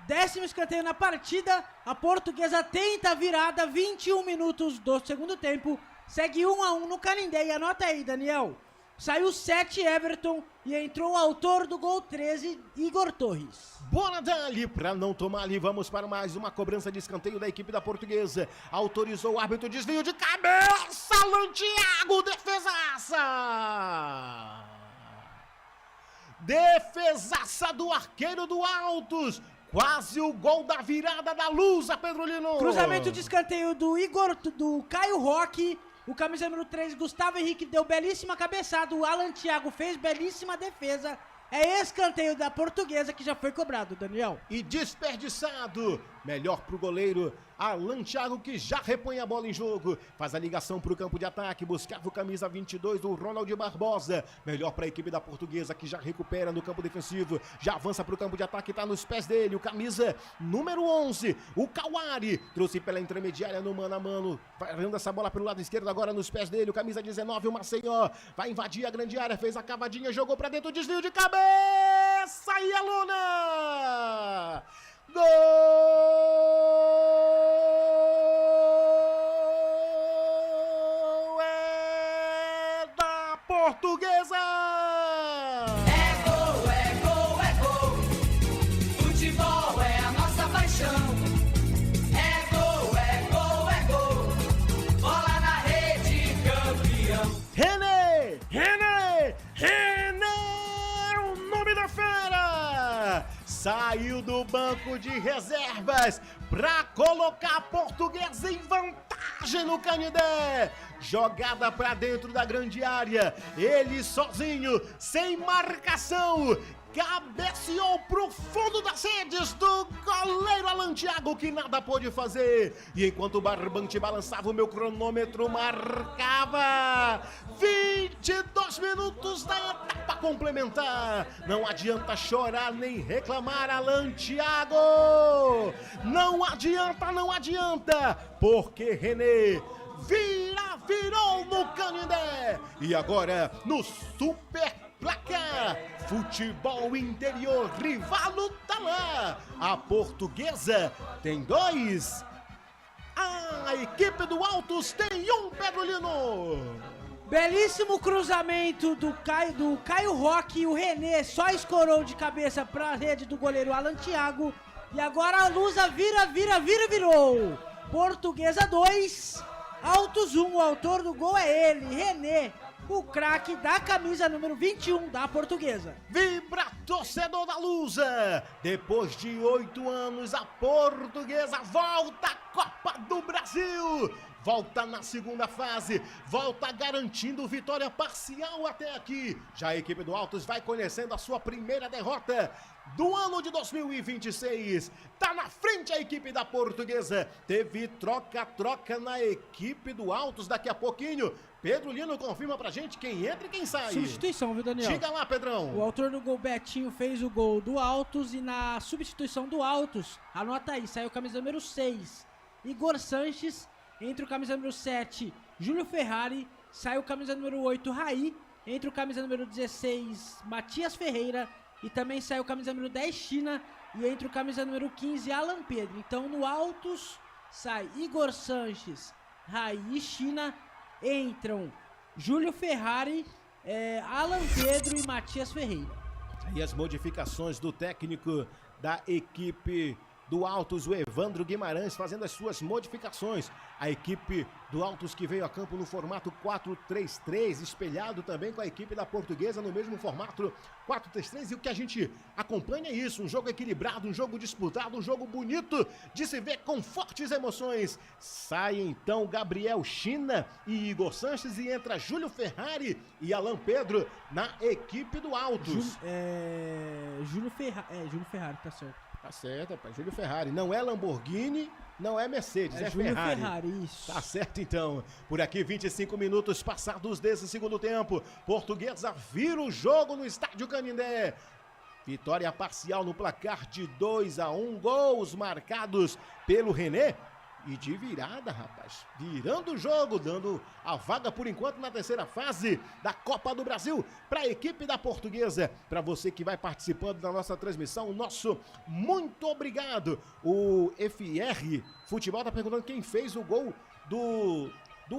10º escanteio na partida, a Portuguesa tenta a virada, 21 minutos do segundo tempo, segue 1-1 no Canindé. E anota aí, Daniel. Saiu 7 Everton e entrou o autor do gol 13, Igor Torres. Bora dali, pra não tomar ali, vamos para mais uma cobrança de escanteio da equipe da Portuguesa. Autorizou o árbitro, desvio de cabeça, Lantiago, defesaça! Defesaça do arqueiro do Altos. Quase o gol da virada da Lusa, Pedro Lino. Cruzamento de escanteio do Caio Roque. O camisa número 3, Gustavo Henrique, deu belíssima cabeçada. O Alan Thiago fez belíssima defesa. É escanteio da Portuguesa que já foi cobrado, Daniel. E desperdiçado. Melhor pro goleiro Alan Thiago, que já repõe a bola em jogo. Faz a ligação pro campo de ataque. Buscava o camisa 22 do Ronald Barbosa. Melhor pra equipe da Portuguesa, que já recupera no campo defensivo. Já avança pro campo de ataque, tá nos pés dele. O camisa número 11, o Cauari. Trouxe pela intermediária no mano a mano. Varando essa bola pelo lado esquerdo, agora nos pés dele. O camisa 19, o Maceió. Vai invadir a grande área, fez a cavadinha, jogou pra dentro, desvio de cabeça e a lona! Gol é da Portuguesa! É gol, é gol, é gol. Futebol é a nossa paixão. É gol, é gol, é gol. Bola na rede, campeão. René, o nome da fera! saiu do banco de reservas para colocar a Portuguesa em vantagem no Canindé. Jogada para dentro da grande área, ele sozinho, sem marcação, cabeceou pro fundo das redes do goleiro Alan Thiago, que nada pôde fazer. E enquanto o barbante balançava, o meu cronômetro marcava 22 minutos da etapa complementar. Não adianta chorar nem reclamar, Alan Thiago. Não adianta, porque René virou no Canindé. E agora no Super Placar Futebol Interior, Rivalo tá lá. A Portuguesa tem 2. A equipe do Altos tem 1, Pedrolino. Belíssimo cruzamento do Caio Roque, e o René só escorou de cabeça para a rede do goleiro Alan Thiago. E agora a Lusa virou. Portuguesa 2, Altos 1, o autor do gol é ele, René, o craque da camisa número 21 da Portuguesa. Vibra, torcedor da Lusa! Depois de 8 anos, a Portuguesa volta à Copa do Brasil! Volta na segunda fase, volta garantindo vitória parcial até aqui. Já a equipe do Altos vai conhecendo a sua primeira derrota do ano de 2026. Tá na frente a equipe da Portuguesa. Teve troca na equipe do Altos daqui a pouquinho. Pedro Lino confirma pra gente quem entra e quem sai. Substituição, viu, Daniel? Diga lá, Pedrão. O autor do gol, Betinho, fez o gol do Altos, e na substituição do Altos, anota aí, saiu o camisa número 6, Igor Sanches. Entre o camisa número 7, Júlio Ferrari, sai o camisa número 8, Raí. Entre o camisa número 16, Matias Ferreira, e também sai o camisa número 10, China. E entre o camisa número 15, Alan Pedro. Então no Altos sai Igor Sanches, Raí e China. Entram Júlio Ferrari, Alan Pedro e Matias Ferreira. E as modificações do técnico da equipe do Altos, o Evandro Guimarães, fazendo as suas modificações. A equipe do Altos que veio a campo no formato 4-3-3, espelhado também com a equipe da Portuguesa no mesmo formato 4-3-3. E o que a gente acompanha é isso, um jogo equilibrado, um jogo disputado, um jogo bonito de se ver, com fortes emoções. Sai então Gabriel China e Igor Sanches, e entra Júlio Ferrari e Alan Pedro na equipe do Altos. Júlio Ferrari, tá certo. Tá certo, rapaz. Júlio Ferrari. Não é Lamborghini, não é Mercedes, é Júlio Ferrari. Ferrari, isso. Tá certo, então. Por aqui, 25 minutos passados desse segundo tempo. Portuguesa vira o jogo no estádio Canindé. Vitória parcial no placar de 2-1. Gols marcados pelo René. E de virada, rapaz. Virando o jogo, dando a vaga por enquanto na terceira fase da Copa do Brasil para a equipe da Portuguesa. Para você que vai participando da nossa transmissão, nosso muito obrigado. O FR Futebol tá perguntando quem fez o gol do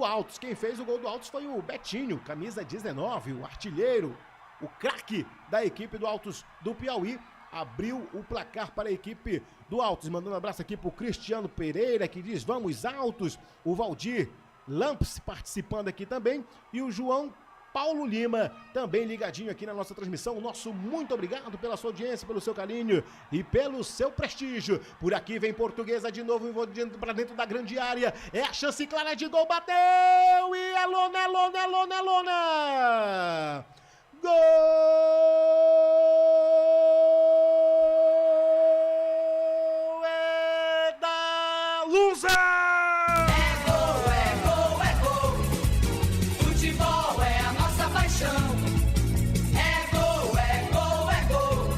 Altos. Quem fez o gol do Altos foi o Betinho, camisa 19, o artilheiro, o craque da equipe do Altos do Piauí. Abriu o placar para a equipe do Altos. Mandando um abraço aqui pro Cristiano Pereira, que diz vamos Altos. O Valdir Lamps participando aqui também. E o João Paulo Lima também ligadinho aqui na nossa transmissão. Nosso muito obrigado pela sua audiência, pelo seu carinho e pelo seu prestígio. Por aqui vem Portuguesa de novo, para dentro da grande área. É a chance clara de gol, bateu e é lona, é lona, é lona, é lona. Gol é da Lusa! É gol, é gol. Futebol é a nossa paixão. É gol, é gol, é gol.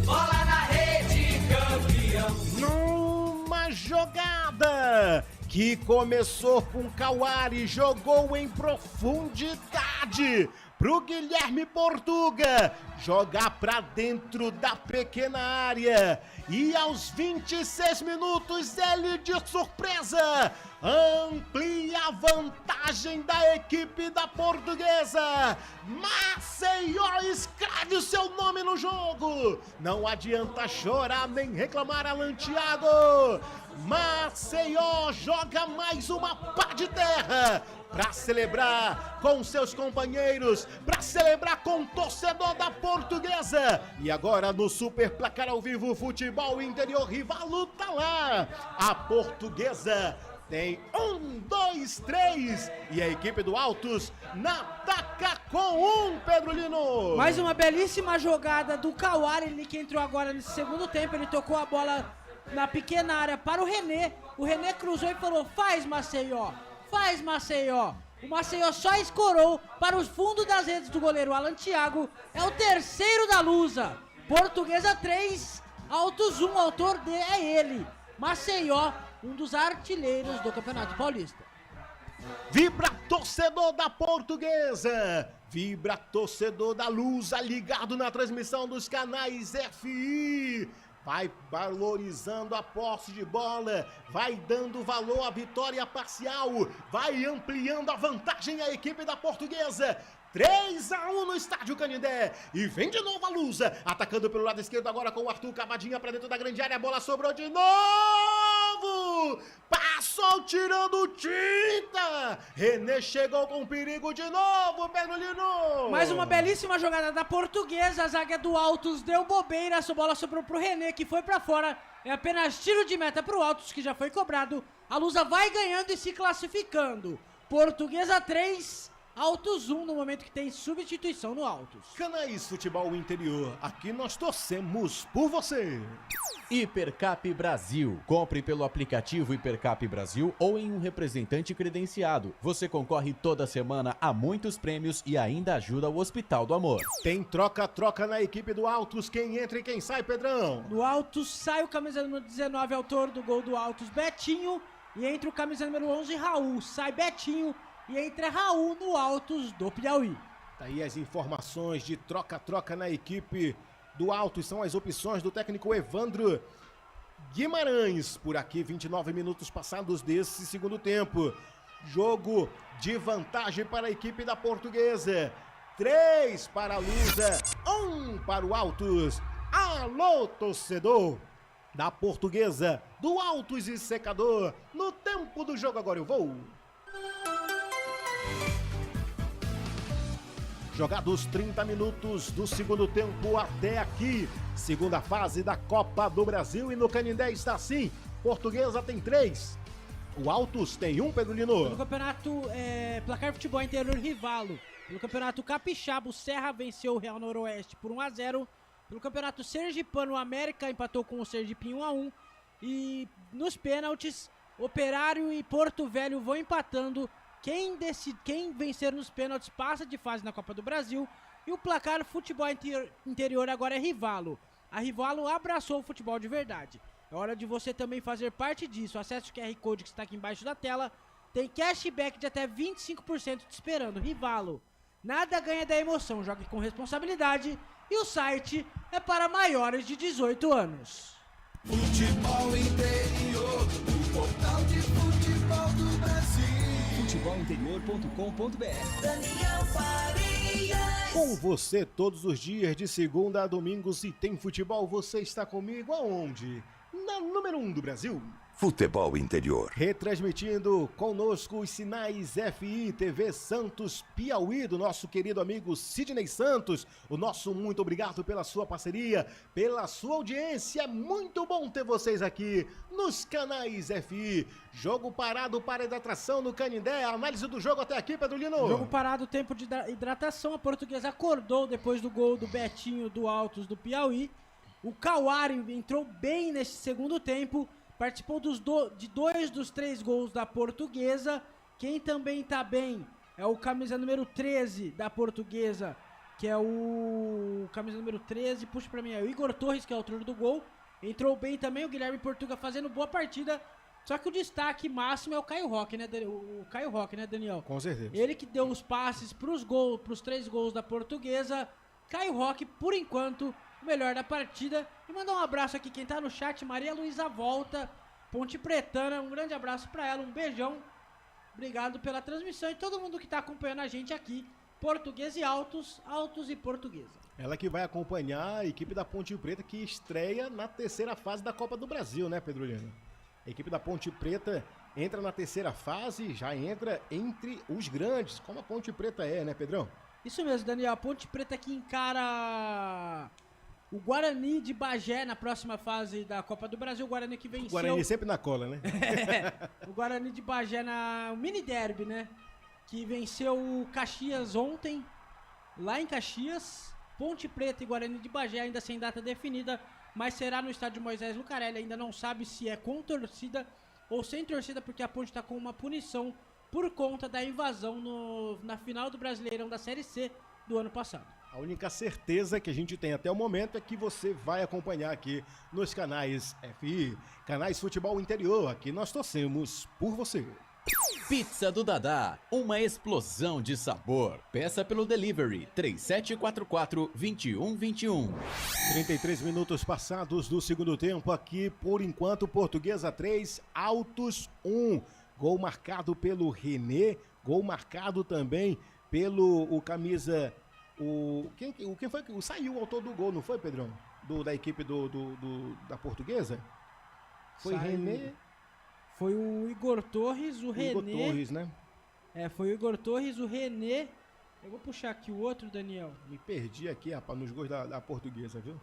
Bola na rede, campeão. Numa jogada que começou com Cauari, jogou em profundidade pro Guilherme Portuga jogar pra dentro da pequena área. E aos 26 minutos, ele de surpresa amplia a vantagem da equipe da Portuguesa. Maceió escreve o seu nome no jogo. Não adianta chorar nem reclamar, Alan Thiago. Maceió joga mais uma pá de terra para celebrar com seus companheiros, para celebrar com o torcedor da Portuguesa. E agora no Super Placar ao Vivo Futebol Interior, Rivalo tá lá. A Portuguesa tem 1, 2, 3 e a equipe do Altos na ataca com Pedro Lino. Mais uma belíssima jogada do Kawari, ele que entrou agora nesse segundo tempo. Ele tocou a bola na pequena área para o René. O René cruzou e falou: faz, Maceió, faz, Maceió. O Maceió só escorou para os fundos das redes do goleiro Alan Thiago. É o terceiro da Lusa. Portuguesa 3, Altos 1, autor é ele, Maceió, um dos artilheiros do Campeonato Paulista. Vibra torcedor da Portuguesa, vibra torcedor da Lusa, ligado na transmissão dos canais FI. Vai valorizando a posse de bola, vai dando valor à vitória parcial, vai ampliando a vantagem à equipe da Portuguesa. 3-1 no estádio Canindé. E vem de novo a Lusa, atacando pelo lado esquerdo agora com o Arthur Cavadinha pra dentro da grande área. A bola sobrou de novo. Passou tirando tinta. René chegou com perigo de novo, Pedro Lino. Mais uma belíssima jogada da Portuguesa. A zaga do Altos deu bobeira. Essa bola sobrou pro René, que foi pra fora. É apenas tiro de meta pro Altos, que já foi cobrado. A Lusa vai ganhando e se classificando. Portuguesa 3, Altos 1, no momento que tem substituição no Altos. Canais Futebol Interior, aqui nós torcemos por você. Hipercap Brasil. Compre pelo aplicativo Hipercap Brasil ou em um representante credenciado. Você concorre toda semana a muitos prêmios e ainda ajuda o Hospital do Amor. Tem troca-troca na equipe do Altos. Quem entra e quem sai, Pedrão? Do Altos sai o camisa número 19, autor do gol do Altos, Betinho. E entra o camisa número 11, Raul. Sai Betinho e entra Raul no Altos do Piauí. Tá aí as informações de troca-troca na equipe do Altos. São as opções do técnico Evandro Guimarães. Por aqui, 29 minutos passados desse segundo tempo. Jogo de vantagem para a equipe da Portuguesa. 3 para a Lusa, 1 para o Altos. Alô, torcedor da Portuguesa, do Altos e Secador. No tempo do jogo agora eu vou. Jogados 30 minutos do segundo tempo até aqui. Segunda fase da Copa do Brasil e no Canindé está assim. Portuguesa tem 3. O Altos tem 1, Pedro Lino. No campeonato Placar Futebol Interior Rivalo. No campeonato Capixaba, o Serra venceu o Real Noroeste por 1-0. No campeonato Sergipano, o América empatou com o Sergipinho 1-1. E nos pênaltis, Operário e Porto Velho vão empatando. Quem vencer nos pênaltis passa de fase na Copa do Brasil. E o placar Futebol Interior agora é Rivalo. A Rivalo abraçou o futebol de verdade. É hora de você também fazer parte disso. Acesse o QR Code que está aqui embaixo da tela. Tem cashback de até 25% te esperando. Rivalo. Nada ganha da emoção. Jogue com responsabilidade. E o site é para maiores de 18 anos. Futebol Interior, o portal de futebol do Brasil. Futebolinterior.com.br. Daniel Farias. Com você todos os dias, de segunda a domingo. Se tem futebol, você está comigo aonde? Na número 1 do Brasil. Futebol Interior. Retransmitindo conosco os sinais FI TV Santos Piauí, do nosso querido amigo Sidney Santos. O nosso muito obrigado pela sua parceria, pela sua audiência. Muito bom ter vocês aqui nos canais FI. Jogo parado para hidratação no Canindé. A análise do jogo até aqui, Pedro Lino. Jogo parado, tempo de hidratação. A Portuguesa acordou depois do gol do Betinho do Altos do Piauí. O Kawari entrou bem nesse segundo tempo. Participou de 2 dos 3 gols da Portuguesa. Quem também tá bem é o camisa número 13 da Portuguesa, que é o camisa número 13, puxa pra mim, é o Igor Torres, que é o autor do gol. Entrou bem também o Guilherme Portuga fazendo boa partida. Só que o destaque máximo é o Caio Roque, né, o Caio Roque, né, Daniel? Com certeza. Ele que deu os passes pros 3 gols da Portuguesa. Caio Roque, por enquanto, o melhor da partida. E mandar um abraço aqui, quem tá no chat, Maria Luísa Volta. Ponte Pretana. Um grande abraço pra ela, um beijão. Obrigado pela transmissão e todo mundo que tá acompanhando a gente aqui. Portuguesa e Altos e Portuguesa. Ela que vai acompanhar a equipe da Ponte Preta que estreia na terceira fase da Copa do Brasil, né, Pedro Lino? A equipe da Ponte Preta entra na terceira fase, já entra entre os grandes, como a Ponte Preta é, né, Pedrão? Isso mesmo, Daniel. A Ponte Preta que encara o Guarani de Bagé na próxima fase da Copa do Brasil. O Guarani que venceu... O Guarani sempre na cola, né? O Guarani de Bagé no mini derby, né? Que venceu o Caxias ontem, lá em Caxias. Ponte Preta e Guarani de Bagé ainda sem data definida, mas será no estádio Moisés Lucarelli. Ainda não sabe se é com torcida ou sem torcida, porque a Ponte está com uma punição por conta da invasão na final do Brasileirão da Série C do ano passado. A única certeza que a gente tem até o momento é que você vai acompanhar aqui nos canais FI, canais Futebol Interior. Aqui nós torcemos por você. Pizza do Dadá, uma explosão de sabor. Peça pelo delivery 3744-2121. 33 minutos passados do segundo tempo aqui, por enquanto, Portuguesa 3, Altos 1. Gol marcado pelo René, gol marcado também pelo camisa... Quem foi que saiu o autor do gol, não foi, Pedrão? Da equipe da Portuguesa? Foi René... Foi o Igor Torres, o René... Igor Torres, né? Foi o Igor Torres, o René... Eu vou puxar aqui o outro, Daniel. Me perdi aqui, rapaz, nos gols da Portuguesa, viu?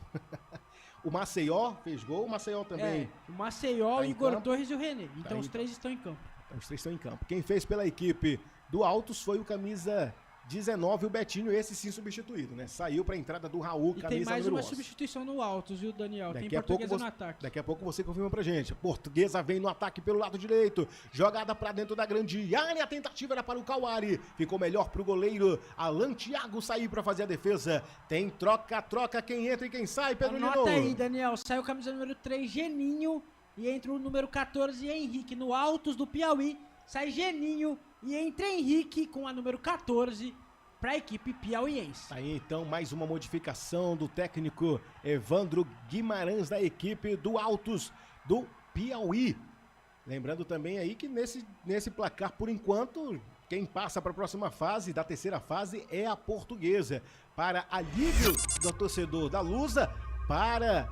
O Maceió fez gol, o Maceió também... O Maceió, tá o Igor Torres e o René. Então os três estão em campo. Os três estão em campo. Quem fez pela equipe do Altos foi o camisa 19, o Betinho, esse sim substituído, né? Saiu para a entrada do Raul, e camisa tem mais número uma 11. Substituição no Altos, viu, Daniel? Daqui tem Portuguesa no ataque. Daqui a pouco você confirma pra gente. Portuguesa vem no ataque pelo lado direito. Jogada pra dentro da grande área. A tentativa era para o Cauari. Ficou melhor pro goleiro Alan Thiago sair pra fazer a defesa. Tem troca. Quem entra e quem sai, Pedro Lino. Anota aí, Daniel. Sai o camisa número 3, Geninho. E entra o número 14, Henrique. No Altos do Piauí, sai Geninho. E entra Henrique com a número 14 para a equipe piauiense. Aí então mais uma modificação do técnico Evandro Guimarães da equipe do Altos do Piauí. Lembrando também aí que nesse placar, por enquanto, quem passa para a próxima fase, da terceira fase, é a Portuguesa. Para alívio do torcedor da Lusa, para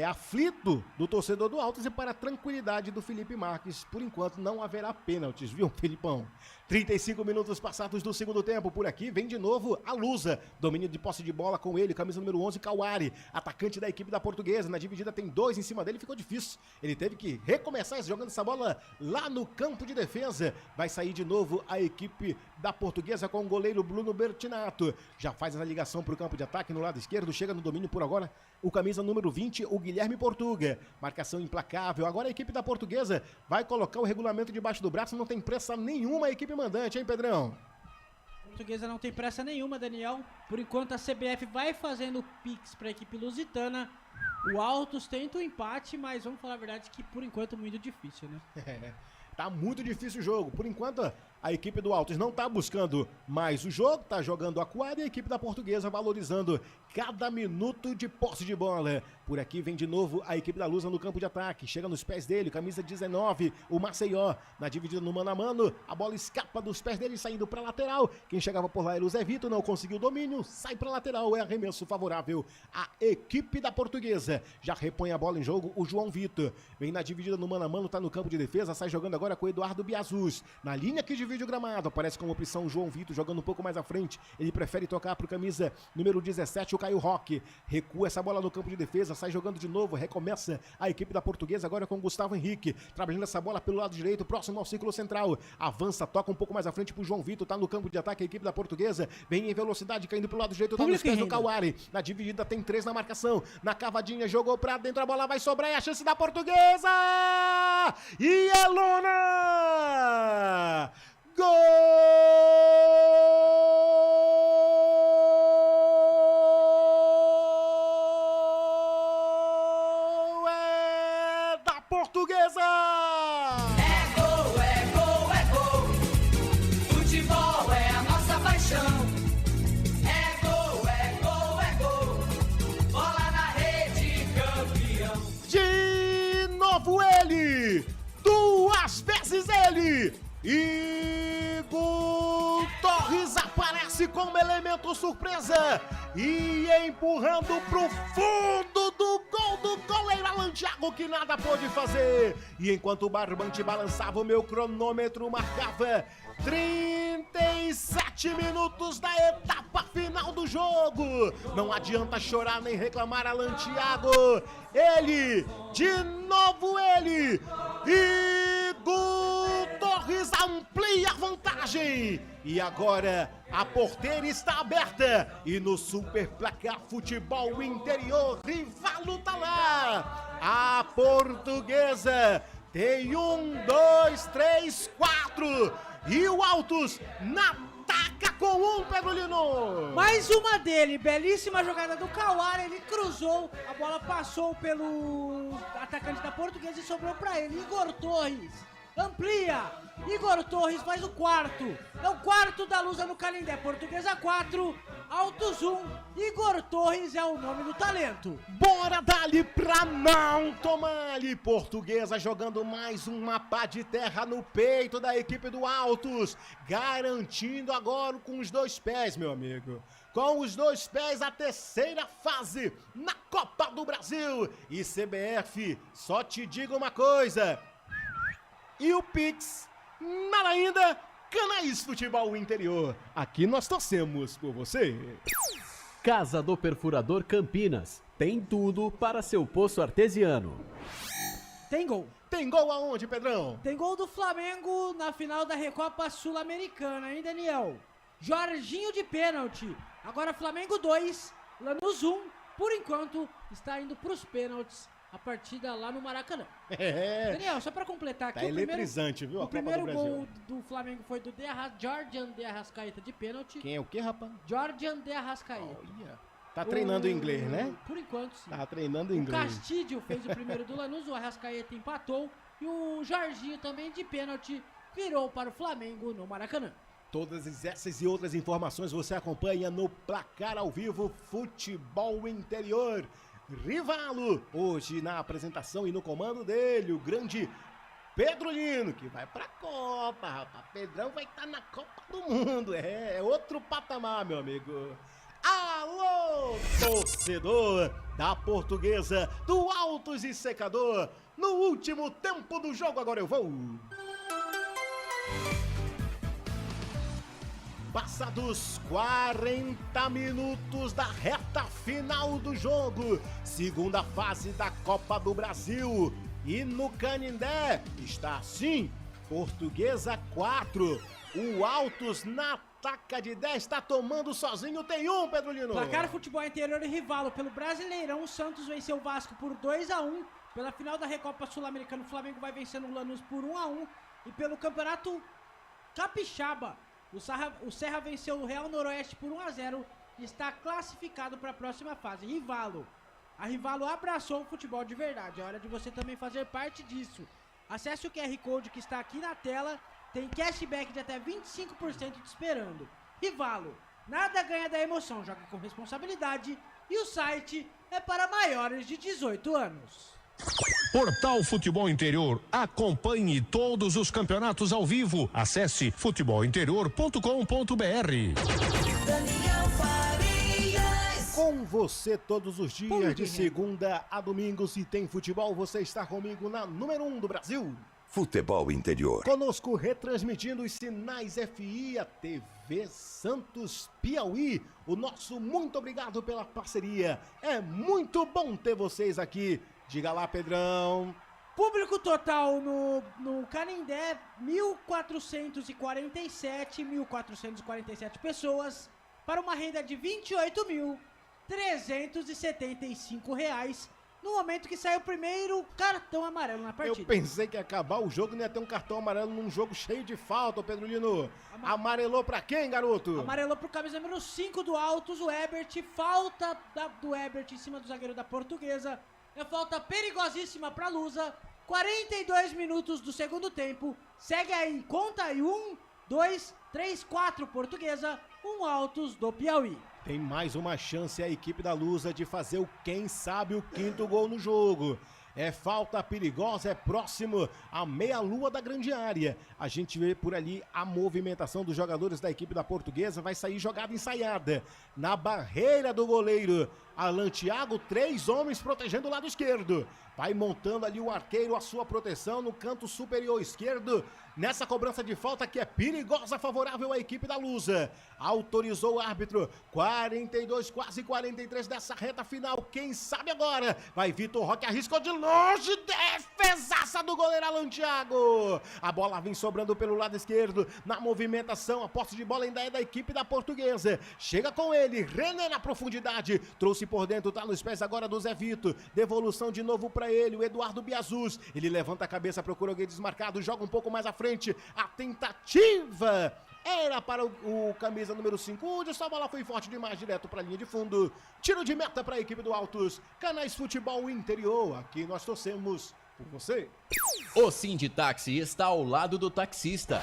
aflito do torcedor do Altos e para a tranquilidade do Felipe Marques, por enquanto não haverá pênaltis, viu, Felipão? 35 minutos passados do segundo tempo, por aqui vem de novo a Lusa, domínio de posse de bola com ele, camisa número 11, Cauari, atacante da equipe da Portuguesa, na dividida tem 2 em cima dele, ficou difícil, ele teve que recomeçar jogando essa bola lá no campo de defesa, vai sair de novo a equipe da Portuguesa com o goleiro Bruno Bertinato, já faz a ligação para o campo de ataque no lado esquerdo, chega no domínio por agora, o camisa número 20, o Guilherme Portuga, marcação implacável, agora a equipe da Portuguesa vai colocar o regulamento debaixo do braço, não tem pressa nenhuma a equipe mandante, hein, Pedrão? A Portuguesa não tem pressa nenhuma, Daniel, por enquanto a CBF vai fazendo o pix para a equipe lusitana, o Altos tenta o empate, mas vamos falar a verdade que por enquanto é muito difícil, né? Tá muito difícil o jogo. Por enquanto, a equipe do Altos não tá buscando mais o jogo, tá jogando acuado e a equipe da Portuguesa valorizando cada minuto de posse de bola. Por aqui vem de novo a equipe da Lusa no campo de ataque. Chega nos pés dele, camisa 19, o Maceió. Na dividida no mano a mano, a bola escapa dos pés dele, saindo pra lateral. Quem chegava por lá era o Zé Vitor, não conseguiu o domínio, sai pra lateral. É arremesso favorável à equipe da Portuguesa. Já repõe a bola em jogo o João Vitor. Vem na dividida no mano a mano, tá no campo de defesa, sai jogando agora com o Eduardo Biazus. Na linha que divide o gramado, aparece como opção o João Vitor, jogando um pouco mais à frente. Ele prefere tocar pro camisa número 17, o Caio Roque. Recua essa bola no campo de defesa, sai jogando de novo, recomeça a equipe da Portuguesa agora com o Gustavo Henrique. Trabalhando essa bola pelo lado direito, próximo ao círculo central. Avança, toca um pouco mais à frente pro João Vitor, tá no campo de ataque a equipe da Portuguesa. Vem em velocidade, caindo pro lado direito, tá nos pés do Cauari. Na dividida tem 3 na marcação. Na cavadinha, jogou pra dentro, a bola vai sobrar e a chance da Portuguesa! E é lona! Gol! É da Portuguesa! É gol, é gol, é gol. Futebol é a nossa paixão. É gol, é gol, é gol. Bola na rede, campeão. De novo novo ele, duas vezes ele, Igor Torres aparece como elemento surpresa e empurrando pro fundo do goleiro Alan Thiago, que nada pôde fazer. E enquanto o barbante balançava, o meu cronômetro marcava 37 minutos da etapa final do jogo. Não adianta chorar nem reclamar, Alan Thiago. Ele, de novo ele, Igor Torres amplia a vantagem. E agora a porteira está aberta e no Super Placar Futebol Interior, Rivalo tá lá. A Portuguesa tem 1, 2, 3, 4 e o Altos na taca com Pedro Lino. Mais uma dele, belíssima jogada do Kawara, ele cruzou, a bola passou pelo atacante da Portuguesa e sobrou pra ele, Igor Torres. Amplia, Igor Torres faz o quarto, é o quarto da Lusa no Canindé, Portuguesa 4, Altos 1, Igor Torres é o nome do talento. Bora dali pra não tomar-lhe, Portuguesa jogando mais um mapa de terra no peito da equipe do Altos, garantindo agora com os dois pés, meu amigo. Com os dois pés a terceira fase na Copa do Brasil. E CBF, só te digo uma coisa... E o Pix, nada ainda, Canais Futebol Interior. Aqui nós torcemos por você. Casa do Perfurador Campinas. Tem tudo para seu poço artesiano. Tem gol. Tem gol aonde, Pedrão? Tem gol do Flamengo na final da Recopa Sul-Americana, hein, Daniel? Jorginho de pênalti. Agora Flamengo 2, Lanús 1. Por enquanto, está indo para os pênaltis. A partida lá no Maracanã. Daniel, só pra completar aqui, tá eletrizante, viu? O primeiro gol do Flamengo foi do Jordan de Arrascaeta de pênalti. Quem é o quê, rapaz? Jordan de Arrascaeta. Tá treinando inglês, né? Por enquanto, sim. Tá treinando inglês. O Castilho fez o primeiro do Lanús, o Arrascaeta empatou e o Jorginho também de pênalti virou para o Flamengo no Maracanã. Todas essas e outras informações você acompanha no Placar ao Vivo Futebol Interior. Rivalo, hoje na apresentação e no comando dele, o grande Pedro Lino, que vai pra Copa, rapaz. Pedrão vai estar na Copa do Mundo, é outro patamar, meu amigo. Alô, torcedor da Portuguesa, do Altos e Secador, no último tempo do jogo, agora eu vou. Passados 40 minutos da reta final do jogo, segunda fase da Copa do Brasil. E no Canindé está assim, Portuguesa 4, o Altos na taca de 10, está tomando sozinho, tem um, Pedro Lino. Placar Futebol Interior e Rivalo, pelo Brasileirão, o Santos venceu o Vasco por 2-1. Pela final da Recopa Sul-Americana, o Flamengo vai vencendo o Lanús por 1-1. E pelo Campeonato Capixaba, o Serra venceu o Real Noroeste por 1-0 e está classificado para a próxima fase. Rivalo. A Rivalo abraçou o futebol de verdade. É hora de você também fazer parte disso. Acesse o QR Code que está aqui na tela. Tem cashback de até 25% te esperando. Rivalo. Nada ganha da emoção. Joga com responsabilidade. E o site é para maiores de 18 anos. Portal Futebol Interior. Acompanhe todos os campeonatos ao vivo. Acesse futebolinterior.com.br. Com você todos os dias, de segunda a domingo. Se tem futebol, você está comigo na número 1 do Brasil. Futebol Interior. Conosco retransmitindo os sinais FI, a TV Santos Piauí. O nosso muito obrigado pela parceria. É muito bom ter vocês aqui. Diga lá, Pedrão. Público total no Canindé, 1.447 pessoas, para uma renda de R$ 28.375, no momento que sai o primeiro cartão amarelo na partida. Eu pensei que ia acabar o jogo e não ia ter um cartão amarelo num jogo cheio de falta, Pedro Lino. Amarelou pra quem, garoto? Amarelou pro camisa número 5 do Altos, o Ebert. Falta do Ebert em cima do zagueiro da Portuguesa. É falta perigosíssima pra Lusa. 42 minutos do segundo tempo. Segue aí, conta aí. 1, 2, 3, 4 Portuguesa, 1 Altos do Piauí. Tem mais uma chance a equipe da Lusa de fazer quem sabe o quinto gol no jogo. É falta perigosa, é próximo à meia-lua da grande área. A gente vê por ali a movimentação dos jogadores da equipe da Portuguesa. Vai sair jogada ensaiada. Na barreira do goleiro Alan Thiago, 3 homens protegendo o lado esquerdo. Vai montando ali o arqueiro a sua proteção no canto superior esquerdo. Nessa cobrança de falta que é perigosa, favorável à equipe da Lusa. Autorizou o árbitro. 42, quase 43 dessa reta final. Quem sabe agora? Vai Vitor Roque, arriscou de longe. Defesaça do goleiro Alan Thiago. A bola vem sobrando pelo lado esquerdo. Na movimentação, a posse de bola ainda é da equipe da Portuguesa. Chega com ele. René na profundidade. Trouxe por dentro, tá nos pés agora do Zé Vito. Devolução de novo pra ele, o Eduardo Biazus. Ele levanta a cabeça, procura alguém desmarcado, joga um pouco mais à frente. A tentativa era para o camisa número 5. A bola foi forte demais, direto para a linha de fundo. Tiro de meta para a equipe do Altos. Canais Futebol Interior. Aqui nós torcemos por você. O Sinditáxi está ao lado do taxista.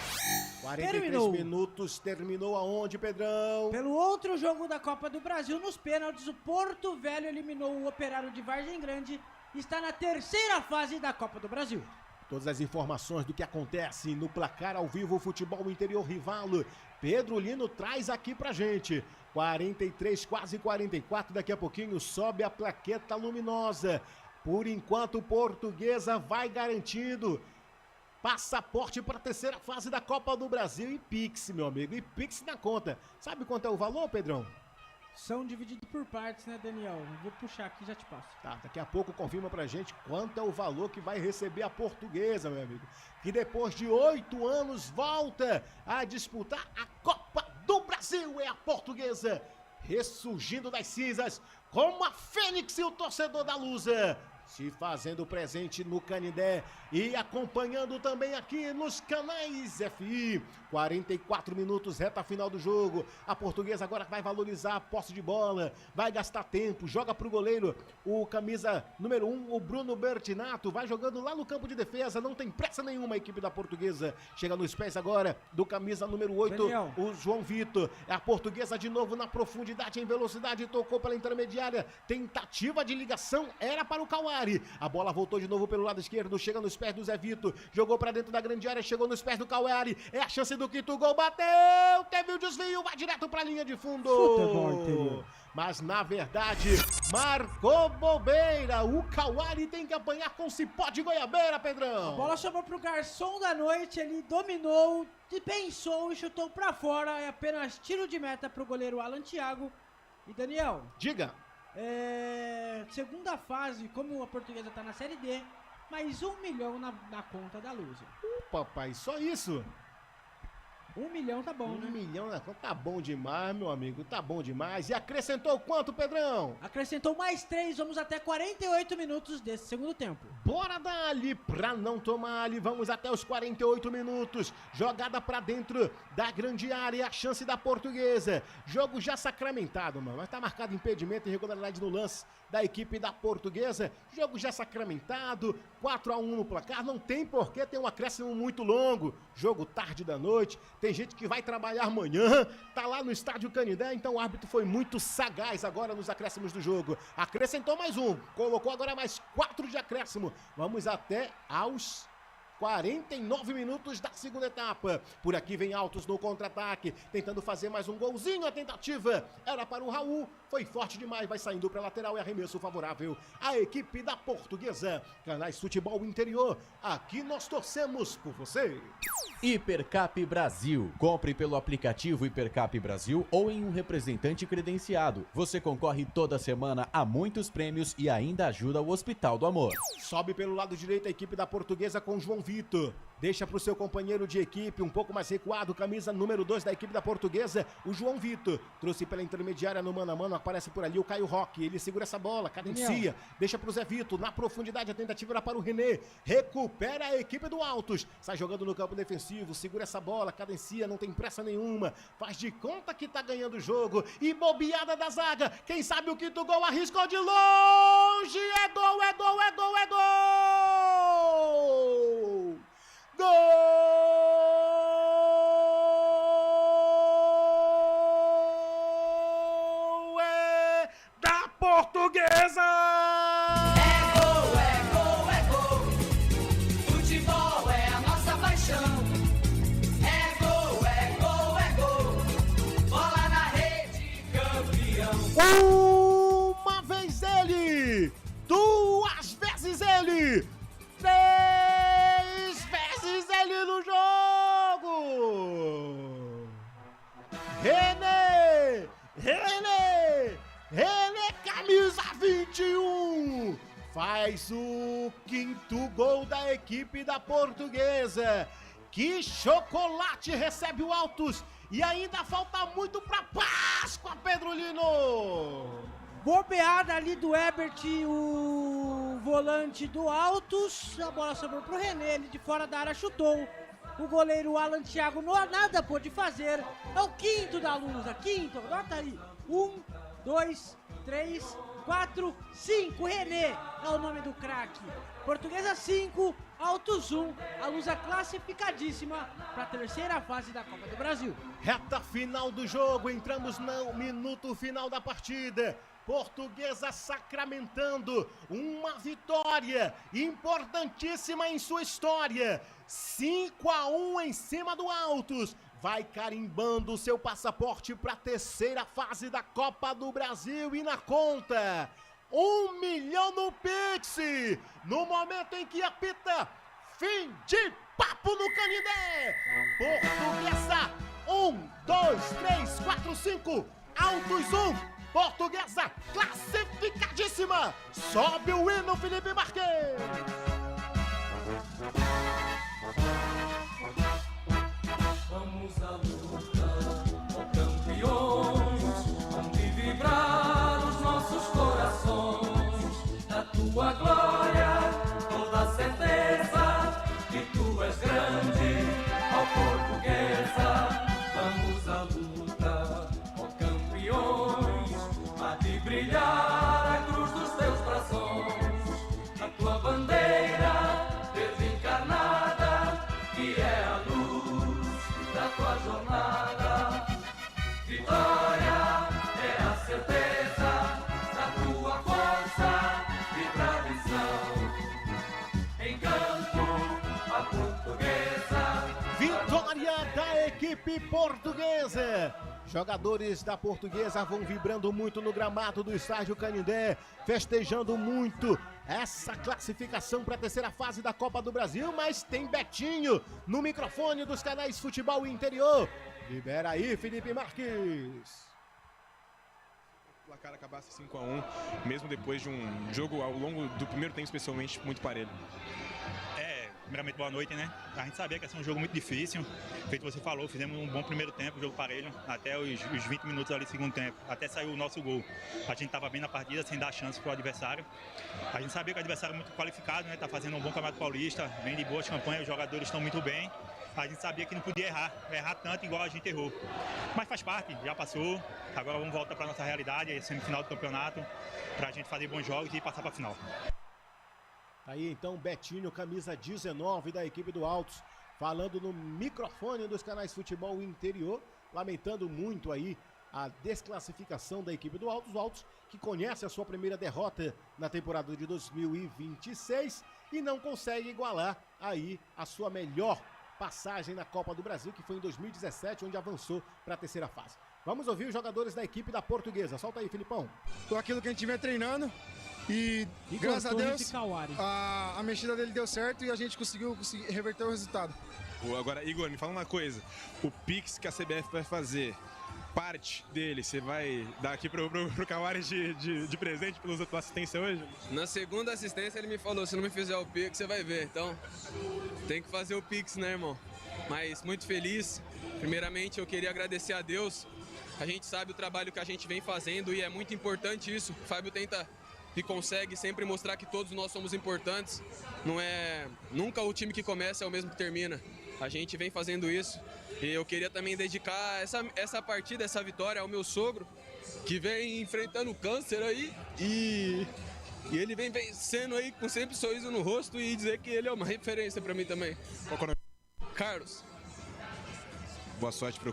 43 minutos, terminou aonde, Pedrão? Pelo outro jogo da Copa do Brasil, nos pênaltis, o Porto Velho eliminou o Operário de Vargem Grande e está na terceira fase da Copa do Brasil. Todas as informações do que acontece no placar ao vivo Futebol Interior Rivalo, Pedro Lino traz aqui pra gente. 43, quase 44, daqui a pouquinho sobe a plaqueta luminosa. Por enquanto, Portuguesa vai garantindo passaporte para a terceira fase da Copa do Brasil e Pix, meu amigo, e Pix na conta. Sabe quanto é o valor, Pedrão? São divididos por partes, né, Daniel? Vou puxar aqui e já te passo. Tá, daqui a pouco confirma pra gente quanto é o valor que vai receber a Portuguesa, meu amigo. Que depois de 8 anos volta a disputar a Copa do Brasil. É a Portuguesa ressurgindo das cinzas como a Fênix e o torcedor da Lusa. Se fazendo presente no Canindé e acompanhando também aqui nos canais FI. 44 minutos, reta final do jogo. A Portuguesa agora vai valorizar a posse de bola, vai gastar tempo, joga pro goleiro o camisa número 1, o Bruno Bertinato, vai jogando lá no campo de defesa, não tem pressa nenhuma a equipe da Portuguesa. Chega nos pés agora do camisa número 8, Daniel. O João Vitor. A Portuguesa de novo na profundidade, em velocidade, tocou pela intermediária. Tentativa de ligação era para o Cauã. A bola voltou de novo pelo lado esquerdo, chega nos pés do Zé Vito, jogou pra dentro da grande área, chegou nos pés do Cauari, é a chance do quinto gol, bateu, teve o desvio, vai direto pra linha de fundo. Mas na verdade, marcou bobeira, o Cauari tem que apanhar com cipó de goiabeira, Pedrão. A bola chamou pro garçom da noite, ele dominou, pensou e chutou pra fora, é apenas tiro de meta pro goleiro Alan Thiago. E Daniel? Diga. Segunda fase, como a Portuguesa tá na Série D, mais 1 milhão na conta da Lusa. Papai, só isso? 1 milhão tá bom, né? 1 milhão na conta, tá bom demais, meu amigo, tá bom demais. E acrescentou quanto, Pedrão? Acrescentou mais 3, vamos até 48 minutos desse segundo tempo. Bora dar-lhe pra não tomar ali, vamos até os 48 minutos. Jogada pra dentro da grande área, a chance da Portuguesa. Jogo já sacramentado, mano, mas tá marcado impedimento e irregularidade no lance da equipe da Portuguesa. Jogo já sacramentado, 4-1 no placar, não tem porquê, tem um acréscimo muito longo. Jogo tarde da noite. Tem gente que vai trabalhar amanhã, tá lá no estádio Canindé, então o árbitro foi muito sagaz agora nos acréscimos do jogo. Acrescentou mais 1, colocou agora mais 4 de acréscimo. Vamos até aos 49 minutos da segunda etapa. Por aqui vem Altos no contra-ataque, tentando fazer mais um golzinho. A tentativa era para o Raul, foi forte demais, vai saindo para a lateral e arremesso favorável à equipe da Portuguesa. Canais Futebol Interior, aqui nós torcemos por você. Hipercap Brasil. Compre pelo aplicativo Hipercap Brasil ou em um representante credenciado. Você concorre toda semana a muitos prêmios e ainda ajuda o Hospital do Amor. Sobe pelo lado direito a equipe da Portuguesa com João Vitor. Deixa para o seu companheiro de equipe, um pouco mais recuado, camisa número 2 da equipe da Portuguesa, o João Vitor. Trouxe pela intermediária no mano a mano, aparece por ali o Caio Roque. Ele segura essa bola, cadencia, deixa para o Zé Vitor. Na profundidade, a tentativa era para o René. Recupera a equipe do Altos. Sai jogando no campo defensivo, segura essa bola, cadencia, não tem pressa nenhuma. Faz de conta que tá ganhando o jogo. E bobeada da zaga. Quem sabe o quinto gol arriscou de longe. É gol, é gol, é gol, é gol! Gol é da Portuguesa! É gol, é gol, é ele! 3 vezes ele no jogo! René, camisa 21! Faz o 5º gol da equipe da Portuguesa. Que chocolate recebe o Altos e ainda falta muito pra Páscoa, Pedro Lino! Bobeada ali do Ebert, o volante do Altos. A bola sobrou pro René, ele de fora da área chutou. O goleiro Alan Thiago nada pôde fazer. É o 5º da Lusa, 5º, anota aí. 1, 2, 3, 4, 5. René é o nome do craque. Portuguesa 5, Altos 1. A Lusa classificadíssima para a terceira fase da Copa do Brasil. Reta final do jogo, entramos no minuto final da partida. Portuguesa sacramentando uma vitória importantíssima em sua história. 5-1 em cima do Altos. Vai carimbando o seu passaporte para a terceira fase da Copa do Brasil e na conta 1 milhão no Pix. No momento em que apita fim de papo no Canindé. Portuguesa 1, 2, 3, 4, 5. Altos 1. Portuguesa classificadíssima. Sobe o hino, Felipe Marques. Vamos à luta, ó campeões, onde vibrar os nossos corações. Da tua glória, toda a certeza que tu és grande, ó Portuguesa. Vamos à luta, ó campeões, há de brilhar a cruz dos teus braços, a tua bandeira verde encarnada, que é a luz da tua jornada. Vitória é a certeza da tua força e tradição. Em campo, a Portuguesa. Vitória da equipe portuguesa. Jogadores da Portuguesa vão vibrando muito no gramado do estádio Canindé, festejando muito essa classificação para a terceira fase da Copa do Brasil, mas tem Betinho no microfone dos canais Futebol Interior. Libera aí, Felipe Marques. O placar acabasse 5-1, mesmo depois de um jogo ao longo do primeiro tempo, especialmente, muito parelho. Primeiramente, boa noite, né? A gente sabia que ia ser um jogo muito difícil. Feito você falou, fizemos um bom primeiro tempo, jogo parelho, até os 20 minutos ali do segundo tempo, até saiu o nosso gol. A gente estava bem na partida, sem dar chance para o adversário. A gente sabia que o adversário é muito qualificado, né? Tá fazendo um bom campeonato paulista, vem de boas campanhas, os jogadores estão muito bem. A gente sabia que não podia errar tanto igual a gente errou. Mas faz parte, já passou. Agora vamos voltar para nossa realidade, é semifinal do campeonato, para a gente fazer bons jogos e passar para a final. Aí então Betinho, camisa 19 da equipe do Altos, falando no microfone dos canais Futebol Interior, lamentando muito aí a desclassificação da equipe do Altos. O Altos que conhece a sua primeira derrota na temporada de 2026 e não consegue igualar aí a sua melhor passagem na Copa do Brasil, que foi em 2017, onde avançou para a terceira fase. Vamos ouvir os jogadores da equipe da Portuguesa. Solta aí, Filipão. Com aquilo que a gente vem treinando. E graças a Deus, a mexida dele deu certo e a gente conseguiu reverter o resultado. Agora, Igor, me fala uma coisa. O Pix que a CBF vai fazer, parte dele, você vai dar aqui pro Kawari de presente pela assistência hoje? Na segunda assistência ele me falou, se não me fizer o Pix, você vai ver. Então, tem que fazer o Pix, né, irmão? Mas muito feliz. Primeiramente, eu queria agradecer a Deus. A gente sabe o trabalho que a gente vem fazendo e é muito importante isso. O Fábio tenta e consegue sempre mostrar que todos nós somos importantes. Nunca o time que começa é o mesmo que termina. A gente vem fazendo isso. E eu queria também dedicar essa partida, essa vitória ao meu sogro, que vem enfrentando câncer aí. E ele vem vencendo aí com sempre sorriso no rosto e dizer que ele é uma referência pra mim também. Qual é o nome? Carlos. Boa sorte pro...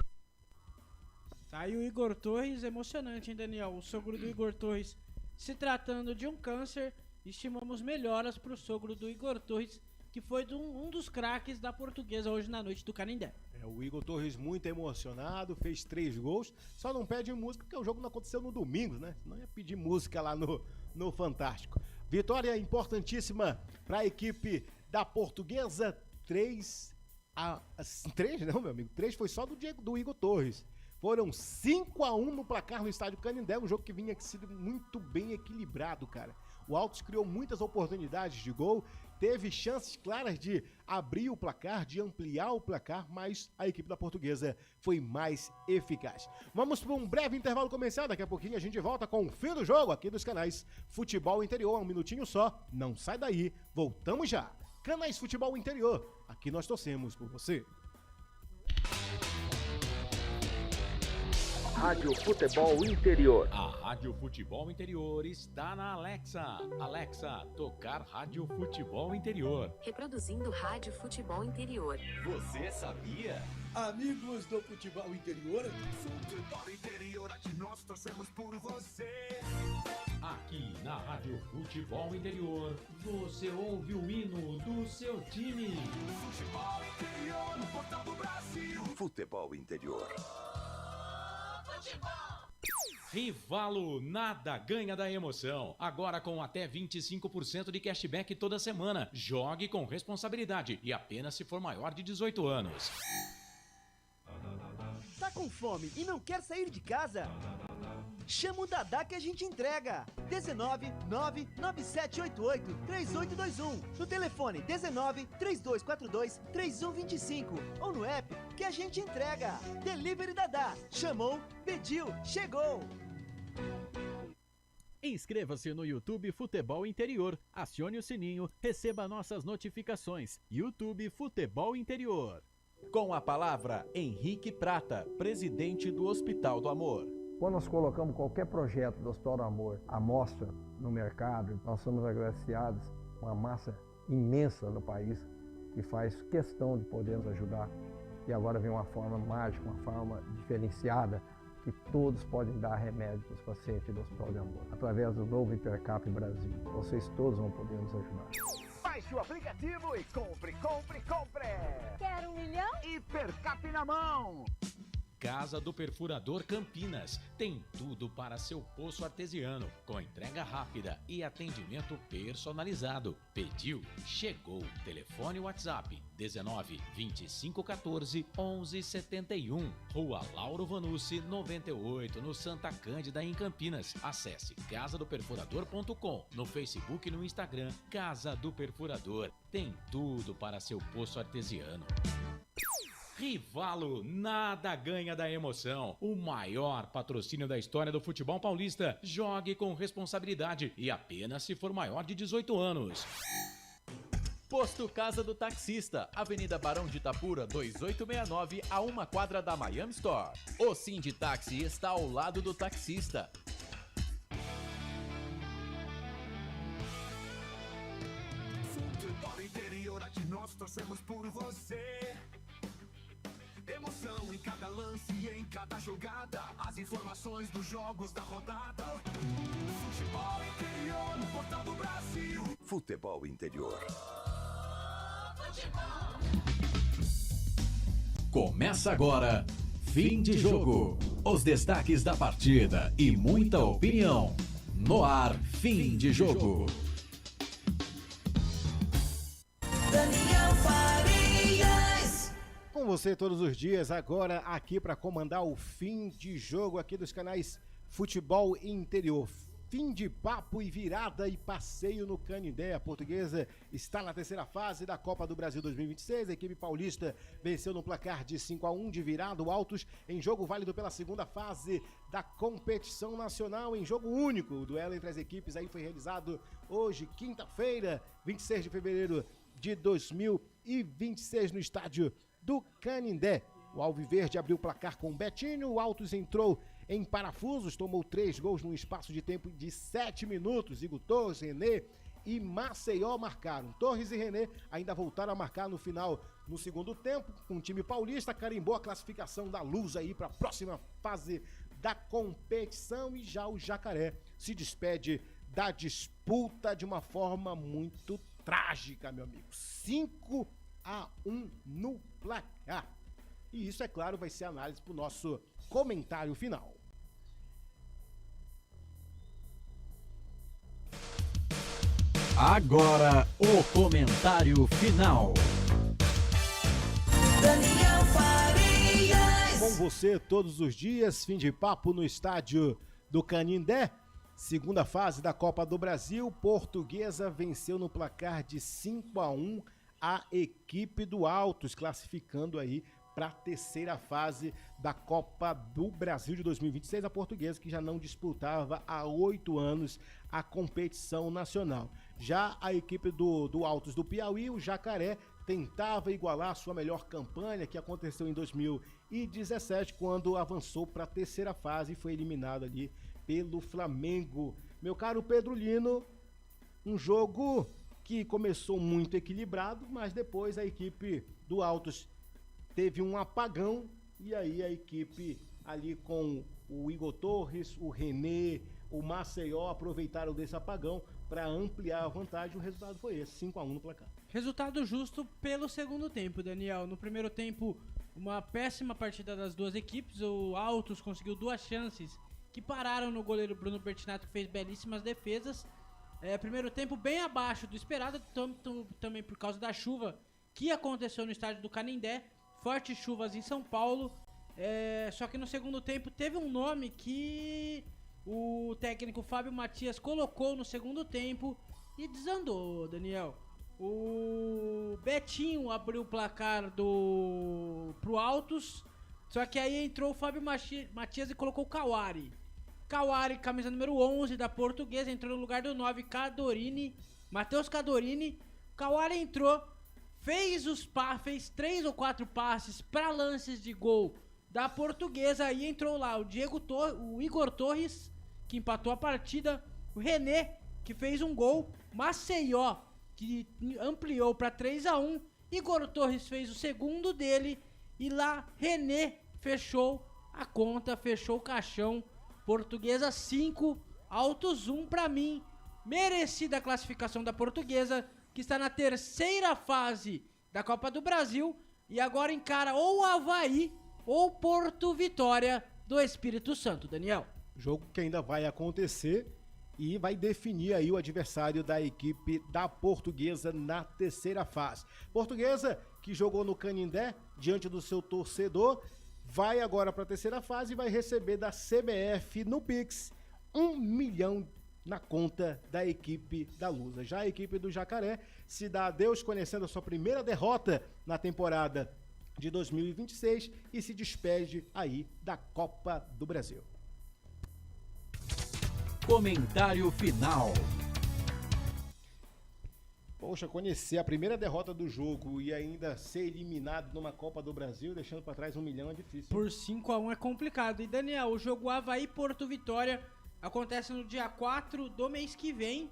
Tá aí o Igor Torres, emocionante, hein, Daniel? O sogro do Igor Torres. Se tratando de um câncer, estimamos melhoras para o sogro do Igor Torres, que foi um dos craques da Portuguesa hoje na noite do Canindé. O Igor Torres muito emocionado, fez 3 gols, só não pede música porque o jogo não aconteceu no domingo, né? Senão ia pedir música lá no Fantástico. Vitória importantíssima para a equipe da Portuguesa. 3 não, meu amigo. 3 foi só do Igor Torres. Foram 5-1 no placar no estádio Canindé, um jogo que vinha sido muito bem equilibrado, cara. O Altos criou muitas oportunidades de gol, teve chances claras de abrir o placar, de ampliar o placar, mas a equipe da Portuguesa foi mais eficaz. Vamos para um breve intervalo comercial, daqui a pouquinho a gente volta com o fim do jogo aqui dos canais Futebol Interior, um minutinho só, não sai daí, voltamos já. Canais Futebol Interior, aqui nós torcemos por você. Rádio Futebol Interior. A Rádio Futebol Interior está na Alexa. Alexa, tocar Rádio Futebol Interior. Reproduzindo Rádio Futebol Interior. Você sabia? Amigos do Futebol Interior. Futebol Interior, aqui nós torcemos por você. Aqui na Rádio Futebol Interior, você ouve o hino do seu time. Futebol Interior, no portal do Brasil. Futebol Interior. Rivalo, nada ganha da emoção. Agora com até 25% de cashback toda semana. Jogue com responsabilidade e apenas se for maior de 18 anos. Tá com fome e não quer sair de casa? Chama o Dadá que a gente entrega. 19997883821. No telefone 1932423125 ou no app que a gente entrega. Delivery Dadá. Chamou, pediu, chegou. Inscreva-se no YouTube Futebol Interior, acione o sininho, receba nossas notificações. YouTube Futebol Interior. Com a palavra, Henrique Prata, presidente do Hospital do Amor. Quando nós colocamos qualquer projeto do Hospital do Amor à mostra no mercado, nós somos agraciados com uma massa imensa no país que faz questão de poder nos ajudar. E agora vem uma forma mágica, uma forma diferenciada, que todos podem dar remédio para os pacientes do Hospital do Amor. Através do novo Hipercap Brasil, vocês todos vão poder nos ajudar. Baixe o aplicativo e compre. Quer 1 milhão? Hipercap na mão. Casa do Perfurador Campinas. Tem tudo para seu poço artesiano, com entrega rápida e atendimento personalizado. Pediu, chegou. Telefone WhatsApp 19 25 14 11 71. Rua Lauro Vanucci 98, no Santa Cândida, em Campinas. Acesse casadoperfurador.com. No Facebook e no Instagram, Casa do Perfurador. Tem tudo para seu poço artesiano. Rivalo, nada ganha da emoção. O maior patrocínio da história do futebol paulista. Jogue com responsabilidade e apenas se for maior de 18 anos. Posto Casa do Taxista, Avenida Barão de Itapura, 2869, a 1 quadra da Miami Store. O Sinditaxi está ao lado do taxista. Futebol Interior, aqui nós torcemos por você. Emoção em cada lance e em cada jogada. As informações dos jogos da rodada. Futebol Interior, no portal do Brasil. Futebol Interior. Começa agora, fim de jogo. Os destaques da partida e muita opinião. No ar, fim de jogo. Daniel Farias. Com você todos os dias, agora aqui para comandar o fim de jogo aqui dos canais Futebol Interior. Fim de papo e virada e passeio no Canindé. A Portuguesa está na terceira fase da Copa do Brasil 2026. A equipe paulista venceu no placar de 5-1 de virada o Altos em jogo válido pela segunda fase da competição nacional, em jogo único. O duelo entre as equipes aí foi realizado hoje, quinta-feira, 26 de fevereiro de 2026, no estádio do Canindé. O Alviverde abriu o placar com o Betinho, o Altos entrou em parafusos, tomou 3 gols num espaço de tempo de 7 minutos. Igor Torres, René e Maceió marcaram. Torres e René ainda voltaram a marcar no final, no segundo tempo. Com o time paulista carimbou a classificação da Luz aí para a próxima fase da competição, e já o Jacaré se despede da disputa de uma forma muito trágica, meu amigo. 5-1 no placar. E isso, é claro, vai ser análise para o nosso comentário final. Agora, o comentário final. Daniel Farias. Com você todos os dias, fim de papo no estádio do Canindé. Segunda fase da Copa do Brasil, Portuguesa venceu no placar de 5-1 a equipe do Altos, classificando aí para a terceira fase da Copa do Brasil de 2026, a Portuguesa que já não disputava há 8 anos a competição nacional. Já a equipe do Altos do Piauí, o Jacaré, tentava igualar a sua melhor campanha, que aconteceu em 2017, quando avançou para a terceira fase e foi eliminado ali pelo Flamengo. Meu caro Pedro Lino, um jogo que começou muito equilibrado, mas depois a equipe do Altos teve um apagão e aí a equipe ali com o Igor Torres, o René, o Maceió aproveitaram desse apagão para ampliar a vantagem. O resultado foi esse, 5-1 no placar. Resultado justo pelo segundo tempo, Daniel. No primeiro tempo, uma péssima partida das duas equipes. O Altos conseguiu 2 chances que pararam no goleiro Bruno Bertinato, que fez belíssimas defesas. Primeiro tempo bem abaixo do esperado, também por causa da chuva que aconteceu no estádio do Canindé. Fortes chuvas em São Paulo. Só que no segundo tempo teve um nome que o técnico Fábio Matias colocou no segundo tempo e desandou, Daniel. O Betinho abriu o placar pro Altos, só que aí entrou o Fábio Matias e colocou o Kawari. Kawari, camisa número 11 da Portuguesa, entrou no lugar do 9, Matheus Cadorini. Kawari entrou, fez 3 ou 4 passes para lances de gol da Portuguesa. Aí entrou lá o Igor Torres, que empatou a partida, o René, que fez um gol, Maceió, que ampliou para 3-1, Igor Torres fez o segundo dele e lá René fechou a conta, fechou o caixão. Portuguesa 5, Altos 1. Para mim, merecida a classificação da Portuguesa, que está na terceira fase da Copa do Brasil e agora encara ou Avaí ou Porto Vitória do Espírito Santo, Daniel. Jogo que ainda vai acontecer e vai definir aí o adversário da equipe da Portuguesa na terceira fase. Portuguesa, que jogou no Canindé diante do seu torcedor, vai agora para a terceira fase e vai receber da CBF no Pix 1 milhão na conta da equipe da Lusa. Já a equipe do Jacaré se dá adeus conhecendo a sua primeira derrota na temporada de 2026 e se despede aí da Copa do Brasil. Comentário final. Poxa, conhecer a primeira derrota do jogo e ainda ser eliminado numa Copa do Brasil, deixando para trás 1 milhão é difícil. Por 5-1 é complicado. E Daniel, o jogo Avaí Porto Vitória acontece no dia 4 do mês que vem,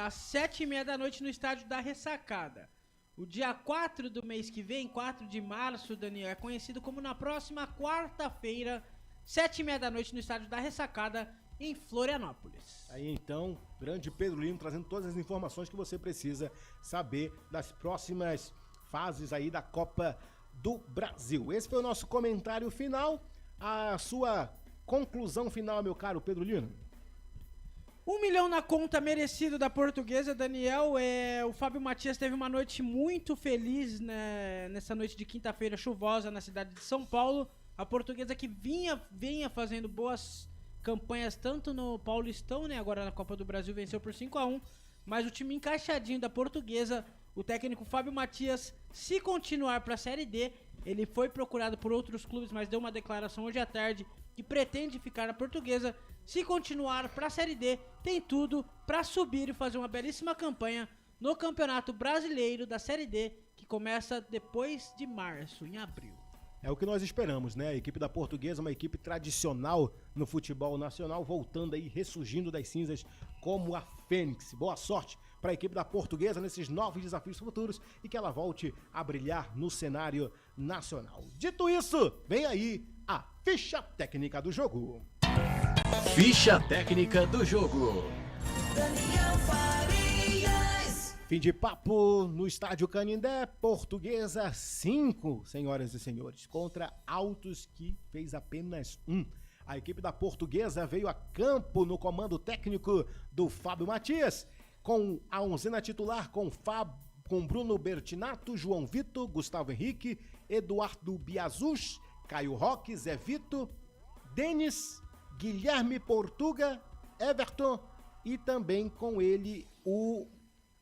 às 7h30 da noite no estádio da Ressacada. O dia 4 do mês que vem, 4 de março, Daniel, é conhecido como na próxima quarta-feira, 7h30 da noite no estádio da Ressacada, em Florianópolis. Aí então, grande Pedro Lino trazendo todas as informações que você precisa saber das próximas fases aí da Copa do Brasil. Esse foi o nosso comentário final. A sua conclusão final, meu caro Pedro Lino. 1 milhão na conta, merecido da Portuguesa, Daniel. O Fábio Matias teve uma noite muito feliz, né, nessa noite de quinta-feira chuvosa na cidade de São Paulo. A Portuguesa que vinha fazendo boas campanhas tanto no Paulistão, né, agora na Copa do Brasil, venceu por 5-1, mas o time encaixadinho da Portuguesa, o técnico Fábio Matias, se continuar para a Série D, ele foi procurado por outros clubes, mas deu uma declaração hoje à tarde que pretende ficar na Portuguesa. Se continuar para a Série D, tem tudo para subir e fazer uma belíssima campanha no Campeonato Brasileiro da Série D, que começa depois de março, em abril. É o que nós esperamos, né? A equipe da Portuguesa, uma equipe tradicional no futebol nacional, voltando aí, ressurgindo das cinzas como a Fênix. Boa sorte para a equipe da Portuguesa nesses novos desafios futuros e que ela volte a brilhar no cenário nacional. Dito isso, vem aí a ficha técnica do jogo. Ficha técnica do jogo. Daniel Farias. Fim de papo no estádio Canindé. Portuguesa 5, senhoras e senhores, contra Altos, que fez apenas 1. A equipe da Portuguesa veio a campo no comando técnico do Fábio Matias com a onzena titular com Bruno Bertinato, João Vitor, Gustavo Henrique, Eduardo Biazus, Caio Roque, Zé Vito, Denis, Guilherme Portuga, Everton e também com ele o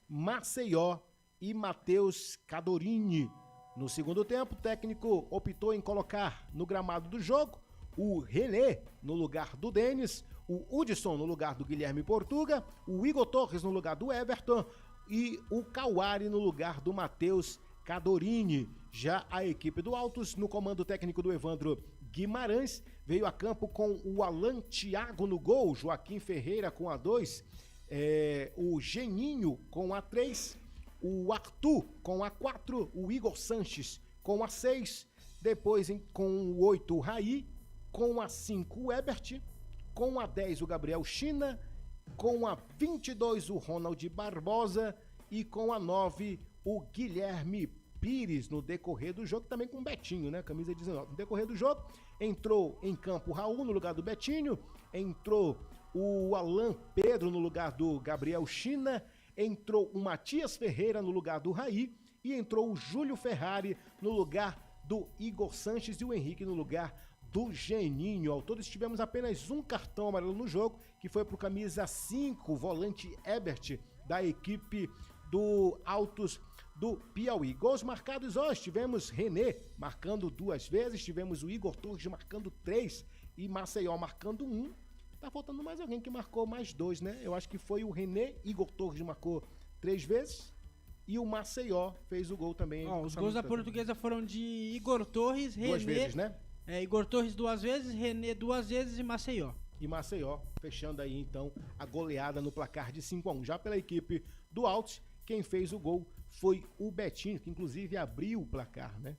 Maceió e Matheus Cadorini. No segundo tempo, o técnico optou em colocar no gramado do jogo o René no lugar do Denis, o Hudson no lugar do Guilherme Portuga, o Igor Torres no lugar do Everton e o Kawari no lugar do Matheus Cadorini. Já a equipe do Altos, no comando técnico do Evandro Guimarães, veio a campo com o Alan Thiago no gol, Joaquim Ferreira com a 2, o Geninho com a 3, o Arthur com a 4, o Igor Sanches com a 6, depois com o 8 o Raí, com a 5 o Ebert, com a 10 o Gabriel China, com a 22 o Ronald Barbosa e com a 9 o Guilherme Pires. No decorrer do jogo, também com o Betinho, né? Camisa 19. No decorrer do jogo, entrou em campo o Raul no lugar do Betinho, entrou o Alan Pedro no lugar do Gabriel China, entrou o Matias Ferreira no lugar do Raí e entrou o Júlio Ferrari no lugar do Igor Sanches e o Henrique no lugar do Geninho. Ao todo tivemos apenas um cartão amarelo no jogo, que foi para o camisa 5, volante Ebert, da equipe do Altos do Piauí. Gols marcados hoje, tivemos René marcando 2 vezes, tivemos o Igor Torres marcando 3 e Maceió marcando 1. Tá faltando mais alguém que marcou mais 2, né? Eu acho que foi o René, Igor Torres marcou 3 vezes e o Maceió fez o gol também. Os gols da Portuguesa foram de Igor Torres, René... 2 vezes, né? Igor Torres 2 vezes, René 2 vezes e Maceió. E Maceió fechando aí então a goleada no placar de 5-1. Já pela equipe do Altos, quem fez o gol foi o Betinho, que inclusive abriu o placar, né?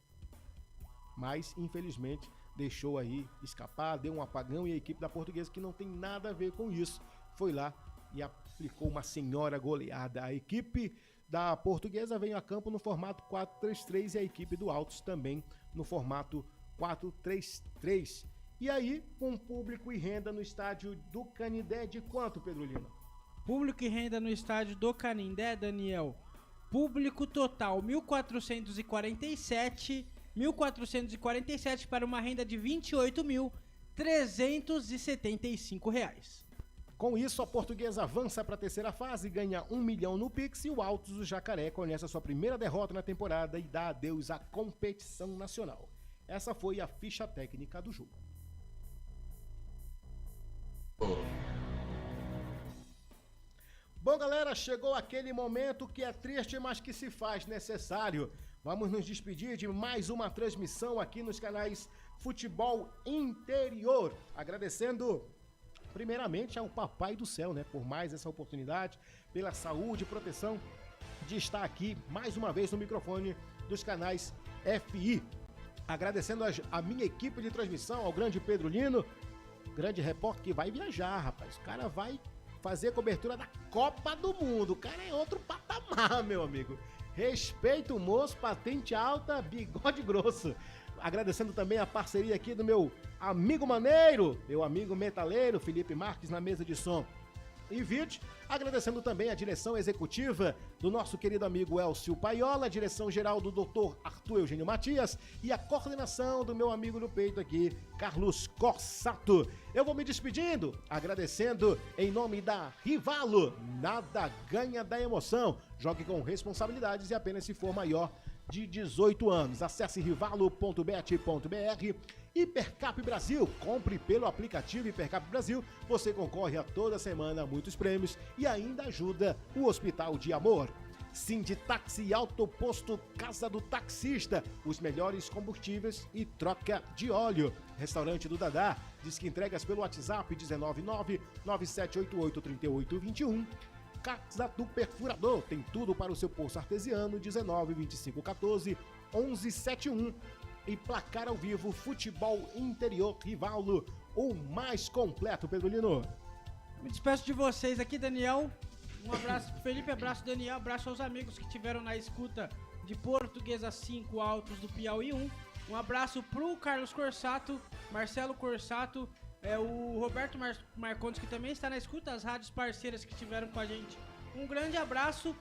Mas infelizmente deixou aí escapar, deu um apagão e a equipe da Portuguesa, que não tem nada a ver com isso, foi lá e aplicou uma senhora goleada. A equipe da Portuguesa veio a campo no formato 4-3-3 e a equipe do Altos também no formato 4-3-3. E aí, com público e renda no estádio do Canindé de quanto, Pedro Lima? Público e renda no estádio do Canindé, Daniel. Público total 1.447 para uma renda de R$ 28.375. Com isso, a Portuguesa avança para a terceira fase, ganha 1 milhão no Pix e o Altos do Jacaré conhece a sua primeira derrota na temporada e dá adeus à competição nacional. Essa foi a ficha técnica do jogo. Bom, galera, chegou aquele momento que é triste, mas que se faz necessário. Vamos nos despedir de mais uma transmissão aqui nos canais Futebol Interior. Agradecendo primeiramente ao Papai do Céu, né, por mais essa oportunidade, pela saúde e proteção de estar aqui mais uma vez no microfone dos canais FI. Agradecendo a minha equipe de transmissão, ao grande Pedro Lino, grande repórter que vai viajar, rapaz. O cara vai fazer a cobertura da Copa do Mundo. O cara é outro patamar, meu amigo. Respeito o moço, patente alta, bigode grosso. Agradecendo também a parceria aqui do meu amigo maneiro, meu amigo metaleiro, Felipe Marques, na mesa de som e vídeo. Agradecendo também a direção executiva do nosso querido amigo Elcio Paiola, a direção geral do Dr. Arthur Eugênio Matias e a coordenação do meu amigo no peito aqui, Carlos Corsato. Eu vou me despedindo, agradecendo em nome da Rivalo. Nada ganha da emoção. Jogue com responsabilidades e apenas se for maior de 18 anos. Acesse rivalo.bet.br. Hipercap Brasil, compre pelo aplicativo Hipercap Brasil, você concorre a toda semana a muitos prêmios e ainda ajuda o Hospital de Amor. Sinditaxi Autoposto Casa do Taxista, os melhores combustíveis e troca de óleo. Restaurante do Dadá, diz que entregas pelo WhatsApp 19997883821. Casa do Perfurador, tem tudo para o seu poço artesiano, 192514-1171. E placar ao vivo, Futebol Interior Rivalo, o mais completo, Pedro Lino. Me despeço de vocês aqui, Daniel. Um abraço pro Felipe, abraço Daniel, abraço aos amigos que tiveram na escuta de Portuguesa 5 Altos do Piauí 1. Um abraço pro Carlos Corsato, Marcelo Corsato, o Roberto Marcondes, que também está na escuta, as rádios parceiras que tiveram com a gente Um grande abraço.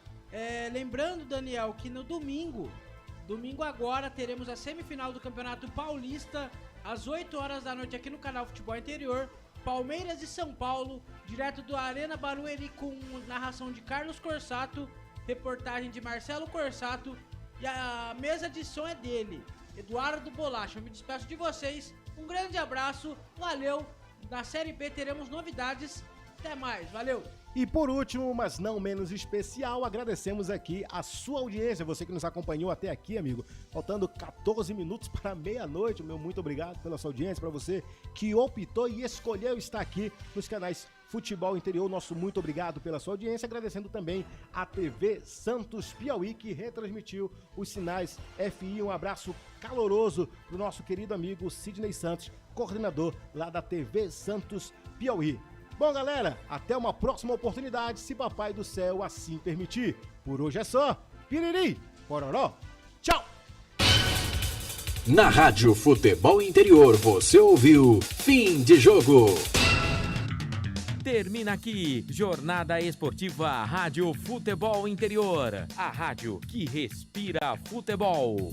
Lembrando, Daniel, que no domingo agora, teremos a semifinal do Campeonato Paulista, às 8 horas da noite aqui no canal Futebol Interior. Palmeiras e São Paulo, direto do Arena Barueri, com narração de Carlos Corsato, reportagem de Marcelo Corsato, e a mesa de som é dele, Eduardo Bolacha. Eu me despeço de vocês, um grande abraço, valeu. Na Série B teremos novidades, até mais, valeu. E por último, mas não menos especial, agradecemos aqui a sua audiência, você que nos acompanhou até aqui, amigo. Faltando 14 minutos para meia-noite, meu muito obrigado pela sua audiência, para você que optou e escolheu estar aqui nos canais Futebol Interior, nosso muito obrigado pela sua audiência, agradecendo também a TV Santos Piauí, que retransmitiu os sinais FI. Um abraço caloroso pro nosso querido amigo Sidney Santos, coordenador lá da TV Santos Piauí. Bom, galera, até uma próxima oportunidade, se Papai do Céu assim permitir. Por hoje é só. Piriri, pororó, tchau! Na Rádio Futebol Interior, você ouviu Fim de Jogo. Termina aqui, Jornada Esportiva Rádio Futebol Interior. A rádio que respira futebol.